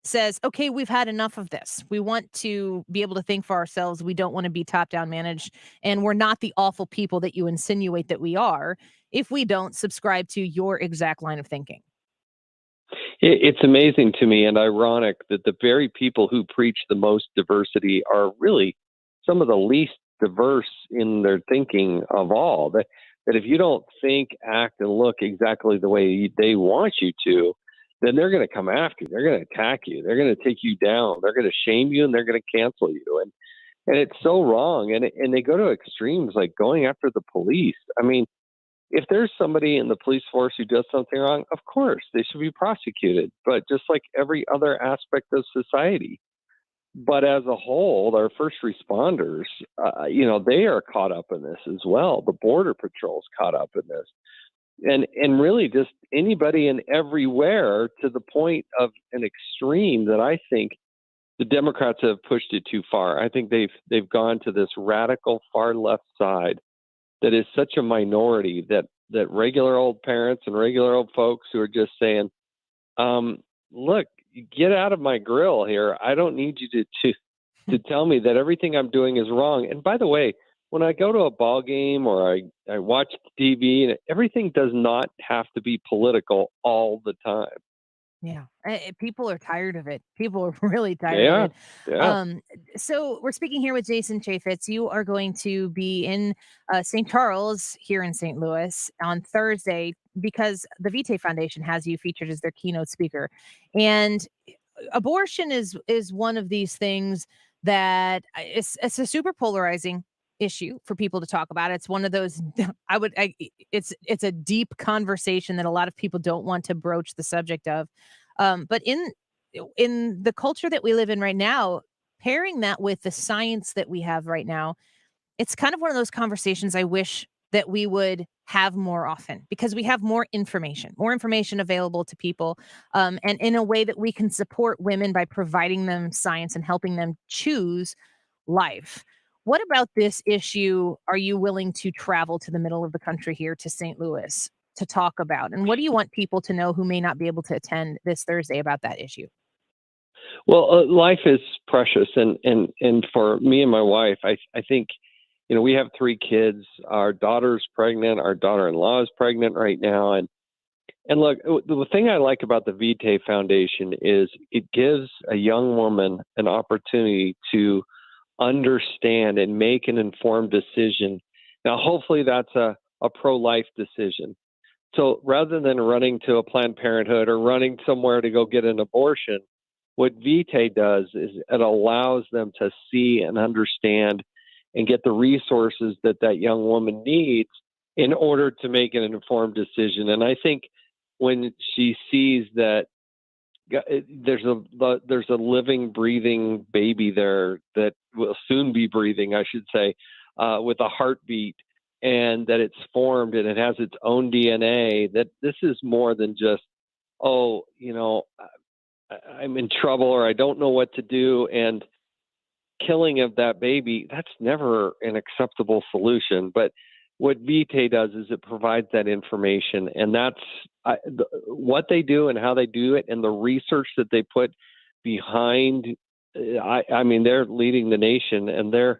says, okay, we've had enough of this. We want to be able to think for ourselves. We don't want to be top-down managed, and we're not the awful people that you insinuate that we are if we don't subscribe to your exact line of thinking? It's amazing to me and ironic that the very people who preach the most diversity are really some of the least diverse in their thinking of all. That if you don't think, act, and look exactly the way they want you to, then they're going to come after you. They're going to attack you. They're going to take you down. They're going to shame you, and they're going to cancel you. And it's so wrong. And they go to extremes like going after the police. I mean, if there's somebody in the police force who does something wrong, of course, they should be prosecuted. But just like every other aspect of society. But as a whole, our first responders, they are caught up in this as well. The Border Patrol's caught up in this. And really just anybody and everywhere, to the point of an extreme that I think the Democrats have pushed it too far. I think they've gone to this radical far left side that is such a minority that regular old parents and regular old folks who are just saying, look, get out of my grill here. I don't need you to tell me that everything I'm doing is wrong. And by the way, when I go to a ball game or I watch TV, and everything does not have to be political all the time. Yeah, people are tired of it. People are really tired of Yeah, it. yeah. So we're speaking here with Jason Chaffetz. You are going to be in St. Charles here in St. Louis on Thursday because the Vitae Foundation has you featured as their keynote speaker. And abortion is one of these things that it's a super polarizing issue for people to talk about. It's one of those it's a deep conversation that a lot of people don't want to broach the subject of. But in the culture that we live in right now, pairing that with the science that we have right now, it's kind of one of those conversations I wish that we would have more often because we have more information available to people, and in a way that we can support women by providing them science and helping them choose life. What about this issue are you willing to travel to the middle of the country here to St. Louis to talk about? And what do you want people to know who may not be able to attend this Thursday about that issue? Well, life is precious, and for me and my wife, I think, we have 3 kids. Our daughter's pregnant. Our daughter-in-law is pregnant right now, and look, the thing I like about the Vitae Foundation is it gives a young woman an opportunity to understand and make an informed decision. Now, hopefully that's a pro-life decision. So rather than running to a Planned Parenthood or running somewhere to go get an abortion, what Vitae does is it allows them to see and understand and get the resources that young woman needs in order to make an informed decision. And I think when she sees that there's a living, breathing baby there that will soon be breathing, I should say, with a heartbeat, and that it's formed and it has its own DNA, that this is more than just, I'm in trouble or I don't know what to do, and killing of that baby, that's never an acceptable solution. But what Vitae does is it provides that information, and that's what they do and how they do it, and the research that they put behind. I mean, they're leading the nation, and they're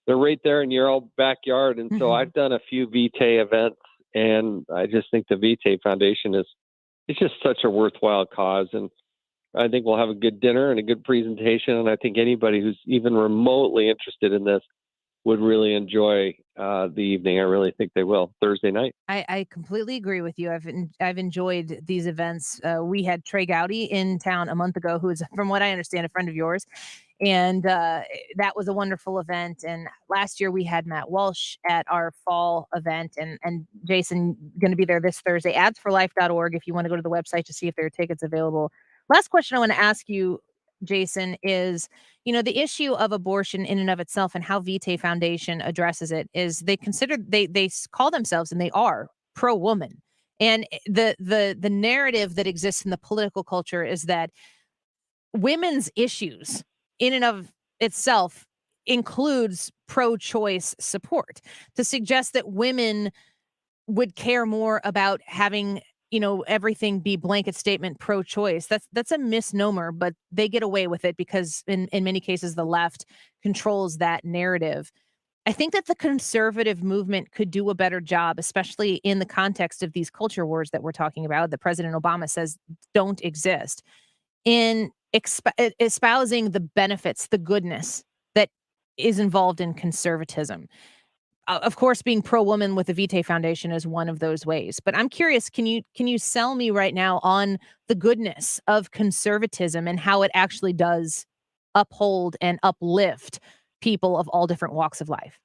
right there in your old backyard. And so I've done a few Vitae events, and I just think the Vitae Foundation it's just such a worthwhile cause. And I think we'll have a good dinner and a good presentation. And I think anybody who's even remotely interested in this would really enjoy the evening. I really think they will Thursday night. I completely agree with you. I've enjoyed these events. We had Trey Gowdy in town a month ago, who is, from what I understand, a friend of yours. And that was a wonderful event. And last year we had Matt Walsh at our fall event, and Jason going to be there this Thursday. adsforlife.org if you want to go to the website to see if there are tickets available. Last question I want to ask you, Jason, is, the issue of abortion in and of itself and how Vitae Foundation addresses it is they call themselves, and they are pro-woman. And the narrative that exists in the political culture is that women's issues in and of itself includes pro-choice support. To suggest that women would care more about having everything be blanket statement pro-choice, that's a misnomer, but they get away with it because in many cases the left controls that narrative. I think that the conservative movement could do a better job, especially in the context of these culture wars that we're talking about, that President Obama says don't exist, in espousing the benefits, the goodness that is involved in conservatism. Of course, being pro-woman with the Vitae Foundation is one of those ways. But I'm curious, can you sell me right now on the goodness of conservatism and how it actually does uphold and uplift people of all different walks of life?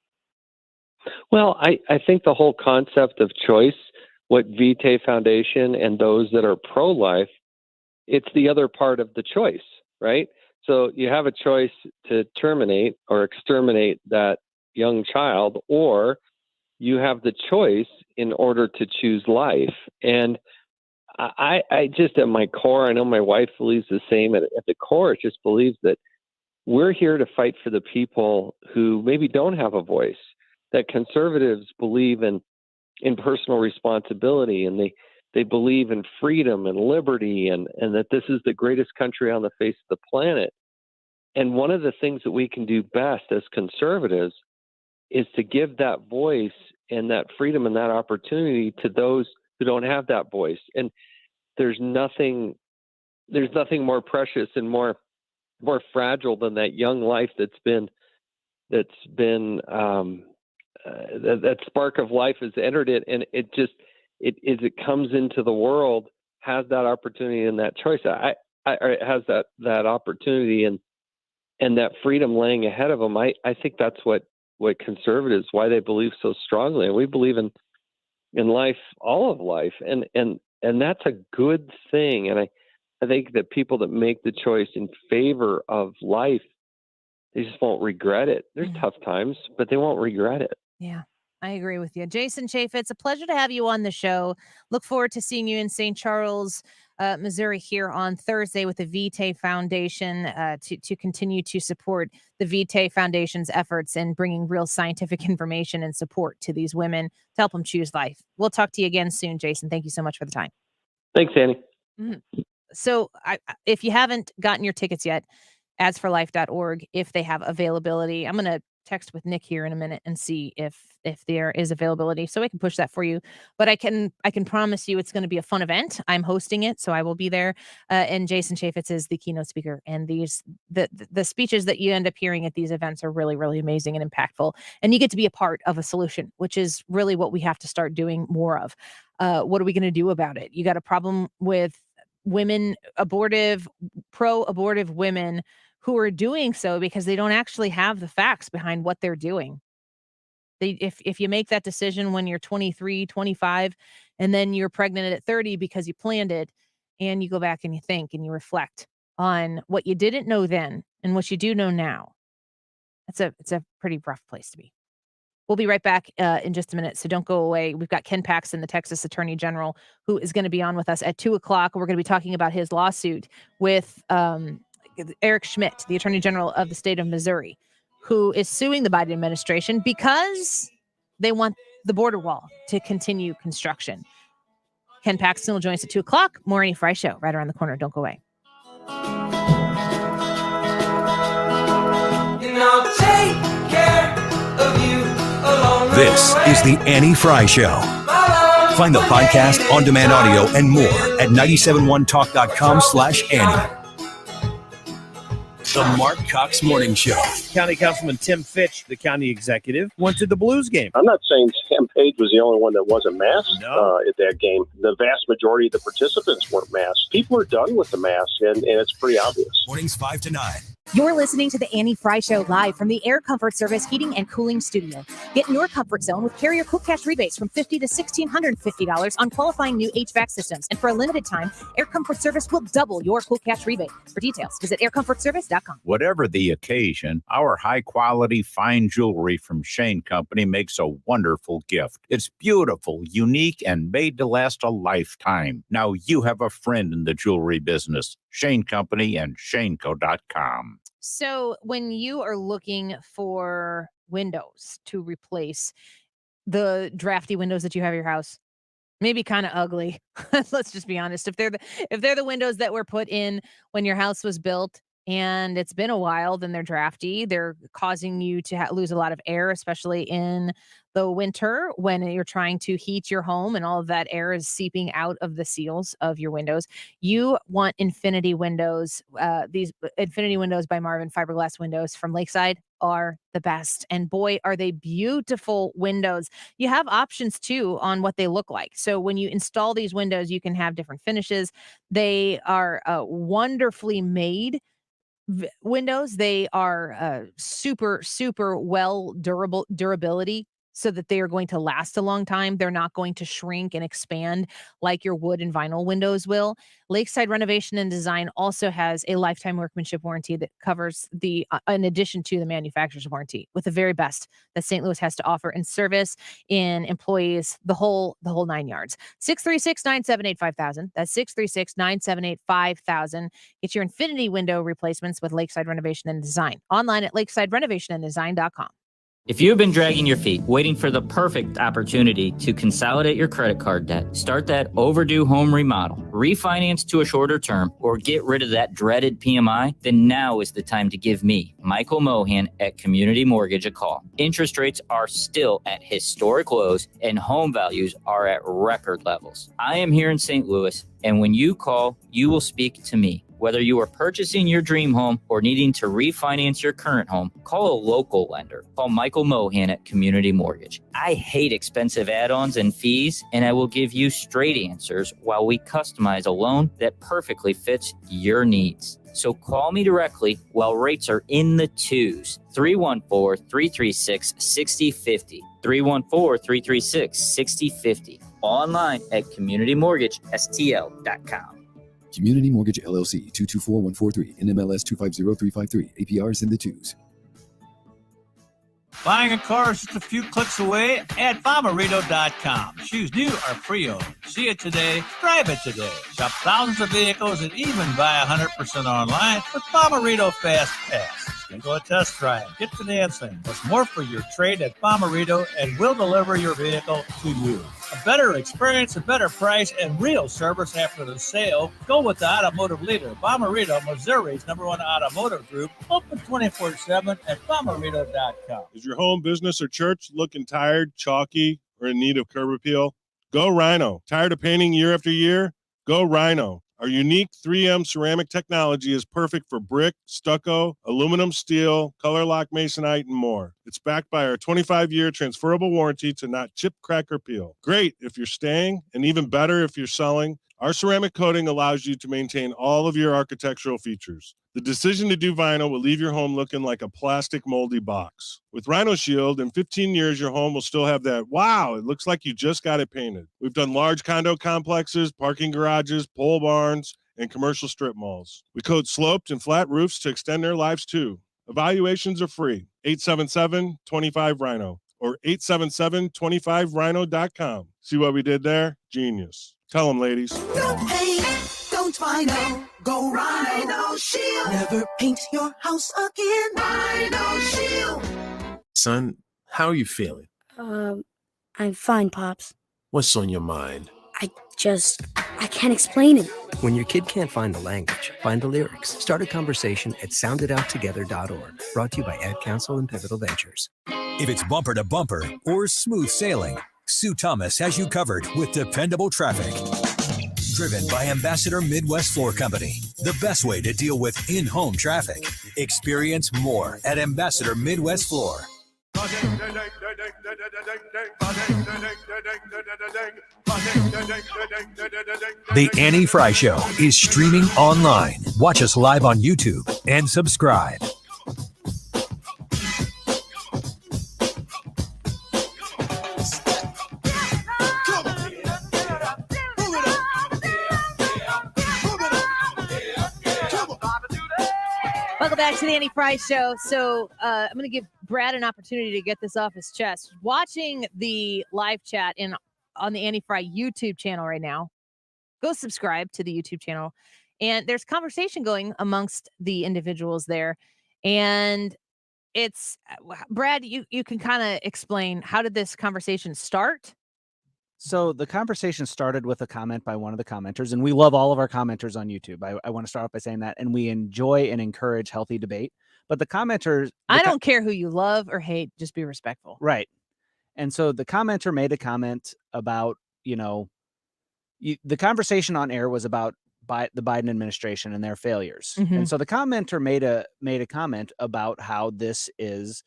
Well, I think the whole concept of choice, what Vitae Foundation and those that are pro-life, it's the other part of the choice, right? So you have a choice to terminate or exterminate that young child, or you have the choice in order to choose life. And I just, at my core, I know my wife believes the same. At the core, it just believes that we're here to fight for the people who maybe don't have a voice, that conservatives believe in personal responsibility, and they believe in freedom and liberty, and that this is the greatest country on the face of the planet. And one of the things that we can do best as conservatives is to give that voice and that freedom and that opportunity to those who don't have that voice. And there's nothing more precious and more fragile than that young life that spark of life has entered it, and it as it comes into the world, has that opportunity and that choice. It has that opportunity and that freedom laying ahead of them. I think that's what conservatives, why they believe so strongly. And we believe in life, all of life, and that's a good thing. And I think that people that make the choice in favor of life, they just won't regret it. There's tough times, but they won't regret it. Yeah, I agree with you. Jason Chaffetz, a pleasure to have you on the show. Look forward to seeing you in St. Charles, Missouri here on Thursday with the Vitae Foundation to continue to support the Vitae Foundation's efforts in bringing real scientific information and support to these women to help them choose life. We'll talk to you again soon, Jason. Thank you so much for the time. Thanks, Annie. Mm-hmm. So if you haven't gotten your tickets yet, adsforlife.org, if they have availability. I'm going to text with Nick here in a minute and see if there is availability, so I can push that for you. But I can promise you it's going to be a fun event. I'm hosting it, so I will be there. And Jason Chaffetz is the keynote speaker. And the speeches that you end up hearing at these events are really, really amazing and impactful. And you get to be a part of a solution, which is really what we have to start doing more of. What are we going to do about it? You got a problem with women, pro-abortive women who are doing so because they don't actually have the facts behind what they're doing. If you make that decision when you're 23, 25, and then you're pregnant at 30 because you planned it, and you go back and you think and you reflect on what you didn't know then and what you do know now, it's a pretty rough place to be. We'll be right back in just a minute, so don't go away. We've got Ken Paxton, the Texas Attorney General, who is going to be on with us at 2 o'clock. We're going to be talking about his lawsuit with Eric Schmidt, the Attorney General of the state of Missouri, who is suing the Biden administration because they want the border wall to continue construction. Ken Paxton will join us at 2 o'clock. More Annie Frey Show right around the corner. Don't go away. And I'll take care of you along This is the Annie Frey Show. Find the podcast, on-demand audio, and more at 971talk.com/Annie. The Mark Cox Morning Show. County Councilman Tim Fitch, the county executive, went to the Blues game. I'm not saying Sam Page was the only one that wasn't masked at that game. The vast majority of the participants weren't masked. People are done with the mask, and it's pretty obvious. Mornings 5 to 9. You're listening to the Annie Frey Show live from the Air Comfort Service Heating and Cooling Studio. Get in your comfort zone with Carrier Quick Cash rebates from $50 to $1,650 on qualifying new HVAC systems. And for a limited time, Air Comfort Service will double your Cool Cash rebate. For details, visit aircomfortservice.com. Whatever the occasion, our high-quality fine jewelry from Shane Company makes a wonderful gift. It's beautiful, unique, and made to last a lifetime. Now you have a friend in the jewelry business. Shane Company and shaneco.com. So when you are looking for windows to replace the drafty windows that you have in your house, maybe kind of ugly. Let's just be honest. If they're the windows that were put in when your house was built and it's been a while, then they're drafty. They're causing you to lose a lot of air, especially in the winter when you're trying to heat your home and all of that air is seeping out of the seals of your windows. You want Infinity Windows. These Infinity Windows by Marvin fiberglass windows from Lakeside are the best. And boy, are they beautiful windows. You have options too on what they look like. So when you install these windows, you can have different finishes. They are wonderfully made windows. They are super, super well durability, so that they are going to last a long time. They're not going to shrink and expand like your wood and vinyl windows will. Lakeside Renovation and Design also has a lifetime workmanship warranty that covers in addition to the manufacturer's warranty, with the very best that St. Louis has to offer in service, in employees, the whole 9 yards. 636-978-5000. That's 636-978-5000. Get your Infinity window replacements with Lakeside Renovation and Design. Online at lakesidерenovationanddesign.com. If you've been dragging your feet, waiting for the perfect opportunity to consolidate your credit card debt, start that overdue home remodel, refinance to a shorter term, or get rid of that dreaded PMI, then now is the time to give me, Michael Mohan at Community Mortgage, a call. Interest rates are still at historic lows and home values are at record levels. I am here in St. Louis, and when you call, you will speak to me. Whether you are purchasing your dream home or needing to refinance your current home, call a local lender. Call Michael Mohan at Community Mortgage. I hate expensive add-ons and fees, and I will give you straight answers while we customize a loan that perfectly fits your needs. So call me directly while rates are in the twos. 314-336-6050. 314-336-6050. Online at communitymortgagestl.com. Community Mortgage LLC, 224-143, NMLS 250353, APRs in the twos. Buying a car is just a few clicks away at Bomarito.com. Choose new or pre-owned. See it today, drive it today. Shop thousands of vehicles and even buy 100% online with Bomarito Fast Pass. Schedule a test drive, get financing. There's more for your trade at Bomarito, and we'll deliver your vehicle to you. A better experience, a better price, and real service after the sale. Go with the automotive leader, Bomarito, Missouri's #1 automotive group. Open 24/7 at Bomarito.com. Is your home, business, or church looking tired, chalky, or in need of curb appeal? Go Rhino. Tired of painting year after year? Go Rhino. Our unique 3M ceramic technology is perfect for brick, stucco, aluminum, steel, color lock masonite, and more. It's backed by our 25-year transferable warranty to not chip, crack, or peel. Great if you're staying, and even better if you're selling. Our ceramic coating allows you to maintain all of your architectural features. The decision to do vinyl will leave your home looking like a plastic moldy box. With Rhino Shield, in 15 years, your home will still have that, wow, it looks like you just got it painted. We've done large condo complexes, parking garages, pole barns, and commercial strip malls. We coat sloped and flat roofs to extend their lives too. Evaluations are free. 877-25-RHINO or 877-25rhino.com. See what we did there? Genius. Tell them, ladies. Don't paint, don't Rhino, go Rhino Shield. Never paint your house again. Rhino Shield. Son, how are you feeling? I'm fine, Pops. What's on your mind? I can't explain it. When your kid can't find the language, find the lyrics. Start a conversation at sounditouttogether.org. Brought to you by Ad Council and Pivotal Ventures. If it's bumper to bumper or smooth sailing, Sue Thomas has you covered with dependable traffic. Driven by Ambassador Midwest Floor Company, the best way to deal with in-home traffic. Experience more at Ambassador Midwest Floor. The Annie Frey Show is streaming online. Watch us live on YouTube and subscribe. Welcome back to the Annie Frey Show. So I'm going to give Brad an opportunity to get this off his chest. Watching the live chat on the Annie Frey YouTube channel right now, go subscribe to the YouTube channel. And there's conversation going amongst the individuals there. And it's, Brad, you can kind of explain, how did this conversation start? So the conversation started with a comment by one of the commenters, and we love all of our commenters on YouTube. I want to start off by saying that, and we enjoy and encourage healthy debate. But the commenters... I don't care who you love or hate, just be respectful. Right. And so the commenter made a comment about, the conversation on air was about the Biden administration and their failures. Mm-hmm. And so the commenter made a comment about how this is,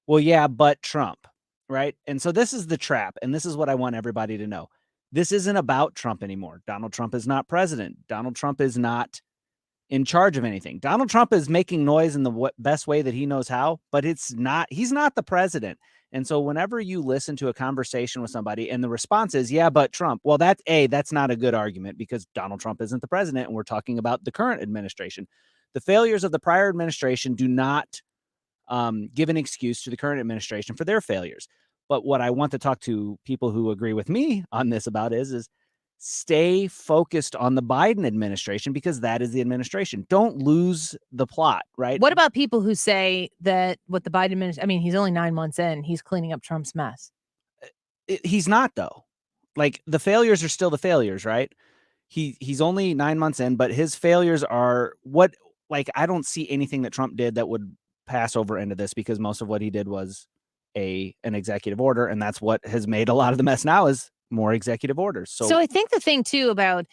well, yeah, but Trump. Right. And so this is the trap. And this is what I want everybody to know. This isn't about Trump anymore. Donald Trump is not president. Donald Trump is not in charge of anything. Donald Trump is making noise in the best way that he knows how, but he's not the president. And so whenever you listen to a conversation with somebody and the response is, yeah, but Trump, well, that's not a good argument because Donald Trump isn't the president. And we're talking about the current administration. The failures of the prior administration do not give an excuse to the current administration for their failures. But what I want to talk to people who agree with me on this about is stay focused on the Biden administration because that is the administration. Don't lose the plot, right? What about people who say that what the Biden administration, I mean, he's only 9 months in, he's cleaning up Trump's mess. He's not, though. Like, the failures are still the failures, right? He's only 9 months in, but his failures are what, like, I don't see anything that Trump did that would pass over into this, because most of what he did was an executive order, and that's what has made a lot of the mess now is more executive orders. So I think the thing too about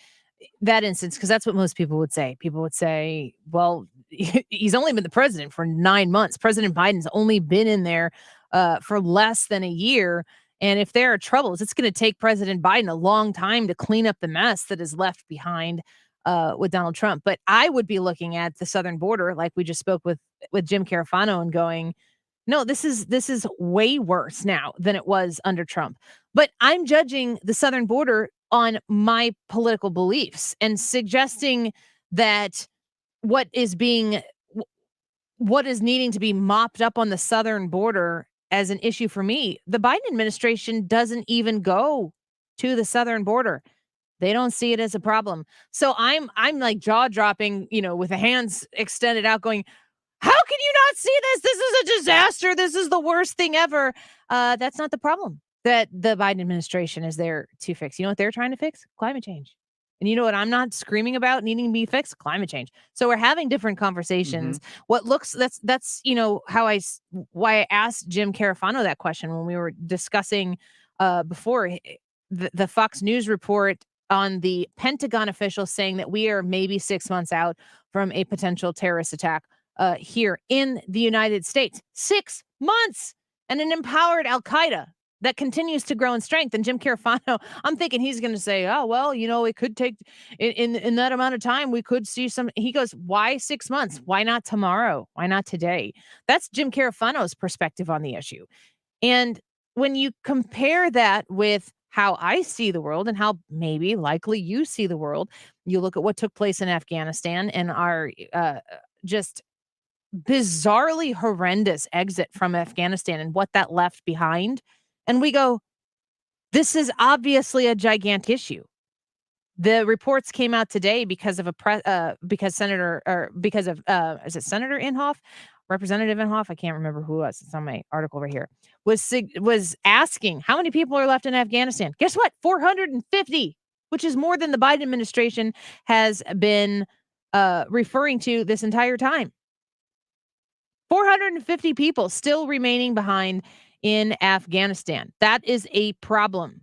that instance, because that's what most people would say. People would say, well, he's only been the president for 9 months. President Biden's only been in there for less than a year. And if there are troubles, it's going to take President Biden a long time to clean up the mess that is left behind with Donald Trump. But I would be looking at the southern border, like we just spoke with Jim Carafano, and going, no, this is way worse now than it was under Trump. But I'm judging the southern border on my political beliefs and suggesting that what is needing to be mopped up on the southern border as an issue for me, the Biden administration doesn't even go to the southern border. They don't see it as a problem. So I'm like jaw dropping, with the hands extended out, going, how can you not see this? This is a disaster. This is the worst thing ever. That's not the problem that the Biden administration is there to fix. You know what they're trying to fix? Climate change. And you know what I'm not screaming about needing to be fixed? Climate change. So we're having different conversations. That's why I asked Jim Carafano that question when we were discussing before the Fox News report on the Pentagon official saying that we are maybe 6 months out from a potential terrorist attack here in the United States. 6 months, and an empowered Al-Qaeda that continues to grow in strength. And Jim Carafano, I'm thinking he's going to say, oh, well, it could take in that amount of time, we could see some. He goes, why 6 months? Why not tomorrow? Why not today? That's Jim Carafano's perspective on the issue. And when you compare that with how I see the world and how maybe likely you see the world, you look at what took place in Afghanistan and our just bizarrely horrendous exit from Afghanistan and what that left behind. And we go, this is obviously a gigantic issue. The reports came out today because of is it Senator Inhofe, Representative Inhofe? I can't remember who it was. It's on my article right here. Was asking how many people are left in Afghanistan. Guess what? 450, which is more than the Biden administration has been referring to this entire time. 450 people still remaining behind in Afghanistan. That is a problem.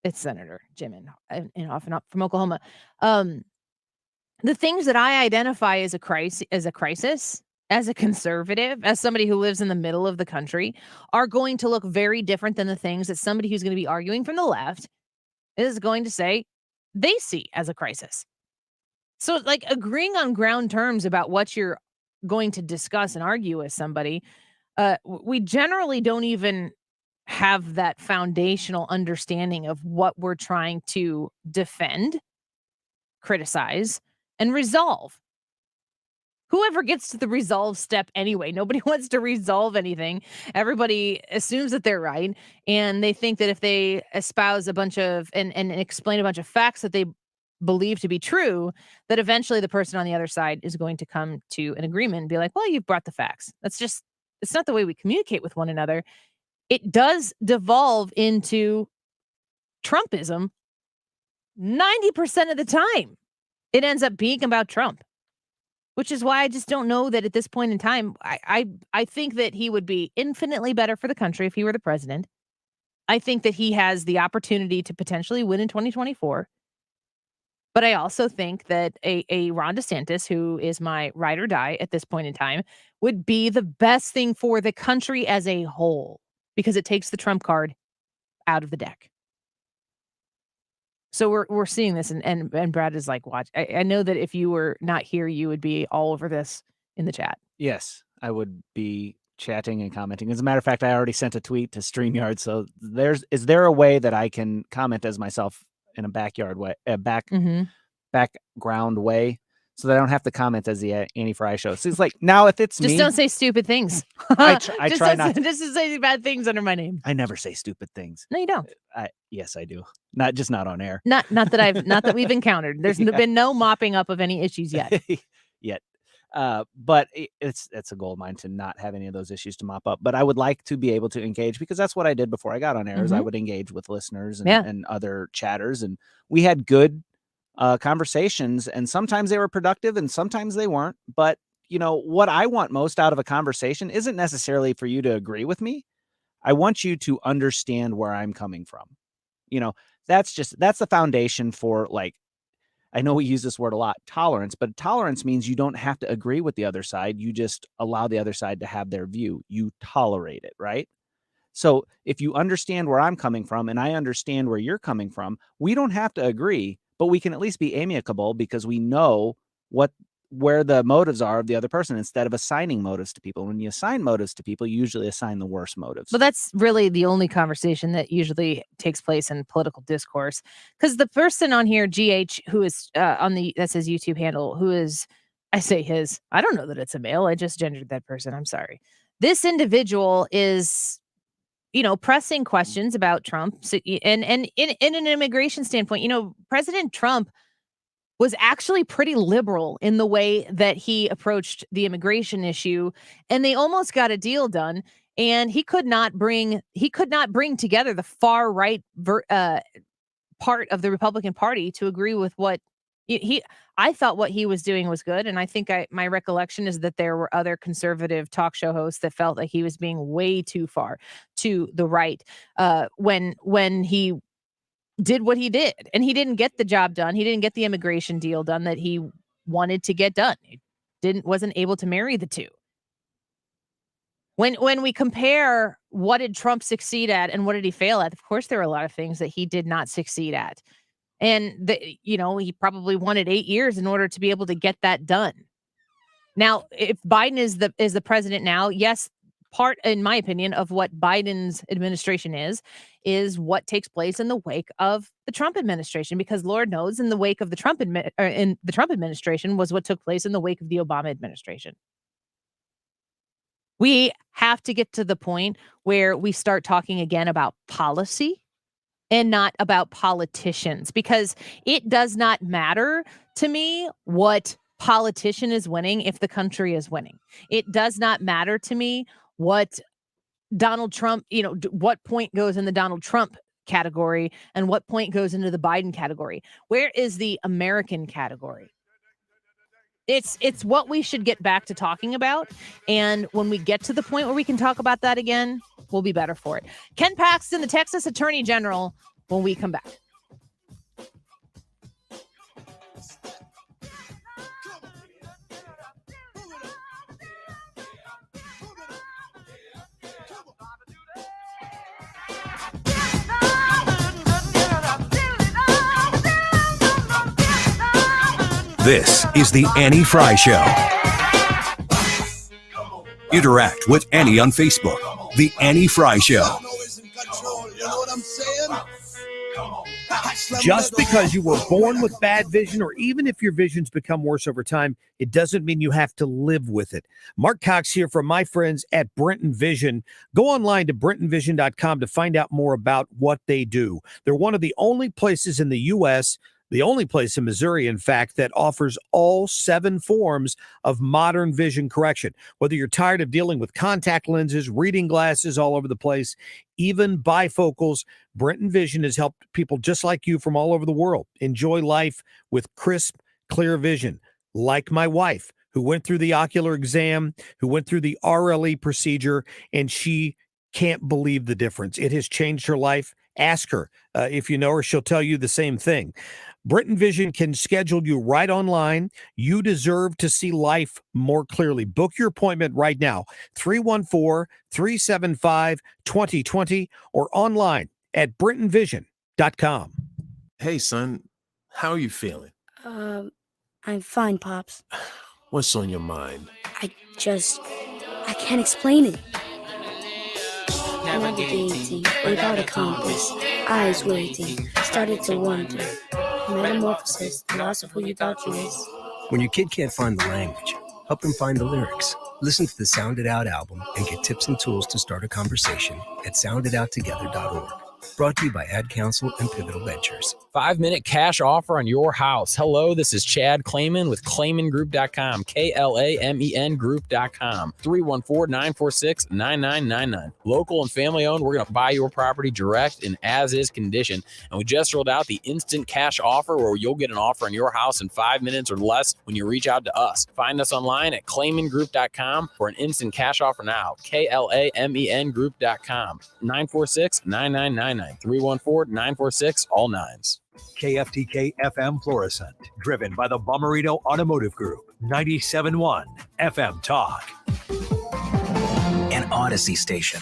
It's Senator Jim Inhofe from Oklahoma. The things that I identify as a crisis, as a conservative, as somebody who lives in the middle of the country, are going to look very different than the things that somebody who's going to be arguing from the left is going to say they see as a crisis. So, like, agreeing on ground terms about what you're going to discuss and argue with somebody, we generally don't even have that foundational understanding of what we're trying to defend, criticize, and resolve. Whoever gets to the resolve step anyway, nobody wants to resolve anything. Everybody assumes that they're right, and they think that if they espouse a bunch of and explain a bunch of facts that they believe to be true, that eventually the person on the other side is going to come to an agreement and be like, well, you've brought the facts. It's not the way we communicate with one another. It does devolve into Trumpism 90% of the time. It ends up being about Trump, which is why I just don't know that at this point in time, I think that he would be infinitely better for the country if he were the president. I think that he has the opportunity to potentially win in 2024. But I also think that a Ron DeSantis, who is my ride or die at this point in time, would be the best thing for the country as a whole, because it takes the Trump card out of the deck. So we're seeing this, and Brad is like, watch. I know that if you were not here, you would be all over this in the chat. Yes, I would be chatting and commenting. As a matter of fact, I already sent a tweet to StreamYard. So is there a way that I can comment as myself in a backyard way, background way, so that I don't have to comment as the Annie Frey show. So it's like, now if it's Just me, don't say stupid things. I try not to. Just to say bad things under my name. I never say stupid things. No, you don't. Yes, I do. Not on air. Not that we've encountered. There's been no mopping up of any issues yet. But it's a goal of mine to not have any of those issues to mop up. But I would like to be able to engage, because that's what I did before I got on air. Is I would engage with listeners and other chatters, and we had good conversations, and sometimes they were productive and sometimes they weren't. But what I want most out of a conversation isn't necessarily for you to agree with me. I want you to understand where I'm coming from. That's the foundation for, like, I know we use this word a lot, tolerance, but tolerance means you don't have to agree with the other side. You just allow the other side to have their view. You tolerate it, right? So if you understand where I'm coming from and I understand where you're coming from, we don't have to agree, but we can at least be amicable, because we know where the motives are of the other person, instead of assigning motives to people. When you assign motives to people, you usually assign the worst motives. But that's really the only conversation that usually takes place in political discourse, because the person on here, GH, who is that's his YouTube handle, who is, I say his, I don't know that it's a male. I just gendered that person. I'm sorry. This individual is, pressing questions about Trump. So, and in an immigration standpoint, President Trump was actually pretty liberal in the way that he approached the immigration issue, and they almost got a deal done. And he could not bring together the far right part of the Republican Party to agree with what I thought what he was doing was good. And I think my recollection is that there were other conservative talk show hosts that felt like he was being way too far to the right when he did what he did. And he didn't get the job done. He didn't get the immigration deal done that he wanted to get done. He wasn't able to marry the two. When we compare what did Trump succeed at and what did he fail at, of course there are a lot of things that he did not succeed at. And he probably wanted 8 years in order to be able to get that done. Now, if Biden is the president now, yes, part, in my opinion, of what Biden's administration is what takes place in the wake of the Trump administration, because Lord knows in the wake of the Trump administration was what took place in the wake of the Obama administration. We have to get to the point where we start talking again about policy and not about politicians, because it does not matter to me what politician is winning if the country is winning. It does not matter to me what Donald Trump, what point goes in the Donald Trump category and what point goes into the Biden category. Where is the American category? It's what we should get back to talking about. And when we get to the point where we can talk about that again, we'll be better for it. Ken Paxton, the Texas Attorney General, when we come back. This is the Annie Frey Show. Interact with Annie on Facebook. The Annie Frey Show. Just because you were born with bad vision, or even if your vision's become worse over time, it doesn't mean you have to live with it. Mark Cox here from my friends at Brenton Vision. Go online to brentonvision.com to find out more about what they do. They're one of the only places in the U.S., the only place in Missouri, in fact, that offers all 7 forms of modern vision correction. Whether you're tired of dealing with contact lenses, reading glasses all over the place, even bifocals, Brenton Vision has helped people just like you from all over the world enjoy life with crisp, clear vision. Like my wife, who went through the ocular exam, who went through the RLE procedure, and she can't believe the difference. It has changed her life. Ask her. If you know her, she'll tell you the same thing. Brenton Vision can schedule you right online. You deserve to see life more clearly. Book your appointment right now, 314-375-2020, or online at brentonvision.com. Hey, son, how are you feeling? I'm fine, Pops. What's on your mind? I can't explain it. Navigating without a compass, eyes waiting, started to wonder. Metamorphosis, the loss of who you thought you was. When your kid can't find the language, help them find the lyrics. Listen to the Sound It Out album and get tips and tools to start a conversation at sounditouttogether.org. Brought to you by Ad Council and Pivotal Ventures. 5-minute cash offer on your house. Hello, this is Chad Clayman with ClaymanGroup.com. KLAMEN Group.com. 314-946-9999. Local and family owned. We're going to buy your property direct in as-is condition. And we just rolled out the instant cash offer where you'll get an offer on your house in 5 minutes or less when you reach out to us. Find us online at ClaymanGroup.com for an instant cash offer now. KLAMEN Group.com. 946-9999. 314-946 all nines. KFTK FM Florissant, driven by the Bommarito Automotive Group. 97.1 FM Talk. An Odyssey station.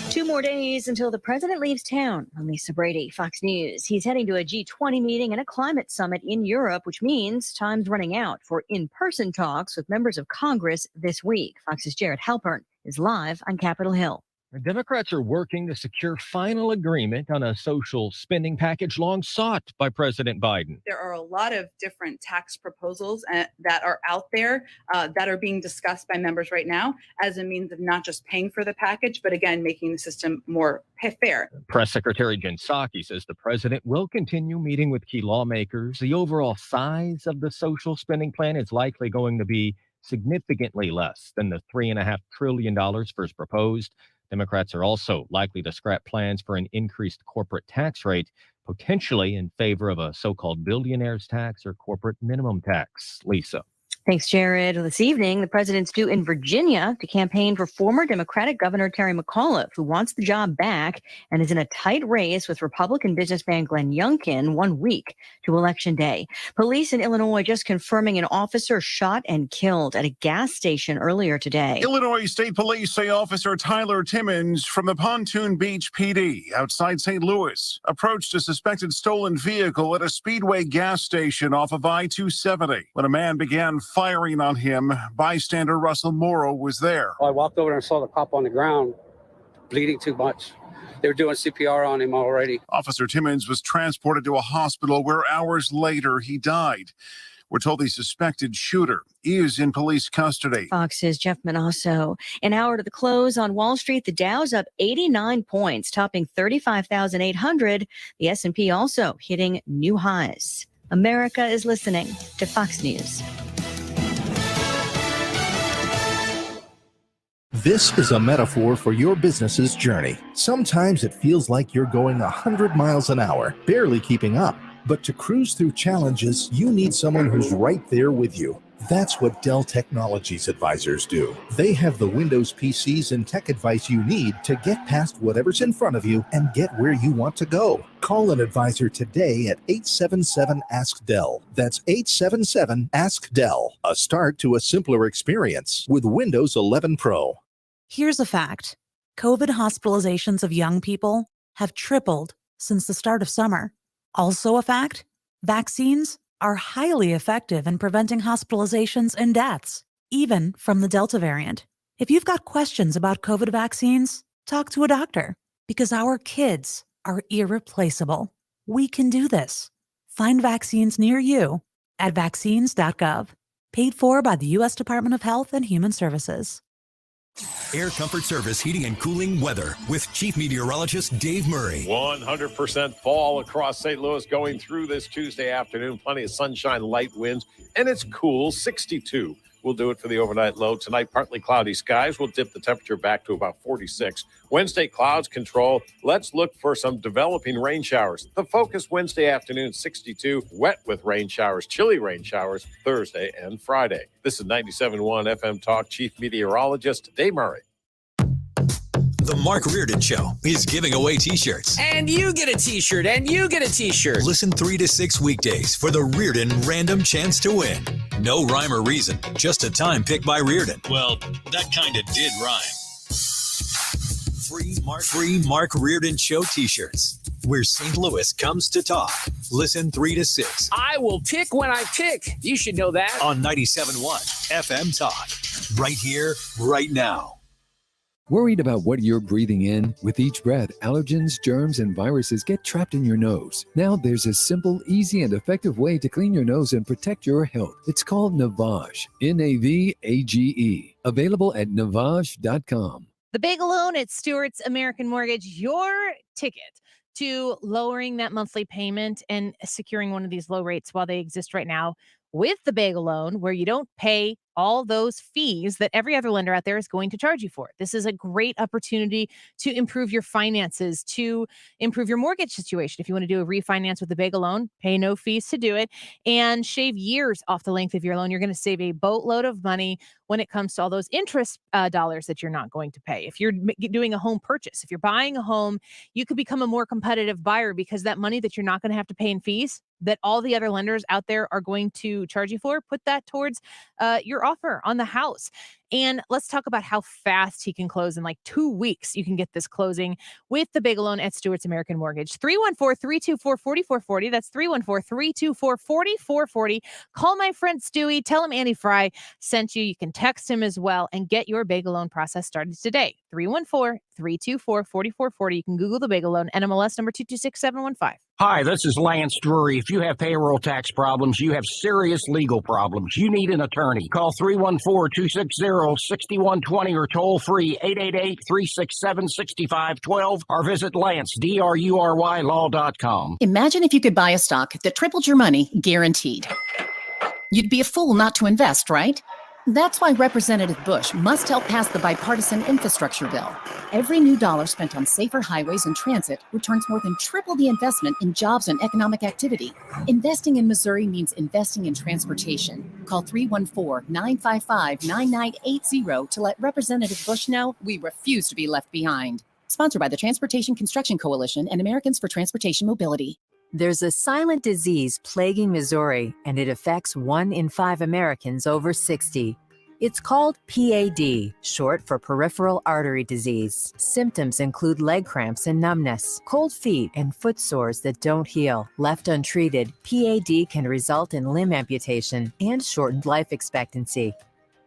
2 more days until the president leaves town. I'm Lisa Brady, Fox News. He's heading to a G20 meeting and a climate summit in Europe, which means time's running out for in-person talks with members of Congress this week. Fox's Jared Halpern is live on Capitol Hill. The Democrats are working to secure final agreement on a social spending package long sought by President Biden. There are a lot of different tax proposals that are out there that are being discussed by members right now as a means of not just paying for the package, but again, making the system more fair. Press Secretary Jen Psaki says the president will continue meeting with key lawmakers. The overall size of the social spending plan is likely going to be significantly less than the $3.5 trillion first proposed. Democrats are also likely to scrap plans for an increased corporate tax rate, potentially in favor of a so-called billionaires tax or corporate minimum tax. Lisa. Thanks, Jared. This evening, the president's due in Virginia to campaign for former Democratic Governor Terry McAuliffe, who wants the job back and is in a tight race with Republican businessman Glenn Youngkin 1 week to Election Day. Police in Illinois just confirming an officer shot and killed at a gas station earlier today. Illinois State Police say Officer Tyler Timmons from the Pontoon Beach PD outside St. Louis approached a suspected stolen vehicle at a Speedway gas station off of I-270. When a man began firing on him, bystander Russell Morrow was there. I walked over and saw the cop on the ground bleeding too much. They were doing CPR on him already. Officer Timmons was transported to a hospital where hours later he died. We're told the suspected shooter is in police custody. Fox's Jeff Manasso. An hour to the close on Wall Street, the Dow's up 89 points, topping 35,800. The S&P also hitting new highs. America is listening to Fox News. This is a metaphor for your business's journey. Sometimes it feels like you're going 100 miles an hour, barely keeping up. But to cruise through challenges, you need someone who's right there with you. That's what Dell Technologies advisors do. They have the Windows PCs and tech advice you need to get past whatever's in front of you and get where you want to go. Call an advisor today at 877-ASK-DELL. That's 877-ASK-DELL. A start to a simpler experience with Windows 11 Pro. Here's a fact. COVID hospitalizations of young people have tripled since the start of summer. Also a fact, vaccines are highly effective in preventing hospitalizations and deaths, even from the Delta variant. If you've got questions about COVID vaccines, talk to a doctor, because our kids are irreplaceable. We can do this. Find vaccines near you at vaccines.gov. Paid for by the U.S. Department of Health and Human Services. Air Comfort Service heating and cooling weather with Chief Meteorologist Dave Murray. 100% fall across St. Louis going through this Tuesday afternoon. Plenty of sunshine, light winds, and it's cool, 62. We'll do it for the overnight low. Tonight, partly cloudy skies. We'll dip the temperature back to about 46. Wednesday, clouds control. Let's look for some developing rain showers. The focus Wednesday afternoon, 62. Wet with rain showers, chilly rain showers Thursday and Friday. This is 97.1 FM Talk Chief Meteorologist Dave Murray. The Mark Reardon Show is giving away T-shirts. And you get a T-shirt, and you get a T-shirt. Listen 3 to 6 weekdays for the Reardon Random Chance to Win. No rhyme or reason, just a time picked by Reardon. Well, that kind of did rhyme. Free Mark Reardon Show T-shirts, where St. Louis comes to talk. Listen 3 to 6. I will pick when I pick. You should know that. On 97.1 FM Talk. Right here, right now. Worried about what you're breathing in? With each breath, allergens, germs, and viruses get trapped in your nose. Now there's a simple, easy, and effective way to clean your nose and protect your health. It's called Navage. Navage. Available at Navage.com. The Bagel Loan at Stewart's American Mortgage, your ticket to lowering that monthly payment and securing one of these low rates while they exist right now with the Bagel Loan, where you don't pay all those fees that every other lender out there is going to charge you for. This is a great opportunity to improve your finances, to improve your mortgage situation. If you want to do a refinance with the Bagel Loan, pay no fees to do it and shave years off the length of your loan. You're going to save a boatload of money when it comes to all those interest dollars that you're not going to pay. If you're doing a home purchase, if you're buying a home, you could become a more competitive buyer because that money that you're not going to have to pay in fees that all the other lenders out there are going to charge you for, put that towards your offer on the house. And let's talk about how fast he can close. In like 2 weeks, you can get this closing with the Bagel Loan at Stewart's American Mortgage. 314-324-4440. That's 314-324-4440. Call my friend Stewie. Tell him Annie Frey sent you. You can text him as well and get your Bagel Loan process started today. 314-324-4440. You can Google the Bagel Loan, NMLS number 226715. Hi, this is Lance Drury. If you have payroll tax problems, you have serious legal problems, you need an attorney. Call 314-260-6120 or toll free 888-367-6512 or visit LanceDruryLaw.com. Imagine if you could buy a stock that tripled your money, guaranteed. You'd be a fool not to invest, right? That's why Representative Bush must help pass the bipartisan infrastructure bill. Every new dollar spent on safer highways and transit returns more than triple the investment in jobs and economic activity. Investing in Missouri means investing in transportation. Call 314-955-9980 to let Representative Bush know we refuse to be left behind. Sponsored by the Transportation Construction Coalition and Americans for Transportation Mobility. There's a silent disease plaguing Missouri, and it affects 1 in 5 Americans over 60. It's called PAD, short for peripheral artery disease. Symptoms include leg cramps and numbness, cold feet, and foot sores that don't heal. Left untreated, PAD can result in limb amputation and shortened life expectancy.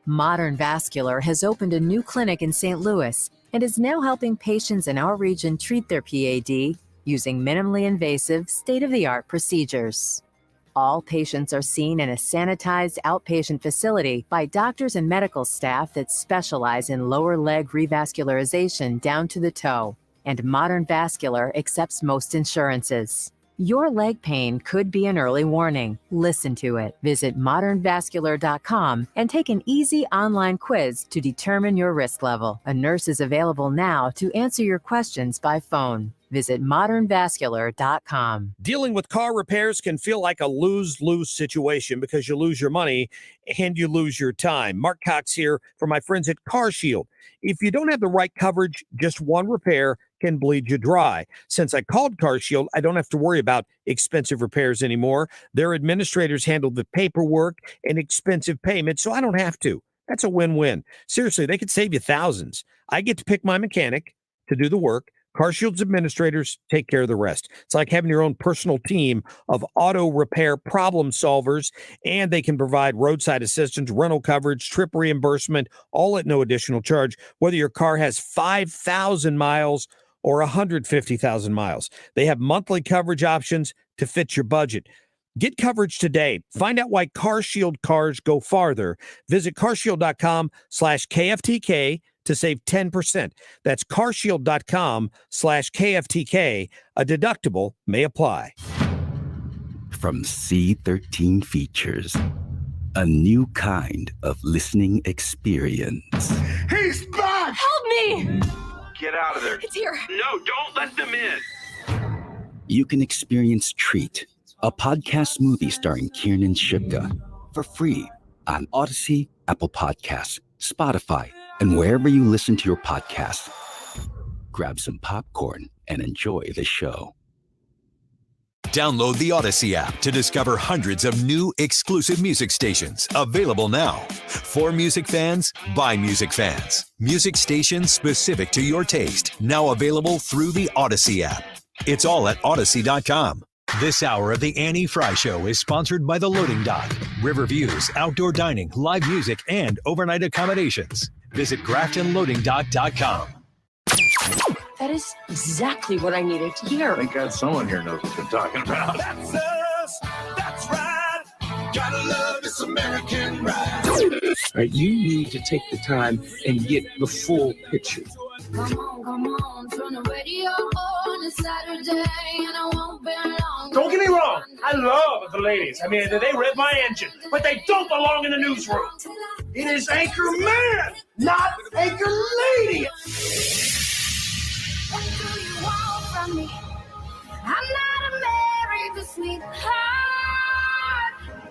Modern Vascular has opened a new clinic in St. Louis and is now helping patients in our region treat their PAD using minimally invasive, state-of-the-art procedures. All patients are seen in a sanitized outpatient facility by doctors and medical staff that specialize in lower leg revascularization down to the toe, and Modern Vascular accepts most insurances. Your leg pain could be an early warning. Listen to it. Visit modernvascular.com and take an easy online quiz to determine your risk level. A nurse is available now to answer your questions by phone. Visit modernvascular.com. Dealing with car repairs can feel like a lose-lose situation because you lose your money and you lose your time. Mark Cox here for my friends at Car Shield. If you don't have the right coverage, just one repair can bleed you dry. Since I called Car Shield, I don't have to worry about expensive repairs anymore. Their administrators handle the paperwork and expensive payments, so I don't have to. That's a win-win. Seriously, they could save you thousands. I get to pick my mechanic to do the work. CarShield's administrators take care of the rest. It's like having your own personal team of auto repair problem solvers, and they can provide roadside assistance, rental coverage, trip reimbursement, all at no additional charge, whether your car has 5,000 miles or 150,000 miles. They have monthly coverage options to fit your budget. Get coverage today. Find out why CarShield cars go farther. Visit carshield.com/KFTK to save 10%. That's carshield.com/KFTK. A deductible may apply. From C13 Features, a new kind of listening experience. He's back! Help me! Get out of there. It's here. No, don't let them in. You can experience Treat, a podcast movie starring Kiernan Shipka, for free on Odyssey, Apple Podcasts, Spotify, and wherever you listen to your podcasts. Grab some popcorn and enjoy the show. Download the Odyssey app to discover hundreds of new exclusive music stations available now. For music fans, by music fans. Music stations specific to your taste, now available through the Odyssey app. It's all at Odyssey.com. This hour of the Annie Frey Show is sponsored by The Loading Dock, River Views, outdoor dining, live music, and overnight accommodations. Visit GraftonLoadingDock.com. That is exactly what I needed to hear. Thank God someone here knows what they're talking about. That's us. That's right. Gotta love this American ride. Right, you need to take the time and get the full picture. Come on, turn the radio on. It's Saturday and I won't be long. Don't get me wrong, I love the ladies. I mean, they rev my engine, but they don't belong in the newsroom. It is Anchor Man, not Anchor Lady. What do you want from me? I'm not a married sweetheart.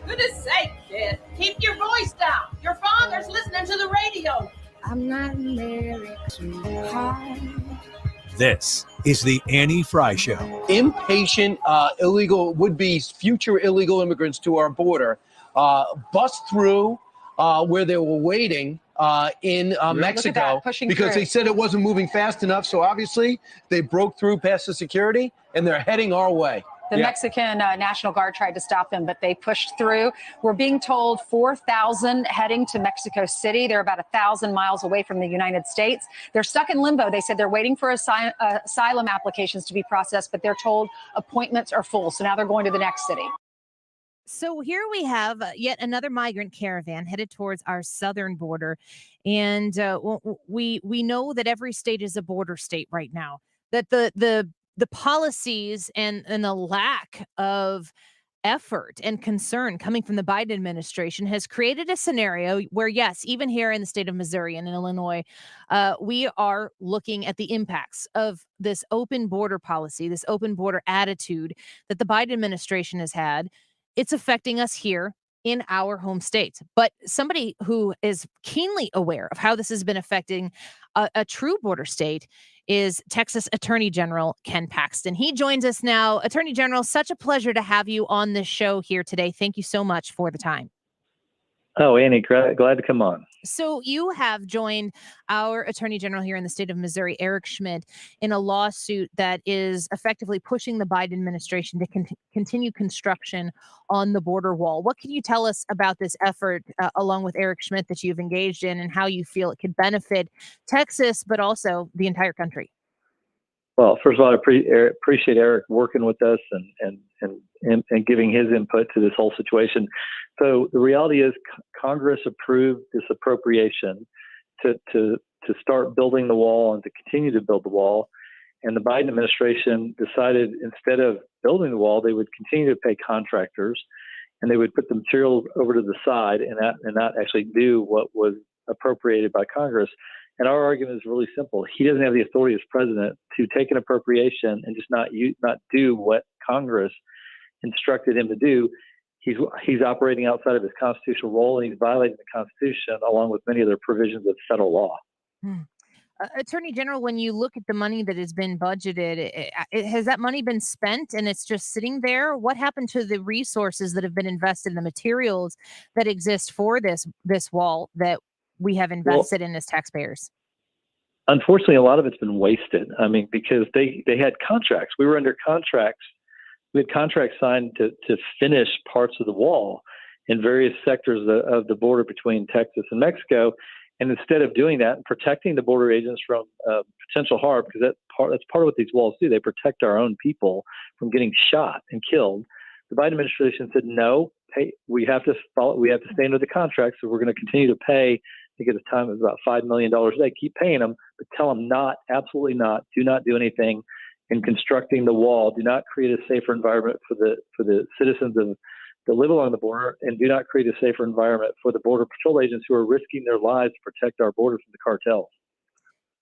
Goodness sake, kid. Keep your voice down. Your father's listening to the radio. I'm not married sweetheart. This is the Annie Frey Show. Impatient illegal would-be future illegal immigrants to our border bust through where they were waiting in Mexico because they said it wasn't moving fast enough. So obviously they broke through past the security and they're heading our way. The Mexican National Guard tried to stop them, but they pushed through. We're being told 4,000 heading to Mexico City. They're about 1,000 miles away from the United States. They're stuck in limbo. They said they're waiting for asylum applications to be processed, but they're told appointments are full. So now they're going to the next city. So here we have yet another migrant caravan headed towards our southern border. And we know that every state is a border state right now, that the policies and the lack of effort and concern coming from the Biden administration has created a scenario where, yes, even here in the state of Missouri and in Illinois, we are looking at the impacts of this open border policy, this open border attitude that the Biden administration has had. It's affecting us here in our home states. But somebody who is keenly aware of how this has been affecting a true border state is Texas Attorney General Ken Paxton. He joins us now. Attorney General, such a pleasure to have you on this show here today. Thank you so much for the time. Oh, Annie, glad to come on. So you have joined our Attorney General here in the state of Missouri, Eric Schmidt, in a lawsuit that is effectively pushing the Biden administration to continue construction on the border wall. What can you tell us about this effort, along with Eric Schmidt, that you've engaged in, and how you feel it could benefit Texas, but also the entire country? Well, first of all, I appreciate Eric working with us and giving his input to this whole situation. So the reality is Congress approved this appropriation to start building the wall and to continue to build the wall. And the Biden administration decided instead of building the wall, they would continue to pay contractors and they would put the materials over to the side and not actually do what was appropriated by Congress. And our argument is really simple. He doesn't have the authority as president to take an appropriation and just not do what Congress instructed him to do. He's operating outside of his constitutional role, and he's violating the Constitution along with many other provisions of federal law. Attorney General, when you look at the money that has been budgeted, has that money been spent and it's just sitting there? What happened to the resources that have been invested in the materials that exist for this wall that we have invested in as taxpayers? Unfortunately, a lot of it's been wasted. I mean, because they had contracts. We were under contracts. We had contracts signed to finish parts of the wall in various sectors of the border between Texas and Mexico. And instead of doing that and protecting the border agents from potential harm, because that's part of what these walls do. They protect our own people from getting shot and killed. The Biden administration said, no, hey, we have to stay under the contract. So we're going to continue to pay. I think at the time it was about $5 million a day. Keep paying them, but tell them absolutely not. Do not do anything in constructing the wall. Do not create a safer environment for the citizens that live along the border, and do not create a safer environment for the Border Patrol agents who are risking their lives to protect our border from the cartels.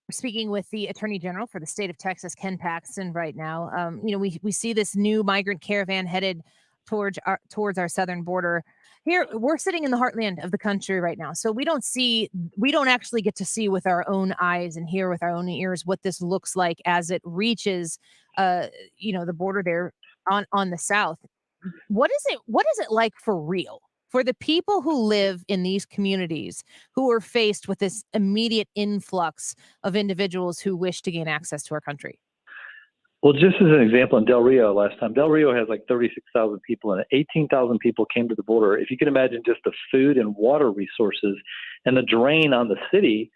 We're speaking with the Attorney General for the state of Texas, Ken Paxton, right now. We see this new migrant caravan headed towards our southern border. Here, we're sitting in the heartland of the country right now. So we don't actually get to see with our own eyes and hear with our own ears what this looks like as it reaches, the border there on the south. What is it like for real for the people who live in these communities who are faced with this immediate influx of individuals who wish to gain access to our country? Well, just as an example, in Del Rio last time, Del Rio has like 36,000 people and 18,000 people came to the border. If you can imagine just the food and water resources and the drain on the city,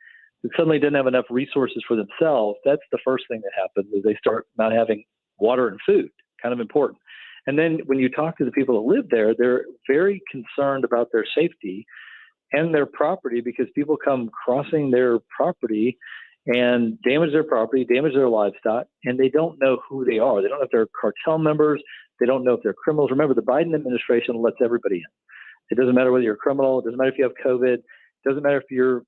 suddenly didn't have enough resources for themselves, that's the first thing that happens is they start not having water and food, kind of important. And then when you talk to the people that live there, they're very concerned about their safety and their property because people come crossing their property and damage their property, damage their livestock, and they don't know who they are. They don't know if they're cartel members. They don't know if they're criminals. Remember, the Biden administration lets everybody in. It doesn't matter whether you're a criminal. It doesn't matter if you have COVID. It doesn't matter if you're,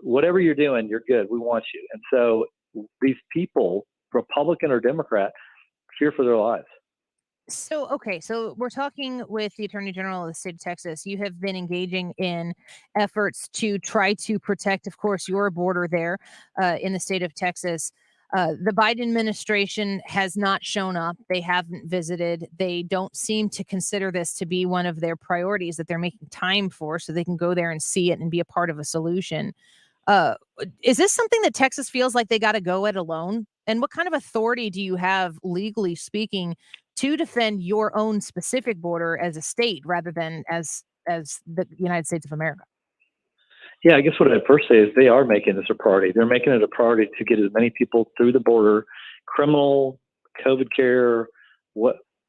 whatever you're doing, you're good. We want you. And so these people, Republican or Democrat, fear for their lives. So, okay, so we're talking with the Attorney General of the state of Texas. You have been engaging in efforts to try to protect, of course, your border there in the state of Texas. The Biden administration has not shown up. They haven't visited. They don't seem to consider this to be one of their priorities that they're making time for so they can go there and see it and be a part of a solution. Is this something that Texas feels like they got to go it alone? And what kind of authority do you have, legally speaking, to defend your own specific border as a state rather than as the United States of America? Yeah, I guess what I'd first say is they are making this a priority. They're making it a priority to get as many people through the border, criminal, COVID care,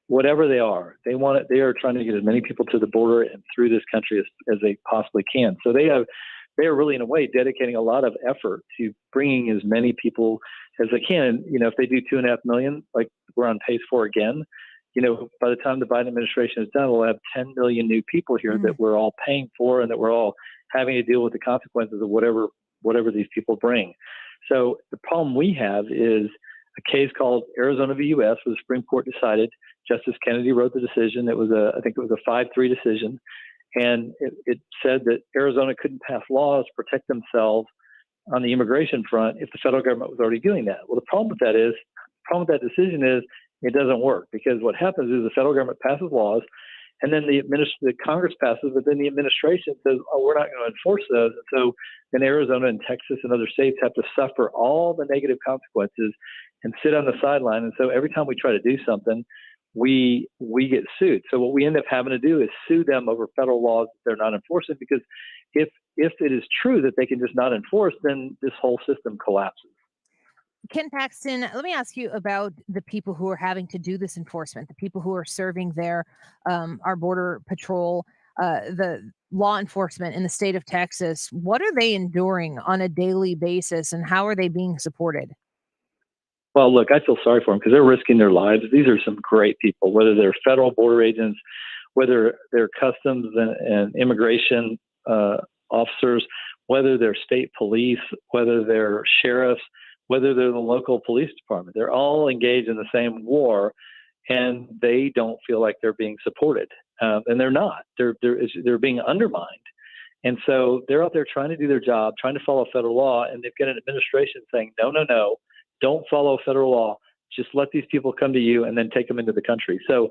whatever they are. They want it. They are trying to get as many people to the border and through this country as they possibly can. So they are really, in a way, dedicating a lot of effort to bringing as many people as they can. If they do 2.5 million, like we're on pace for again, by the time the Biden administration is done, we'll have 10 million new people here that we're all paying for and that we're all having to deal with the consequences of whatever these people bring. So the problem we have is a case called Arizona v. U.S. where the Supreme Court decided. Justice Kennedy wrote the decision. I think it was a 5-3 decision. And it said that Arizona couldn't pass laws to protect themselves on the immigration front if the federal government was already doing that. Well, the problem with that decision is it doesn't work because what happens is the federal government passes laws and then the Congress passes, but then the administration says, oh, we're not going to enforce those. And so then Arizona and Texas and other states have to suffer all the negative consequences and sit on the sideline. And so every time we try to do something, we get sued. So what we end up having to do is sue them over federal laws that they're not enforcing, because if it is true that they can just not enforce, then this whole system collapses. Ken Paxton, let me ask you about the people who are having to do this enforcement, the people who are serving there, our border patrol, the law enforcement in the state of Texas. What are they enduring on a daily basis, and how are they being supported? Well, look, I feel sorry for them because they're risking their lives. These are some great people, whether they're federal border agents, whether they're customs and immigration officers, whether they're state police, whether they're sheriffs, whether they're the local police department. They're all engaged in the same war, and they don't feel like they're being supported. And they're not. They're being undermined. And so they're out there trying to do their job, trying to follow federal law, and they've got an administration saying, no, don't follow federal law. Just let these people come to you and then take them into the country. So,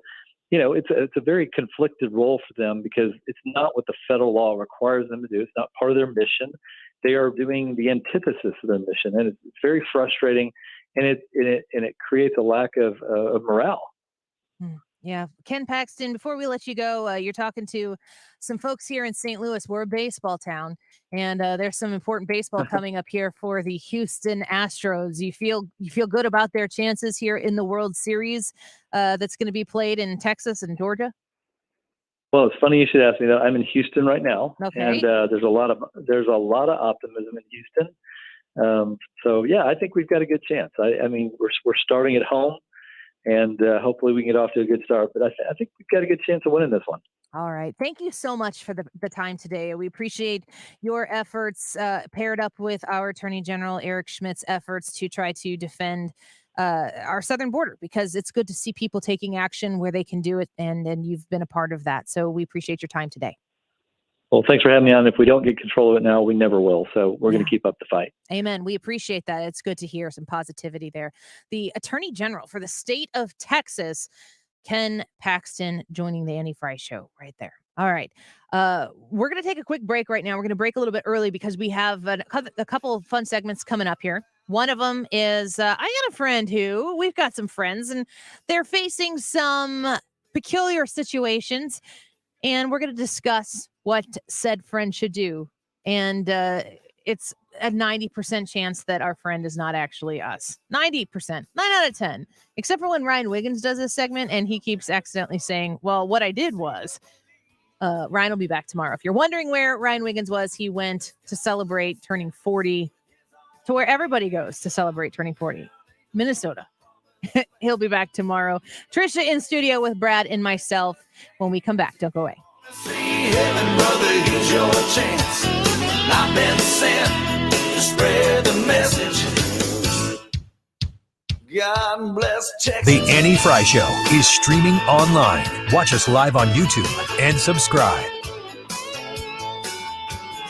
it's a very conflicted role for them because it's not what the federal law requires them to do. It's not part of their mission. They are doing the antithesis of their mission, and it's very frustrating, and it creates a lack of morale. Yeah. Ken Paxton, before we let you go, you're talking to some folks here in St. Louis. We're a baseball town, and there's some important baseball coming up here for the Houston Astros. You feel good about their chances here in the World Series that's going to be played in Texas and Georgia? Well, it's funny you should ask me that. I'm in Houston right now, okay. And there's a lot of optimism in Houston. So yeah, I think we've got a good chance. I mean, we're starting at home. And hopefully we can get off to a good start. But I think we've got a good chance of winning this one. All right. Thank you so much for the time today. We appreciate your efforts paired up with our Attorney General Eric Schmidt's efforts to try to defend our southern border, because it's good to see people taking action where they can do it. And you've been a part of that. So we appreciate your time today. Well, thanks for having me on. If we don't get control of it now, we never will. So we're going to keep up the fight. Amen. We appreciate that. It's good to hear some positivity there. The Attorney General for the state of Texas, Ken Paxton, joining the Annie Frey Show right there. All right. We're going to take a quick break right now. We're going to break a little bit early because we have a couple of fun segments coming up here. One of them is I got a friend we've got some friends, and they're facing some peculiar situations. And we're going to discuss what said friend should do. And it's a 90% chance that our friend is not actually us. 90%, 9 out of 10. Except for when Ryan Wiggins does this segment and he keeps accidentally saying, well, what I did was. Ryan will be back tomorrow. If you're wondering where Ryan Wiggins was, he went to celebrate turning 40 to where everybody goes to celebrate turning 40, Minnesota. He'll be back tomorrow. Trisha in studio with Brad and myself when we come back. Don't go away. Heaven, brother, here's your chance. I've been sent to spread the message. God bless Texas. The Annie Frey Show is streaming online. Watch us live on YouTube and subscribe.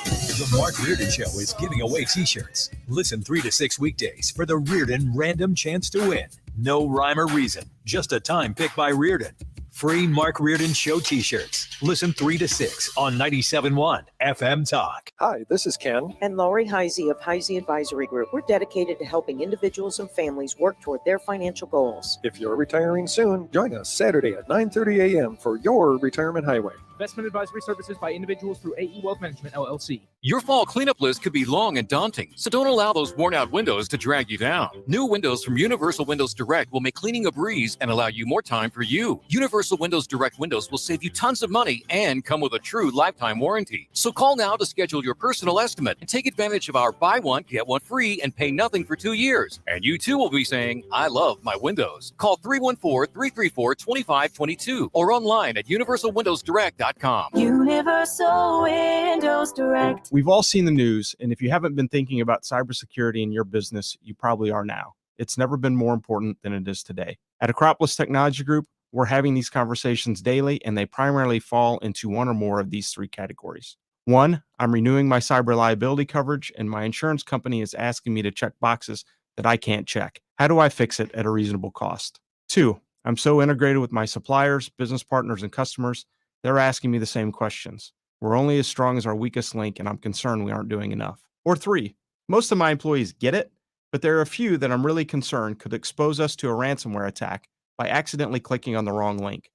The Mark Reardon Show is giving away t-shirts. Listen 3 to 6 weekdays for the Reardon Random Chance to Win. No rhyme or reason, just a time picked by Reardon. Free Mark Reardon Show t-shirts. Listen 3 to 6 on 97.1 FM Talk. Hi, this is Ken. And Lori Heisey of Heisey Advisory Group. We're dedicated to helping individuals and families work toward their financial goals. If you're retiring soon, join us Saturday at 9:30 a.m. for your Retirement Highway. Investment advisory services by individuals through AE Wealth Management, LLC. Your fall cleanup list could be long and daunting, so don't allow those worn-out windows to drag you down. New windows from Universal Windows Direct will make cleaning a breeze and allow you more time for you. Universal Windows Direct windows will save you tons of money and come with a true lifetime warranty. So call now to schedule your personal estimate and take advantage of our buy one, get one free and pay nothing for 2 years. And you too will be saying, I love my windows. Call 314-334-2522 or online at universalwindowsdirect.com. Universal Windows Direct. We've all seen the news, and if you haven't been thinking about cybersecurity in your business, you probably are now. It's never been more important than it is today. At Acropolis Technology Group, we're having these conversations daily, and they primarily fall into one or more of these 3 categories. 1, I'm renewing my cyber liability coverage, and my insurance company is asking me to check boxes that I can't check. How do I fix it at a reasonable cost? 2, I'm so integrated with my suppliers, business partners, and customers, they're asking me the same questions. We're only as strong as our weakest link, and I'm concerned we aren't doing enough. Or 3, most of my employees get it, but there are a few that I'm really concerned could expose us to a ransomware attack by accidentally clicking on the wrong link.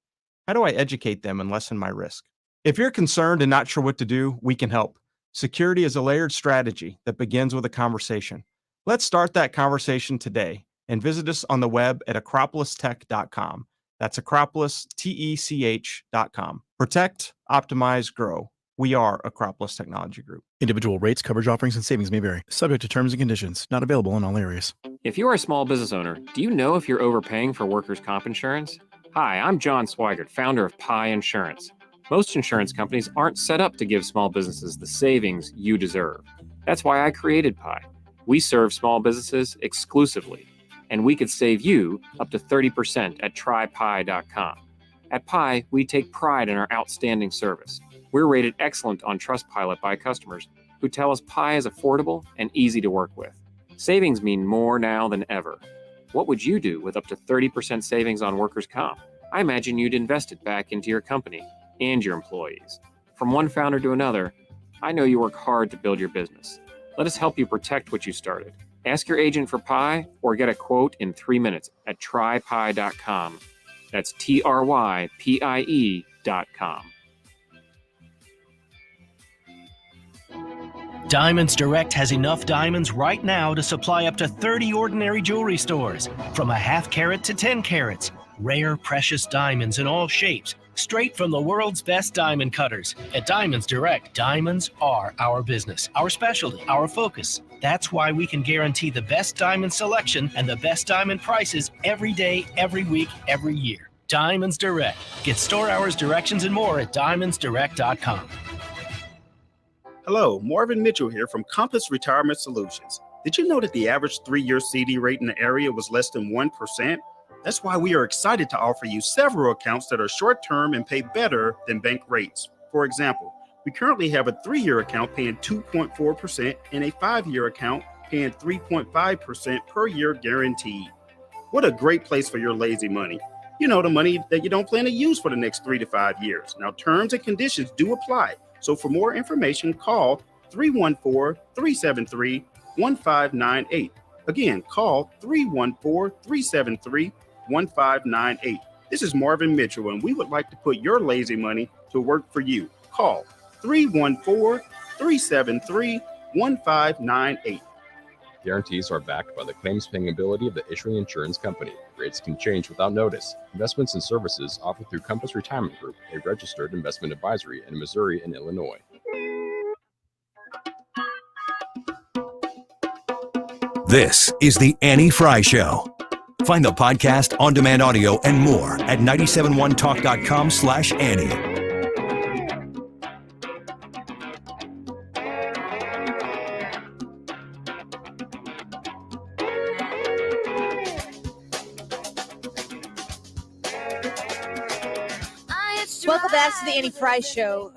How do I educate them and lessen my risk? If you're concerned and not sure what to do, we can help. Security is a layered strategy that begins with a conversation. Let's start that conversation today and visit us on the web at acropolistech.com. That's acropolistech.com. Protect, optimize, grow. We are Acropolis Technology Group. Individual rates, coverage offerings, and savings may vary. Subject to terms and conditions. Not available in all areas. If you are a small business owner, do you know if you're overpaying for workers' comp insurance? Hi, I'm John Swigert, founder of Pi Insurance. Most insurance companies aren't set up to give small businesses the savings you deserve. That's why I created Pi. We serve small businesses exclusively, and we could save you up to 30% at trypi.com. At Pi, we take pride in our outstanding service. We're rated excellent on Trustpilot by customers who tell us Pi is affordable and easy to work with. Savings mean more now than ever. What would you do with up to 30% savings on workers' comp? I imagine you'd invest it back into your company and your employees. From one founder to another, I know you work hard to build your business. Let us help you protect what you started. Ask your agent for Pi or get a quote in 3 minutes at trypi.com. That's trypie.com. Diamonds Direct has enough diamonds right now to supply up to 30 ordinary jewelry stores, from a half carat to 10 carats. Rare, precious diamonds in all shapes, straight from the world's best diamond cutters. At Diamonds Direct, diamonds are our business, our specialty, our focus. That's why we can guarantee the best diamond selection and the best diamond prices every day, every week, every year. Diamonds Direct. Get store hours, directions, and more at diamondsdirect.com. Hello, Marvin Mitchell here from Compass Retirement Solutions. Did you know that the average 3-year CD rate in the area was less than 1%? That's why we are excited to offer you several accounts that are short-term and pay better than bank rates. For example, we currently have a 3-year account paying 2.4% and a 5-year account paying 3.5% per year guaranteed. What a great place for your lazy money. You know, the money that you don't plan to use for the next 3 to 5 years. Now, terms and conditions do apply. So for more information, call 314-373-1598. Again, call 314-373-1598. This is Marvin Mitchell, and we would like to put your lazy money to work for you. Call 314-373-1598. 1598. Guarantees are backed by the claims paying ability of the issuing insurance company. Rates can change without notice. Investments and services offered through Compass Retirement Group, a registered investment advisory in Missouri and Illinois. This is the Annie Frey Show. Find the podcast, on-demand audio, and more at 971talk.com/Annie. Welcome back to the Annie Frey Show.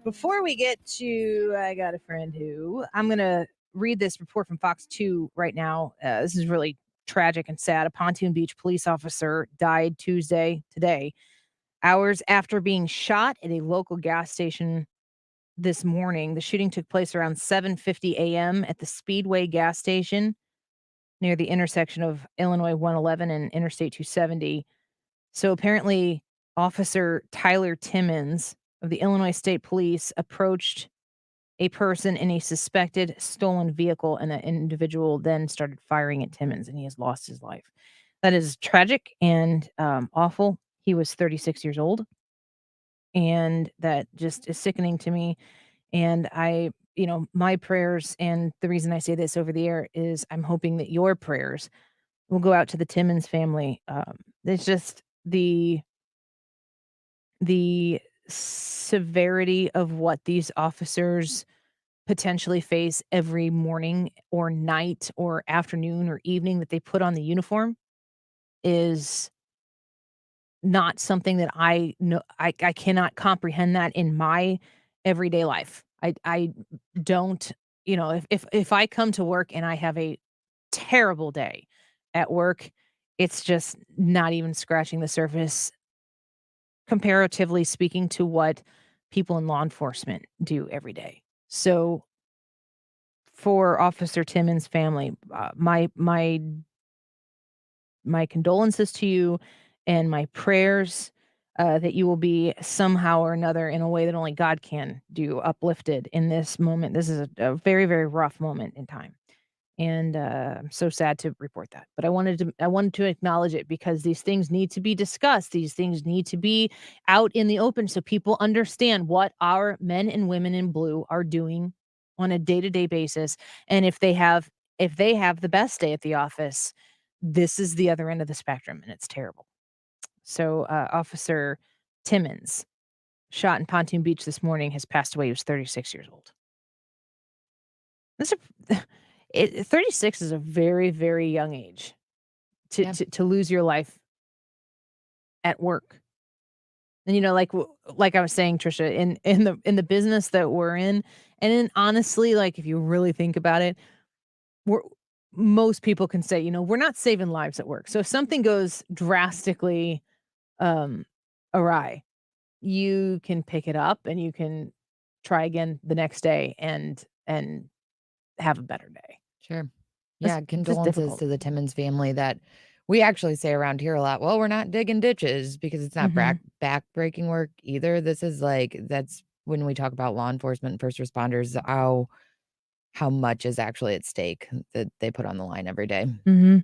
Before we get to I Got a Friend Who, I'm going to read this report from Fox 2 right now. This is really tragic and sad. A Pontoon Beach police officer died Tuesday, today, hours after being shot at a local gas station this morning. The shooting took place around 7:50 a.m. at the Speedway gas station near the intersection of Illinois 111 and Interstate 270. So apparently, Officer Tyler Timmons of the Illinois State Police approached a person in a suspected stolen vehicle, and the individual then started firing at Timmons, and he has lost his life. That is tragic and awful. He was 36 years old, and that just is sickening to me. And my prayers, and the reason I say this over the air is I'm hoping that your prayers will go out to the Timmons family. It's just the severity of what these officers potentially face every morning or night or afternoon or evening that they put on the uniform is not something that I know. I cannot comprehend that in my everyday life. I don't, if I come to work and I have a terrible day at work, it's just not even scratching the surface comparatively speaking to what people in law enforcement do every day. So for Officer Timmons' family, my condolences to you and my prayers that you will be somehow or another, in a way that only God can do, uplifted in this moment. This is a very, very rough moment in time. And I'm so sad to report that. But I wanted to acknowledge it because these things need to be discussed. These things need to be out in the open so people understand what our men and women in blue are doing on a day-to-day basis. And if they have the best day at the office, this is the other end of the spectrum, and it's terrible. So Officer Timmons, shot in Pontoon Beach this morning, has passed away. He was 36 years old. 36 is a very, very young age to lose your life at work. And like I was saying, Trisha, in the business that we're in, and then honestly, like if you really think about it, most people can say, we're not saving lives at work. So if something goes drastically awry, you can pick it up and you can try again the next day and have a better day. Sure. Yeah. Condolences to the Timmons family. That we actually say around here a lot. Well, we're not digging ditches, because it's not back-breaking work either. This is that's when we talk about law enforcement and first responders, how much is actually at stake that they put on the line every day. Mm-hmm.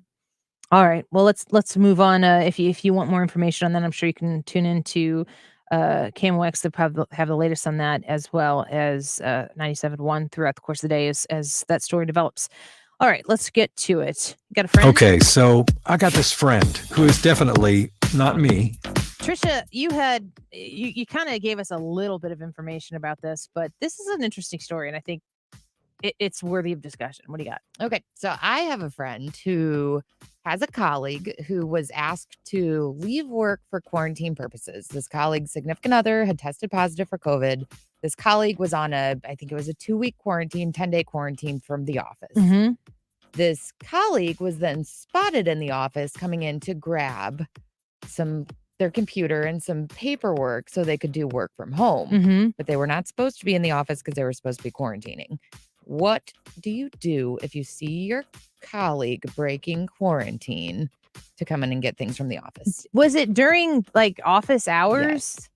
All right. Well, let's move on. If you want more information on that, I'm sure you can tune into KMOX to have the latest on that, as well as 97.1 throughout the course of the day as that story develops. All right, let's get to it. Got a friend? Okay, so I got this friend who is definitely not me. Trisha, you kind of gave us a little bit of information about this, but this is an interesting story, and I think it's worthy of discussion. What do you got? Okay, so I have a friend who has a colleague who was asked to leave work for quarantine purposes. This colleague's significant other had tested positive for COVID. This colleague was on I think it was a 2-week quarantine, 10-day quarantine from the office. Mm-hmm. This colleague was then spotted in the office coming in to grab their computer and some paperwork so they could do work from home. Mm-hmm. But they were not supposed to be in the office because they were supposed to be quarantining. What do you do if you see your colleague breaking quarantine to come in and get things from the office? Was it during office hours? Yes.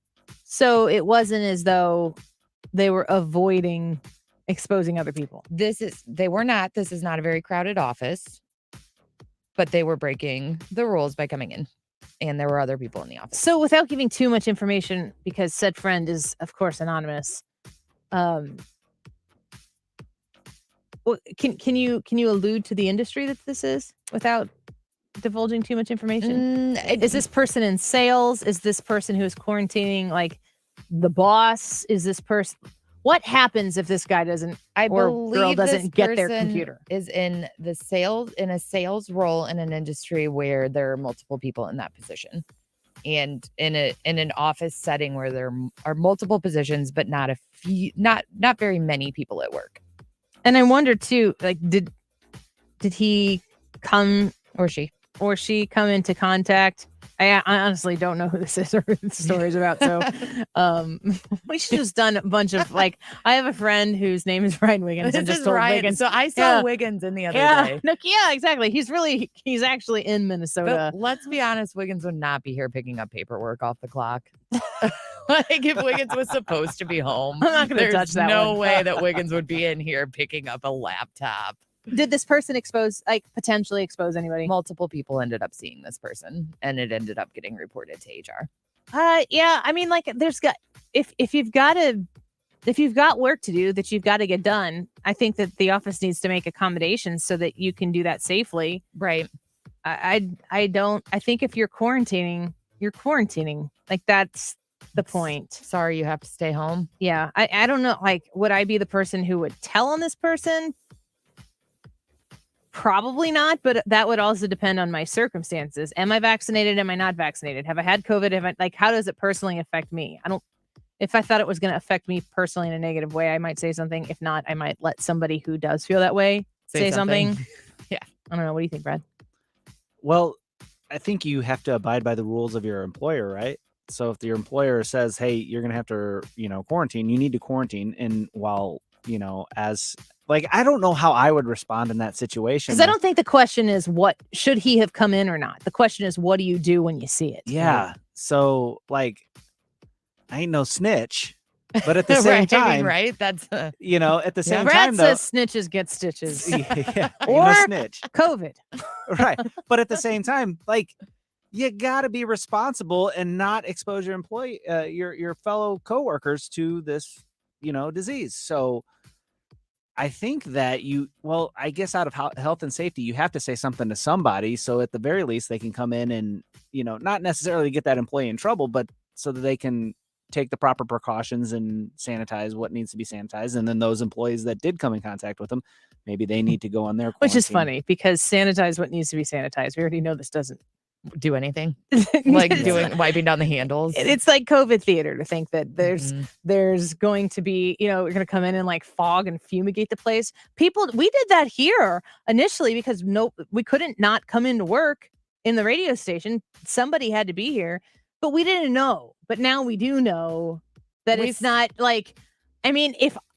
So it wasn't as though they were avoiding exposing other people. This is not a very crowded office, but they were breaking the rules by coming in, and there were other people in the office. So without giving too much information, because said friend is of course anonymous, can you allude to the industry that this is without divulging too much information? Is this person in sales? Is this person who is quarantining like the boss? Is this person? What happens if this guy doesn't or girl doesn't get their computer? Is in a sales role in an industry where there are multiple people in that position, and in an office setting where there are multiple positions, but not very many people at work. And I wonder too, like, did he come or she come into contact? I honestly don't know who this is or who the story's about. So we should just done a bunch of like, I have a friend whose name is Ryan Wiggins. This and just is told Ryan. Wiggins. So I saw Wiggins in the other day. No, yeah, exactly. He's actually in Minnesota. But let's be honest, Wiggins would not be here picking up paperwork off the clock. Like if Wiggins was supposed to be home, I'm not going to touch that. No way that Wiggins would be in here picking up a laptop. Did this person potentially expose anybody? Multiple people ended up seeing this person, and it ended up getting reported to HR. Yeah, I mean, like, if you've got work to do that you've got to get done, I think that the office needs to make accommodations so that you can do that safely. Right. I think if you're quarantining, you're quarantining. Like, that's the point. Sorry, you have to stay home. Yeah. I don't know. Like, would I be the person who would tell on this person? Probably not, but that would also depend on my circumstances. Am I vaccinated? Am I not vaccinated? Have I had COVID? How does it personally affect me? If I thought it was going to affect me personally in a negative way, I might say something. If not, I might let somebody who does feel that way say something. Yeah. I don't know. What do you think, Brad? Well, I think you have to abide by the rules of your employer, right? So if your employer says, hey, you're going to have to, quarantine, you need to quarantine. And while, I don't know how I would respond in that situation. Because I don't think the question is what should he have come in or not. The question is, what do you do when you see it? Yeah. So I ain't no snitch, but at the same time, right? That's at the same Brad time, though, says snitches get stitches. yeah, or no snitch. COVID. Right. But at the same time, you got to be responsible and not expose your employee, your fellow coworkers to this, disease. So I think that I guess out of health and safety, you have to say something to somebody. So at the very least, they can come in and, not necessarily get that employee in trouble, but so that they can take the proper precautions and sanitize what needs to be sanitized. And then those employees that did come in contact with them, maybe they need to go on their quarantine. Which is funny because sanitize what needs to be sanitized. We already know this doesn't do anything. Wiping down the handles. It's like COVID theater to think that there's going to be, we're going to come in and fog and fumigate the place. We did that here initially because we couldn't not come into work in the radio station. Somebody had to be here, but we didn't know. But now we do know that it's not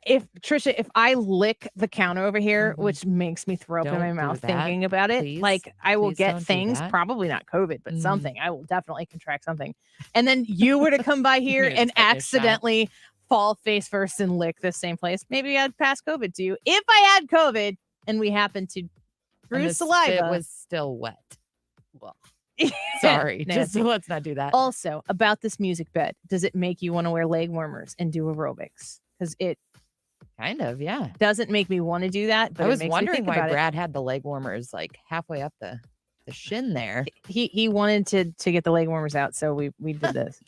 if Trisha, if I lick the counter over here, which makes me throw up in my mouth thinking about it, I will get things, probably not COVID, but something. I will definitely contract something. And then you were to come by here and accidentally fall face first and lick the same place. Maybe I'd pass COVID to you. If I had COVID and we happened to through saliva, it was still wet. Well, sorry, just let's not do that. Also, about this music bed, does it make you want to wear leg warmers and do aerobics? Because it kind of, yeah, doesn't make me want to do that. But I was wondering why Brad had the leg warmers halfway up the shin there. He wanted to get the leg warmers out, so we did this.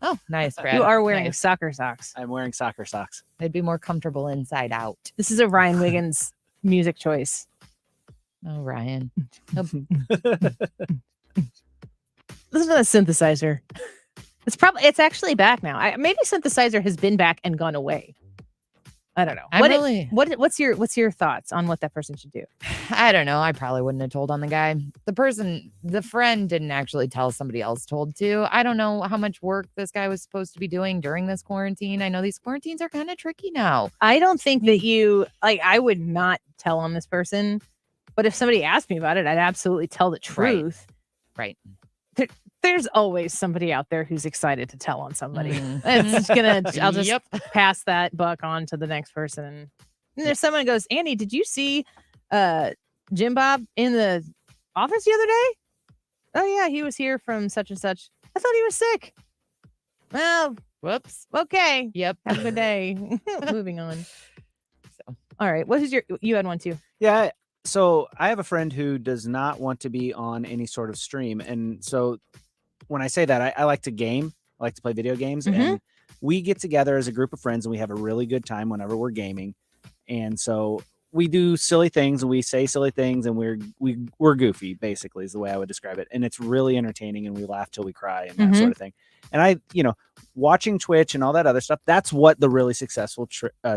Oh, nice, Brad. You are wearing soccer socks. I'm wearing soccer socks. They'd be more comfortable inside out. This is a Ryan Wiggins music choice. Oh, Ryan. Listen to the synthesizer. It's actually back now. Maybe synthesizer has been back and gone away. I don't know. What's your thoughts on what that person should do? I don't know. I probably wouldn't have told on the guy. The friend didn't actually tell, somebody else told to. I don't know how much work this guy was supposed to be doing during this quarantine. I know these quarantines are kind of tricky now. I don't think that I would not tell on this person, but if somebody asked me about it, I'd absolutely tell the truth. Right. There's always somebody out there who's excited to tell on somebody. I'll just pass that buck on to the next person. And there's someone who goes, Andy, did you see Jim Bob in the office the other day? Oh, yeah, he was here from such and such. I thought he was sick. Well, whoops. Okay. Yep. Have a good day. Moving on. So, all right. What is you had one too? Yeah. So I have a friend who does not want to be on any sort of stream. And so when I say that, I like to game. I like to play video games. And we get together as a group of friends and we have a really good time whenever we're gaming. And so we do silly things and we say silly things and we're goofy, basically, is the way I would describe it. And it's really entertaining and we laugh till we cry and that sort of thing. And I, watching Twitch and all that other stuff, that's what the really successful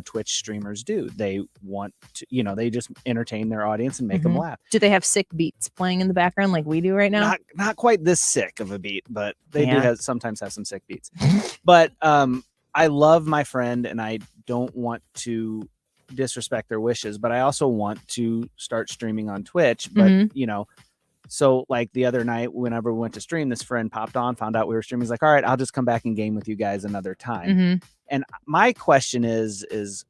Twitch streamers do. They want to, they just entertain their audience and make them laugh. Do they have sick beats playing in the background like we do right now? Not quite this sick of a beat, but they do sometimes have some sick beats. But I love my friend and I don't want to disrespect their wishes, but I also want to start streaming on Twitch. But so like the other night, whenever we went to stream, this friend popped on, found out we were streaming. He's like, all right, I'll just come back and game with you guys another time. And my question is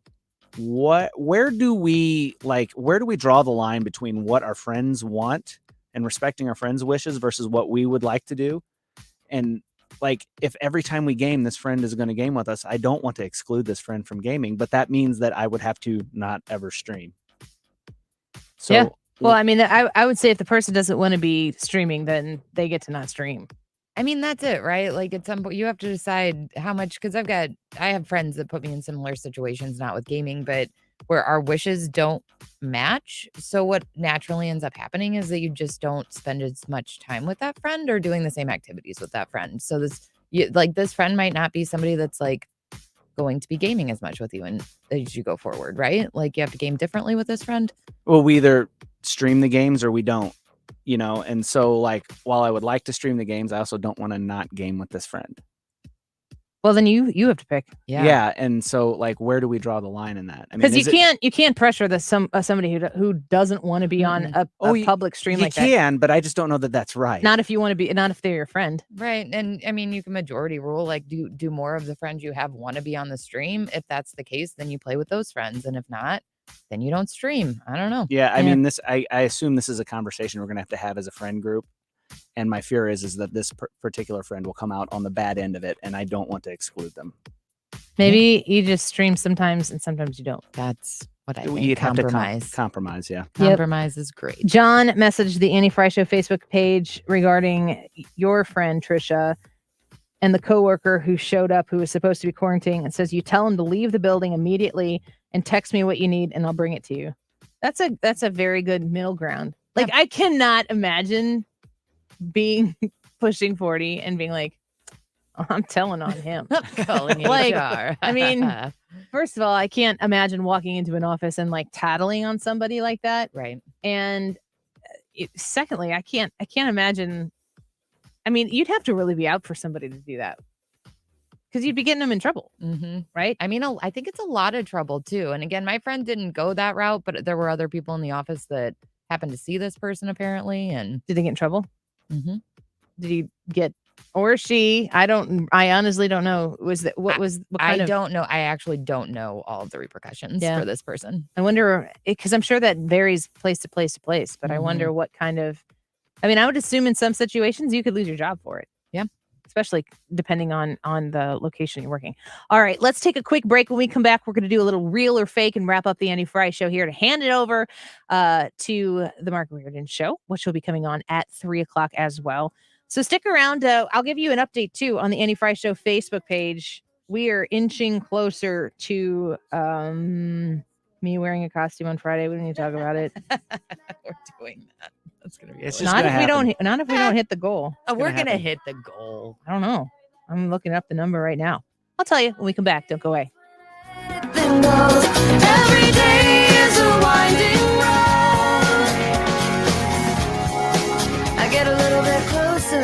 where do we draw the line between what our friends want and respecting our friends' wishes versus what we would like to do? And like, if every time we game, this friend is going to game with us, I don't want to exclude this friend from gaming, but that means that I would have to not ever stream. So, yeah. Well, I mean, I would say if the person doesn't want to be streaming, then they get to not stream. I mean, that's it, right? Like at some point you have to decide how much, because I have friends that put me in similar situations, not with gaming, but where our wishes don't match. So what naturally ends up happening is that you just don't spend as much time with that friend or doing the same activities with that friend. So this friend might not be somebody that's like going to be gaming as much with you and as you go forward, right? Like you have to game differently with this friend. Well, we either stream the games or we don't, and so like while I would like to stream the games, I also don't want to not game with this friend. Well, then you have to pick. Yeah. And so like, where do we draw the line in that? I mean, because you can't pressure somebody who doesn't want to be on a public stream like that. You can, but I just don't know that that's right. Not if you want to be, not if they're your friend. Right. And I mean, you can majority rule, like do more of the friends you have want to be on the stream. If that's the case, then you play with those friends. And if not, then you don't stream. I don't know. Yeah. I mean, I assume this is a conversation we're going to have as a friend group. And my fear is that this particular friend will come out on the bad end of it, and I don't want to exclude them. Maybe you just stream sometimes, and sometimes you don't. That's what I think. You'd Compromise. Have to compromise, yeah. Compromise is great. John messaged the Annie Frey Show Facebook page regarding your friend Trisha and the coworker who showed up who was supposed to be quarantining, and says you tell him to leave the building immediately and text me what you need, and I'll bring it to you. That's a very good middle ground. Like I cannot imagine being pushing 40 and being like, oh, I'm telling on him. Calling like, HR. I mean, first of all, I can't imagine walking into an office and like tattling on somebody like that. Right. And secondly, I can't imagine. I mean, you'd have to really be out for somebody to do that because you'd be getting them in trouble. Right. I mean, I think it's a lot of trouble too. And again, my friend didn't go that route, but there were other people in the office that happened to see this person apparently. And did they get in trouble? Did he get, or she? I honestly don't know. I don't know. I actually don't know all of the repercussions for this person. I wonder, because I'm sure that varies place to place, but I wonder what kind of, I mean, I would assume in some situations you could lose your job for it. Yeah. Especially depending on the location you're working. All right, let's take a quick break. When we come back, we're going to do a little real or fake and wrap up the Annie Frey Show here to hand it over to the Mark Reardon Show, which will be coming on at 3:00 as well. So stick around. I'll give you an update too on the Annie Frey Show Facebook page. We are inching closer to me wearing a costume on Friday. We don't need to talk about it. We're doing that. That's gonna be not if we don't hit the goal. We're gonna hit the goal. I don't know. I'm looking up the number right now. I'll tell you when we come back. Don't go away. Every day is a winding road. I get a little bit closer.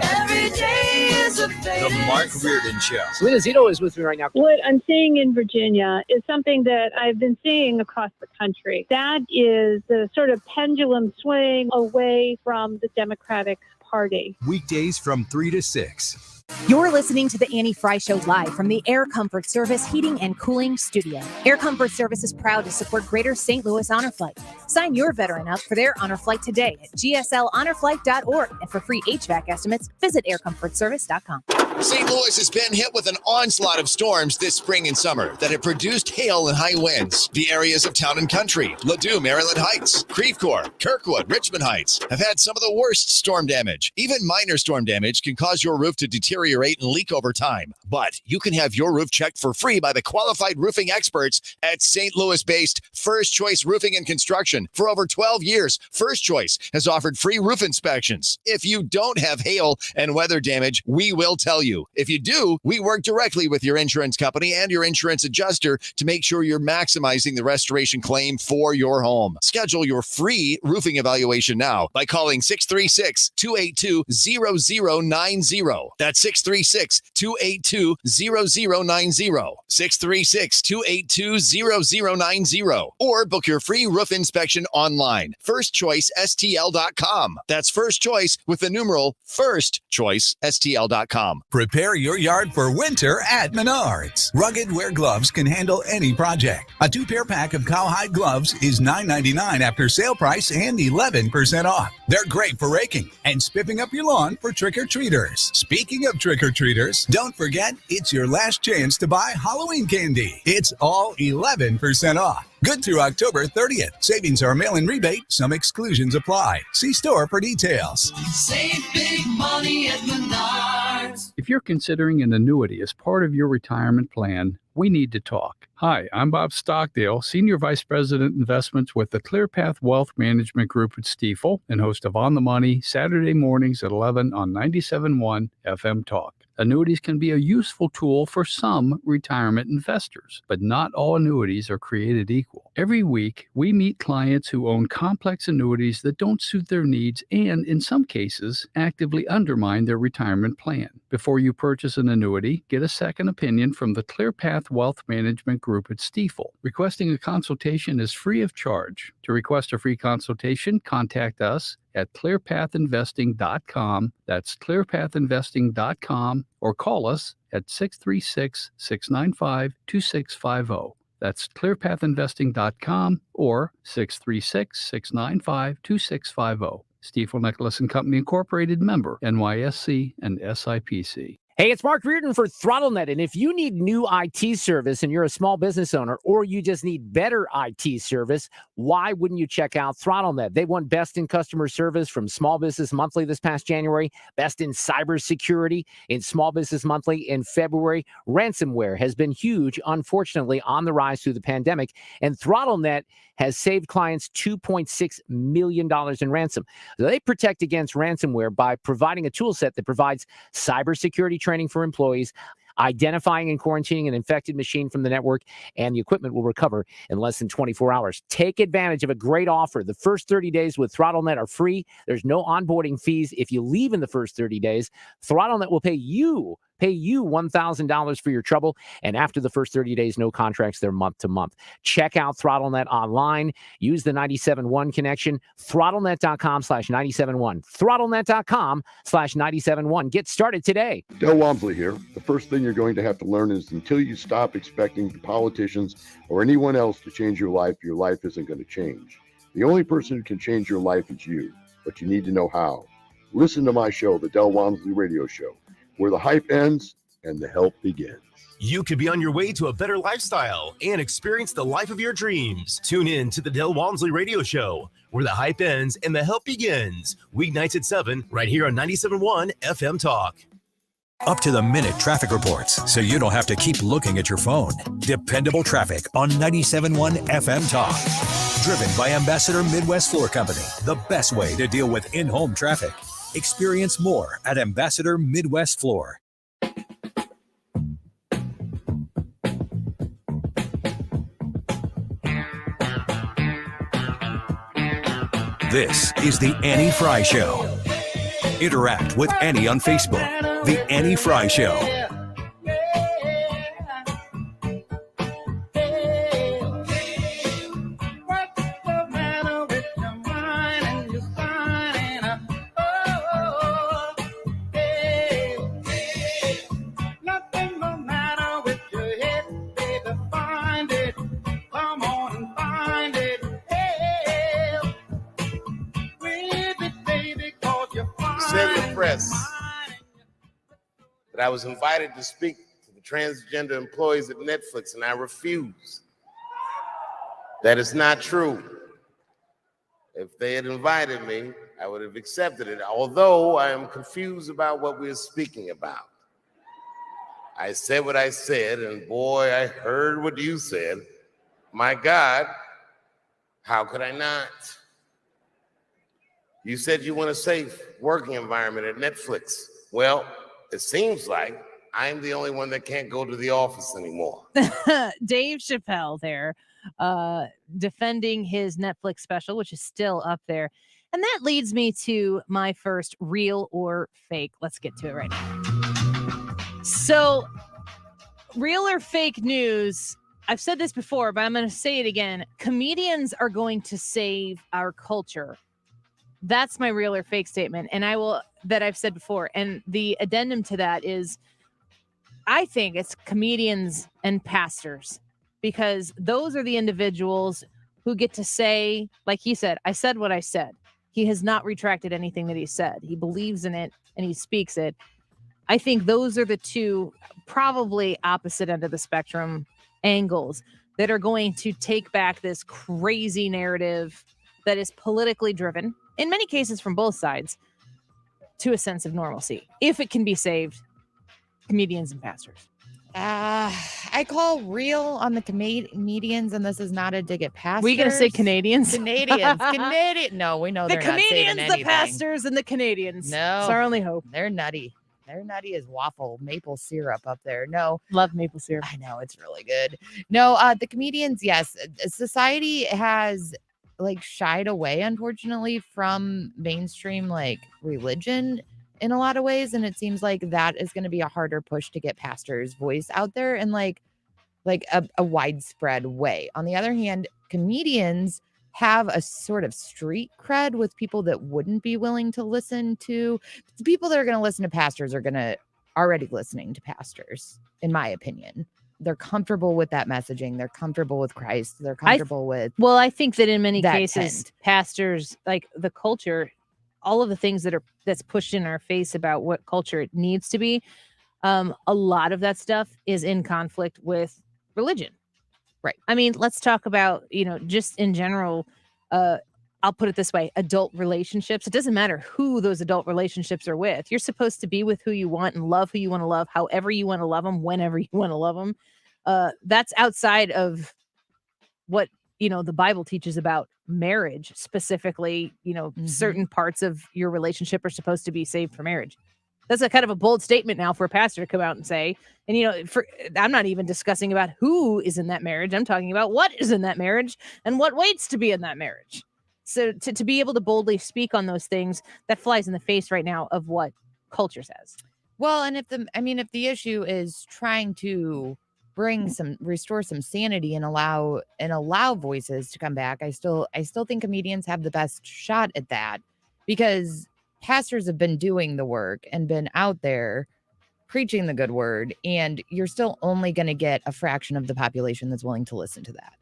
Every day is a The Mark Reardon Show. Selena Zito is with me right now. What I'm seeing in Virginia is something that I've been seeing across the country. That is the sort of pendulum swing away from the Democratic Party. Weekdays from 3 to 6 You're listening to the Annie Frey Show live from the Air Comfort Service Heating and Cooling Studio. Air Comfort Service is proud to support Greater St. Louis Honor Flight. Sign your veteran up for their honor flight today at gsLhonorflight.org. And for free HVAC estimates, visit aircomfortservice.com. St. Louis has been hit with an onslaught of storms this spring and summer that have produced hail and high winds. The areas of Town and Country, Ladue, Maryland Heights, Creve Coeur, Kirkwood, Richmond Heights have had some of the worst storm damage. Even minor storm damage can cause your roof to deteriorate and leak over time. But you can have your roof checked for free by the qualified roofing experts at St. Louis-based First Choice Roofing and Construction. For over 12 years, First Choice has offered free roof inspections. If you don't have hail and weather damage, we will tell you. If you do, we work directly with your insurance company and your insurance adjuster to make sure you're maximizing the restoration claim for your home. Schedule your free roofing evaluation now by calling 636-282-0090. That's 636-282-0090. 636-282-0090. Or book your free roof inspection online. FirstChoiceSTL.com. That's First Choice with the numeral FirstChoiceSTL.com. Prepare your yard for winter at Menards. Rugged wear gloves can handle any project. A 2-pair pack of cowhide gloves is $9.99 after sale price and 11% off. They're great for raking and spiffing up your lawn for trick-or-treaters. Speaking of trick-or-treaters, don't forget it's your last chance to buy Halloween candy. It's all 11% off. Good through October 30th. Savings are mail-in rebate. Some exclusions apply. See store for details. Save big money at Menards. If you're considering an annuity as part of your retirement plan, we need to talk. Hi, I'm Bob Stockdale, Senior Vice President Investments with the ClearPath Wealth Management Group at Stifel and host of On the Money Saturday mornings at 11 on 97.1 FM Talk. Annuities can be a useful tool for some retirement investors, but not all annuities are created equal. Every week, we meet clients who own complex annuities that don't suit their needs and, in some cases, actively undermine their retirement plan. Before you purchase an annuity, get a second opinion from the ClearPath Wealth Management Group at Stifel. Requesting a consultation is free of charge. To request a free consultation, contact us at clearpathinvesting.com. That's clearpathinvesting.com, or call us at 636-695-2650. That's clearpathinvesting.com or 636-695-2650. Stifel Nicholas and Company Incorporated, member NYSE and SIPC. Hey, it's Mark Reardon for ThrottleNet, and if you need new IT service and you're a small business owner, or you just need better IT service, why wouldn't you check out ThrottleNet? They won Best in Customer Service from Small Business Monthly this past January, Best in Cybersecurity in Small Business Monthly in February. Ransomware has been huge, unfortunately, on the rise through the pandemic, and ThrottleNet has saved clients $2.6 million in ransom. So they protect against ransomware by providing a tool set that provides cybersecurity training for employees, identifying and quarantining an infected machine from the network, and the equipment will recover in less than 24 hours. Take advantage of a great offer. The first 30 days with ThrottleNet are free. There's no onboarding fees if you leave in the first 30 days. ThrottleNet will pay you $1,000 for your trouble. And after the first 30 days, no contracts, they're month to month. Check out ThrottleNet online. Use the 97.1 connection, throttlenet.com/971. Throttlenet.com/971. Get started today. Del Walmsley here. The first thing you're going to have to learn is until you stop expecting politicians or anyone else to change your life isn't going to change. The only person who can change your life is you, but you need to know how. Listen to my show, the Del Walmsley Radio Show, where the hype ends and the help begins. You could be on your way to a better lifestyle and experience the life of your dreams. Tune in to the Del Walmsley Radio Show, where the hype ends and the help begins. Weeknights at 7, right here on 97.1 FM Talk. Up-to-the-minute traffic reports, so you don't have to keep looking at your phone. Dependable traffic on 97.1 FM Talk. Driven by Ambassador Midwest Floor Company, the best way to deal with in-home traffic. Experience more at Ambassador Midwest Floor. This is the Annie Frey Show. Interact with Annie on Facebook. The Annie Frey Show. said in the press that I was invited to speak to the transgender employees at Netflix, and I refused. That is not true. If they had invited me, I would have accepted it, although I am confused about what we're speaking about. I said what I said, and boy, I heard what you said. My God, how could I not? You said you want a safe working environment at Netflix. Well, it seems like I'm the only one that can't go to the office anymore. Dave Chappelle there, defending his Netflix special, which is still up there. And that leads me to my first real or fake. Let's get to it right now. So, real or fake news, I've said this before, but I'm going to say it again. Comedians are going to save our culture. That's my real or fake statement. And that I've said before. And the addendum to that is, I think it's comedians and pastors, because those are the individuals who get to say, like he said, I said what I said. He has not retracted anything that he said. He believes in it and he speaks it. I think those are the two probably opposite end of the spectrum angles that are going to take back this crazy narrative that is politically driven, in many cases from both sides, to a sense of normalcy. If it can be saved, comedians and pastors. I call real on the comedians, and this is not a dig at pastors. Were you going to say Canadians? Canadians. No, we know the they're not saving comedians, anything. the pastors, and the Canadians. No. It's our only hope. They're nutty. They're nutty as waffle, maple syrup up there. No. Love maple syrup. I know, it's really good. No, the comedians, yes. Society has shied away, unfortunately, from mainstream religion in a lot of ways, and it seems like that is going to be a harder push to get pastors' voice out there in a widespread way. On the other hand, comedians have a sort of street cred with people that wouldn't be willing to listen to. The people that are going to listen to pastors are going to already listening to pastors, in my opinion. They're comfortable with that messaging. They're comfortable with Christ. They're comfortable with. Well, I think that in many cases, tent. pastors, like the culture, all of the things that's pushed in our face about what culture it needs to be, a lot of that stuff is in conflict with religion. Right. I mean, let's talk about, just in general, I'll put it this way, adult relationships. It doesn't matter who those adult relationships are with. You're supposed to be with who you want and love who you want to love, however you want to love them, whenever you want to love them. That's outside of what, the Bible teaches about marriage specifically. Certain parts of your relationship are supposed to be saved for marriage. That's a kind of a bold statement now for a pastor to come out and say. And, I'm not even discussing about who is in that marriage. I'm talking about what is in that marriage and what waits to be in that marriage. So to be able to boldly speak on those things, that flies in the face right now of what culture says. Well, and if the issue is trying to restore some sanity and allow voices to come back, I still think comedians have the best shot at that, because pastors have been doing the work and been out there preaching the good word, and you're still only going to get a fraction of the population that's willing to listen to that.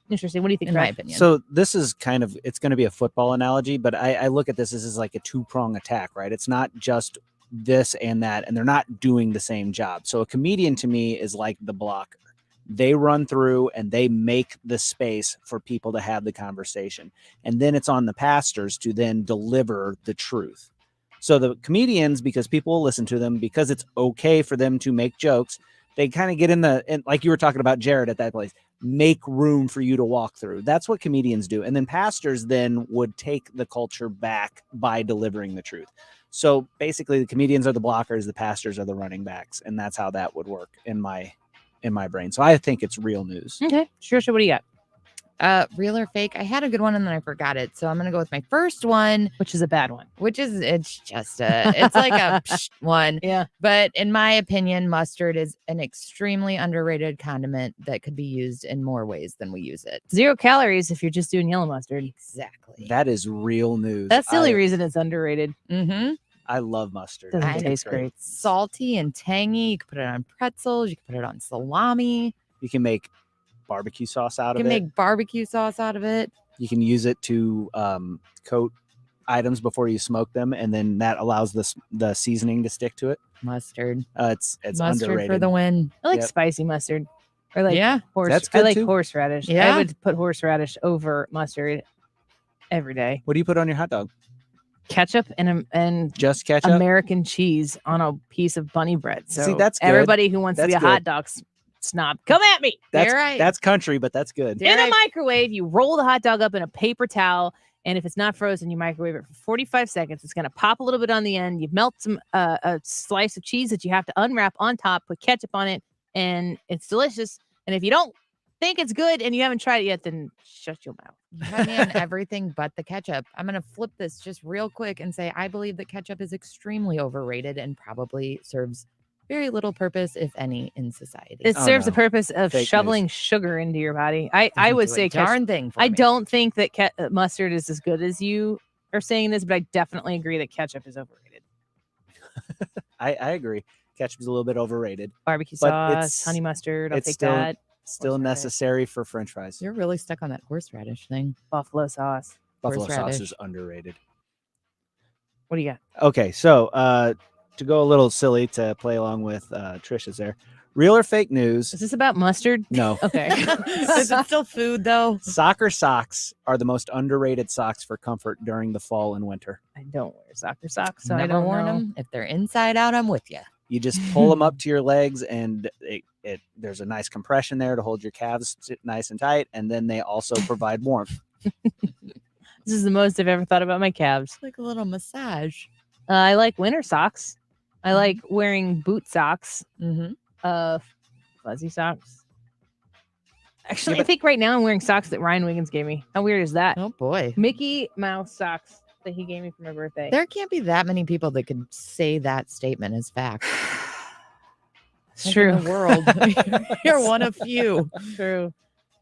Interesting. What do you think, in my opinion? So this is it's going to be a football analogy, but I look at this as like a two-prong attack, right? It's not just this and that, and they're not doing the same job. So a comedian to me is like the blocker. They run through and they make the space for people to have the conversation. And then it's on the pastors to then deliver the truth. So the comedians, because people will listen to them, because it's okay for them to make jokes, they kind of get in like you were talking about Jared at that place, make room for you to walk through. That's what comedians do. And then pastors then would take the culture back by delivering the truth. So basically the comedians are the blockers, the pastors are the running backs. And that's how that would work in my brain. So I think it's real news. Okay. Sure. What do you got? Real or fake? I had a good one and then I forgot it. So I'm going to go with my first one, which is a bad one, it's like a one. Yeah. But in my opinion, mustard is an extremely underrated condiment that could be used in more ways than we use it. 0 calories if you're just doing yellow mustard. Exactly. That is real news. That's the only reason it's underrated. Mm-hmm. I love mustard. Doesn't taste great. It's salty and tangy. You can put it on pretzels. You can put it on salami. You can make barbecue sauce out of it. You can make barbecue sauce out of it. You can use it to coat items before you smoke them, and then that allows the seasoning to stick to it? Mustard. It's Mustard underrated. for the win. I like Yep. spicy mustard. Or like Yeah. That's I good like too. horseradish. Yeah. I would put horseradish over mustard every day. What do you put on your hot dog? Ketchup and Just ketchup? American cheese on a piece of bunny bread. So See, that's good. everybody who wants to be That's a hot good. dog snob, come at me. That's country, but that's good. In a microwave, you roll the hot dog up in a paper towel, and if it's not frozen, you microwave it for 45 seconds. It's going to pop a little bit on the end. You melt some a slice of cheese that you have to unwrap on top, put ketchup on it, and it's delicious. And if you don't think it's good and you haven't tried it yet, then shut your mouth. You had me on everything but the ketchup. I'm going to flip this just real quick and say I believe that ketchup is extremely overrated and probably serves very little purpose, if any, in society. It serves the purpose of Fake shoveling sugar into your body. I Doesn't would do a say darn thing for I me. don't think that mustard is as good as you are saying this, but I definitely agree that ketchup is overrated. I agree. Ketchup's a little bit overrated. Barbecue but sauce, honey mustard. I'll it's take still, that. Still necessary for French fries. You're really stuck on that horseradish thing. Buffalo sauce. Buffalo sauce Horseradish. is underrated. What do you got? Okay, so to go a little silly to play along with Trisha's there. Real or fake news? Is this about mustard? No. Okay. Is it still food though? Soccer socks are the most underrated socks for comfort during the fall and winter. I don't wear soccer socks, so I Never don't worn know. them. If they're inside out, I'm with you. You just pull them up to your legs, and there's a nice compression there to hold your calves nice and tight, and then they also provide warmth. This is the most I've ever thought about my calves. Like a little massage. I like winter socks. I like wearing boot socks. Mm-hmm. Fuzzy socks. Actually, I think right now I'm wearing socks that Ryan Wiggins gave me. How weird is that? Oh boy. Mickey Mouse socks that he gave me for my birthday. There can't be that many people that could say that statement as fact. It's true. In the world. You're one of few. True.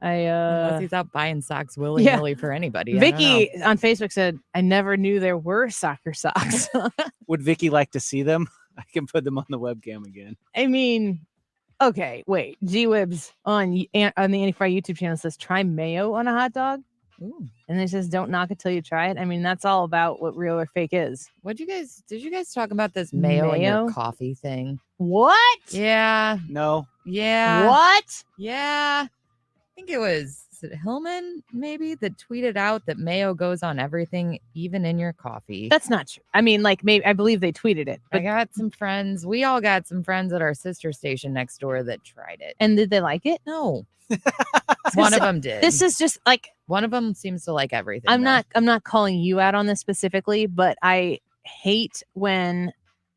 Unless he's out buying socks willy-nilly for anybody. Vicky on Facebook said, I never knew there were soccer socks. Would Vicky like to see them? I can put them on the webcam again. I mean, okay, wait. G-Wibs on the Anti-Fry YouTube channel says, try mayo on a hot dog. Ooh. And then it says, don't knock it till you try it. I mean, that's all about what real or fake is. Did you guys talk about this mayo in your coffee thing? What? Yeah. No. Yeah. What? Yeah. I think it was Hillman maybe that tweeted out that mayo goes on everything, even in your coffee. That's not true. I mean, like, maybe I believe they tweeted it. I But got some friends. We all got some friends at our sister station next door that tried it. and did they like it? No. One of them did. This is just like, One of them seems to like everything. I'm though. not calling you out on this specifically, but I hate when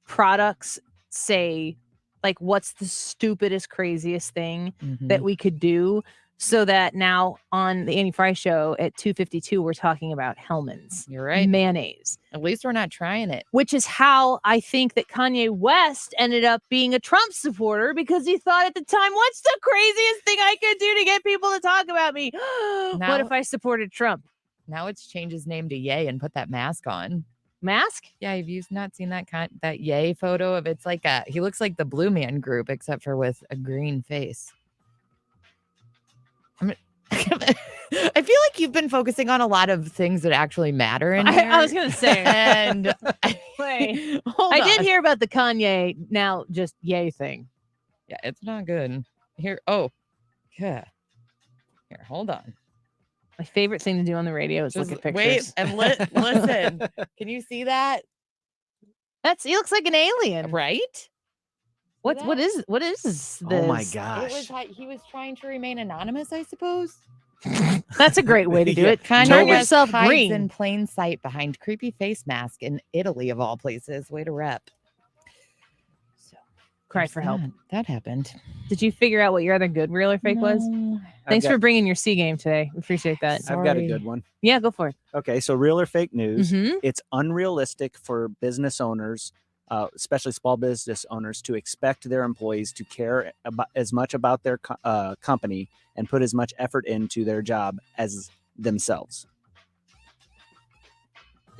products say, like, what's the stupidest, craziest thing that we could do, so that now on the Annie Fry show at 2:52 we're talking about Hellmann's. You're right. Mayonnaise. At least we're not trying it. Which is how I think that Kanye West ended up being a Trump supporter, because he thought at the time, what's the craziest thing I could do to get people to talk about me? What Now- if I supported Trump? Now it's changed his name to Ye and put that mask on. Mask? Yeah, have you not seen that Ye photo of it's like he looks like the Blue Man Group except for with a green face. I feel like you've been focusing on a lot of things that actually matter in here. I was gonna say, and wait, hold I did on. hear about the Kanye now just yay thing. Yeah, it's not good. Here, oh, yeah. Here, hold on. My favorite thing to do on the radio is Just look at wait pictures. and listen. Can you see that? He looks like an alien, right? What is this? Oh my It gosh. was he was trying to remain anonymous, I suppose. That's a great way to do it. Kanye Turn West yourself hides green. in plain sight behind creepy face mask in Italy of all places. Way to rep. Cry for help. That happened. Did you figure out what your other good real or fake was? Thanks for bringing your C game today. Appreciate that. I've got a good one. Yeah, go for it. Okay, so real or fake news? Mhm. It's unrealistic for business owners, especially small business owners, to expect their employees to care about as much about their company and put as much effort into their job as themselves.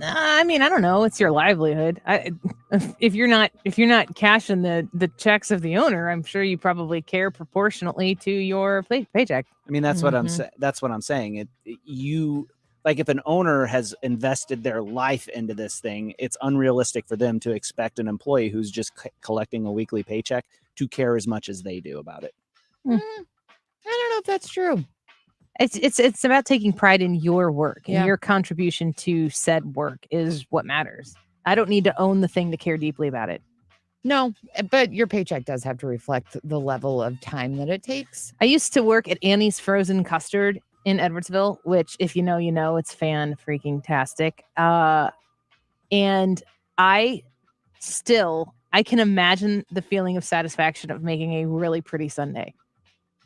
I mean, I don't know. It's your livelihood. If you're not cashing the checks of the owner, I'm sure you probably care proportionately to your paycheck. I mean, that's what I'm saying. That's what I'm saying. You Like if an owner has invested their life into this thing, it's unrealistic for them to expect an employee who's just collecting a weekly paycheck to care as much as they do about it. I don't know if that's true. It's about taking pride in your work, and your contribution to said work is what matters. I don't need to own the thing to care deeply about it. No, but your paycheck does have to reflect the level of time that it takes. I used to work at Annie's Frozen Custard in Edwardsville, which if you know, it's fan-freaking-tastic. And I can imagine the feeling of satisfaction of making a really pretty sundae.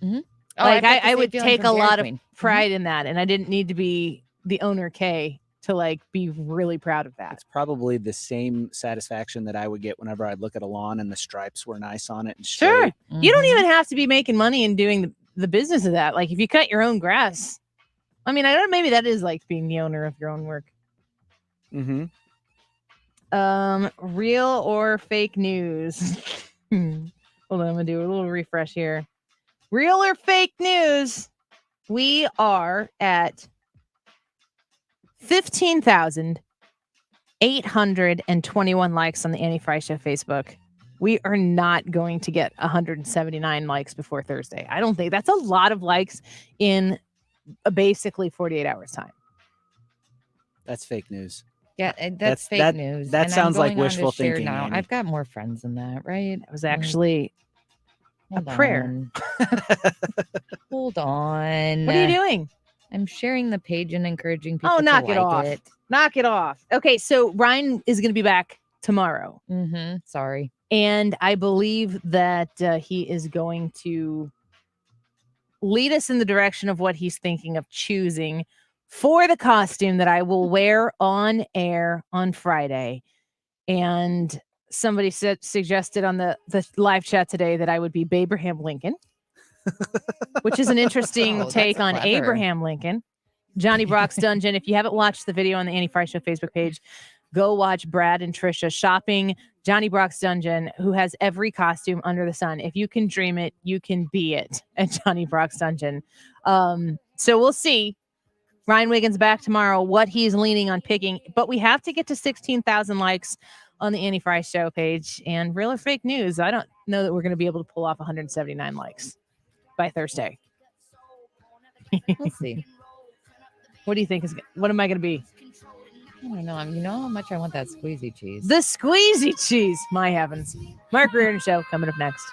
Mm-hmm. Like I would take a lot of pride in that, and I didn't need to be the owner K to like be really proud of that. It's probably the same satisfaction that I would get whenever I'd look at a lawn and the stripes were nice on it. And sure, straight. You don't even have to be making money and doing the business of that. Like if you cut your own grass, I mean, I don't know, maybe that is like being the owner of your own work. Mm-hmm. Real or fake news? Hold on, I'm gonna do a little refresh here. Real or fake news? We are at 15,821 likes on the Annie Frey Show Facebook. We are not going to get 179 likes before Thursday. I don't think that's a lot of likes in basically 48 hours time. That's fake news. Yeah, that's fake news. That And sounds I'm like going on to wishful share thinking. Now. Annie. I've got more friends than that, right? It was actually a prayer. Hold on. What are you doing? I'm sharing the page and encouraging people Oh, knock to it like off. it. Knock it off. Okay, so Ryan is going to be back tomorrow. Mm-hmm. Sorry. And I believe that he is going to lead us in the direction of what he's thinking of choosing for the costume that I will wear on air on Friday. And somebody suggested on the live chat today that I would be Abraham Lincoln, which is an interesting take on clever. Abraham Lincoln. Johnny Brock's Dungeon. If you haven't watched the video on the Annie Frey Show Facebook page, go watch Brad and Trisha shopping Johnny Brock's Dungeon, who has every costume under the sun. If you can dream it, you can be it at Johnny Brock's Dungeon. So we'll see. Ryan Wiggins back tomorrow, what he's leaning on picking. But we have to get to 16,000 likes on the Annie Frey Show page. And real or fake news, I don't know that we're going to be able to pull off 179 likes by Thursday. We'll see. What do you think? What am I going to be? I don't know. You know how much I want that squeezy cheese. The squeezy cheese. My heavens. Mark Reardon Show coming up next.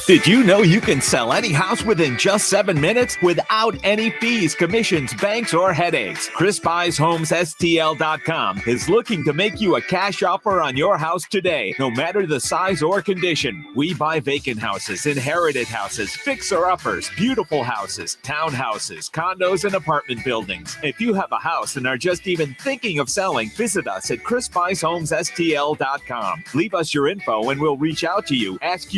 Did you know you can sell any house within just 7 minutes without any fees, commissions, banks, or headaches? ChrisBuysHomesSTL.com is looking to make you a cash offer on your house today, no matter the size or condition. We buy vacant houses, inherited houses, fixer-uppers, beautiful houses, townhouses, condos, and apartment buildings. If you have a house and are just even thinking of selling, visit us at ChrisBuysHomesSTL.com. Leave us your info and we'll reach out to you, ask you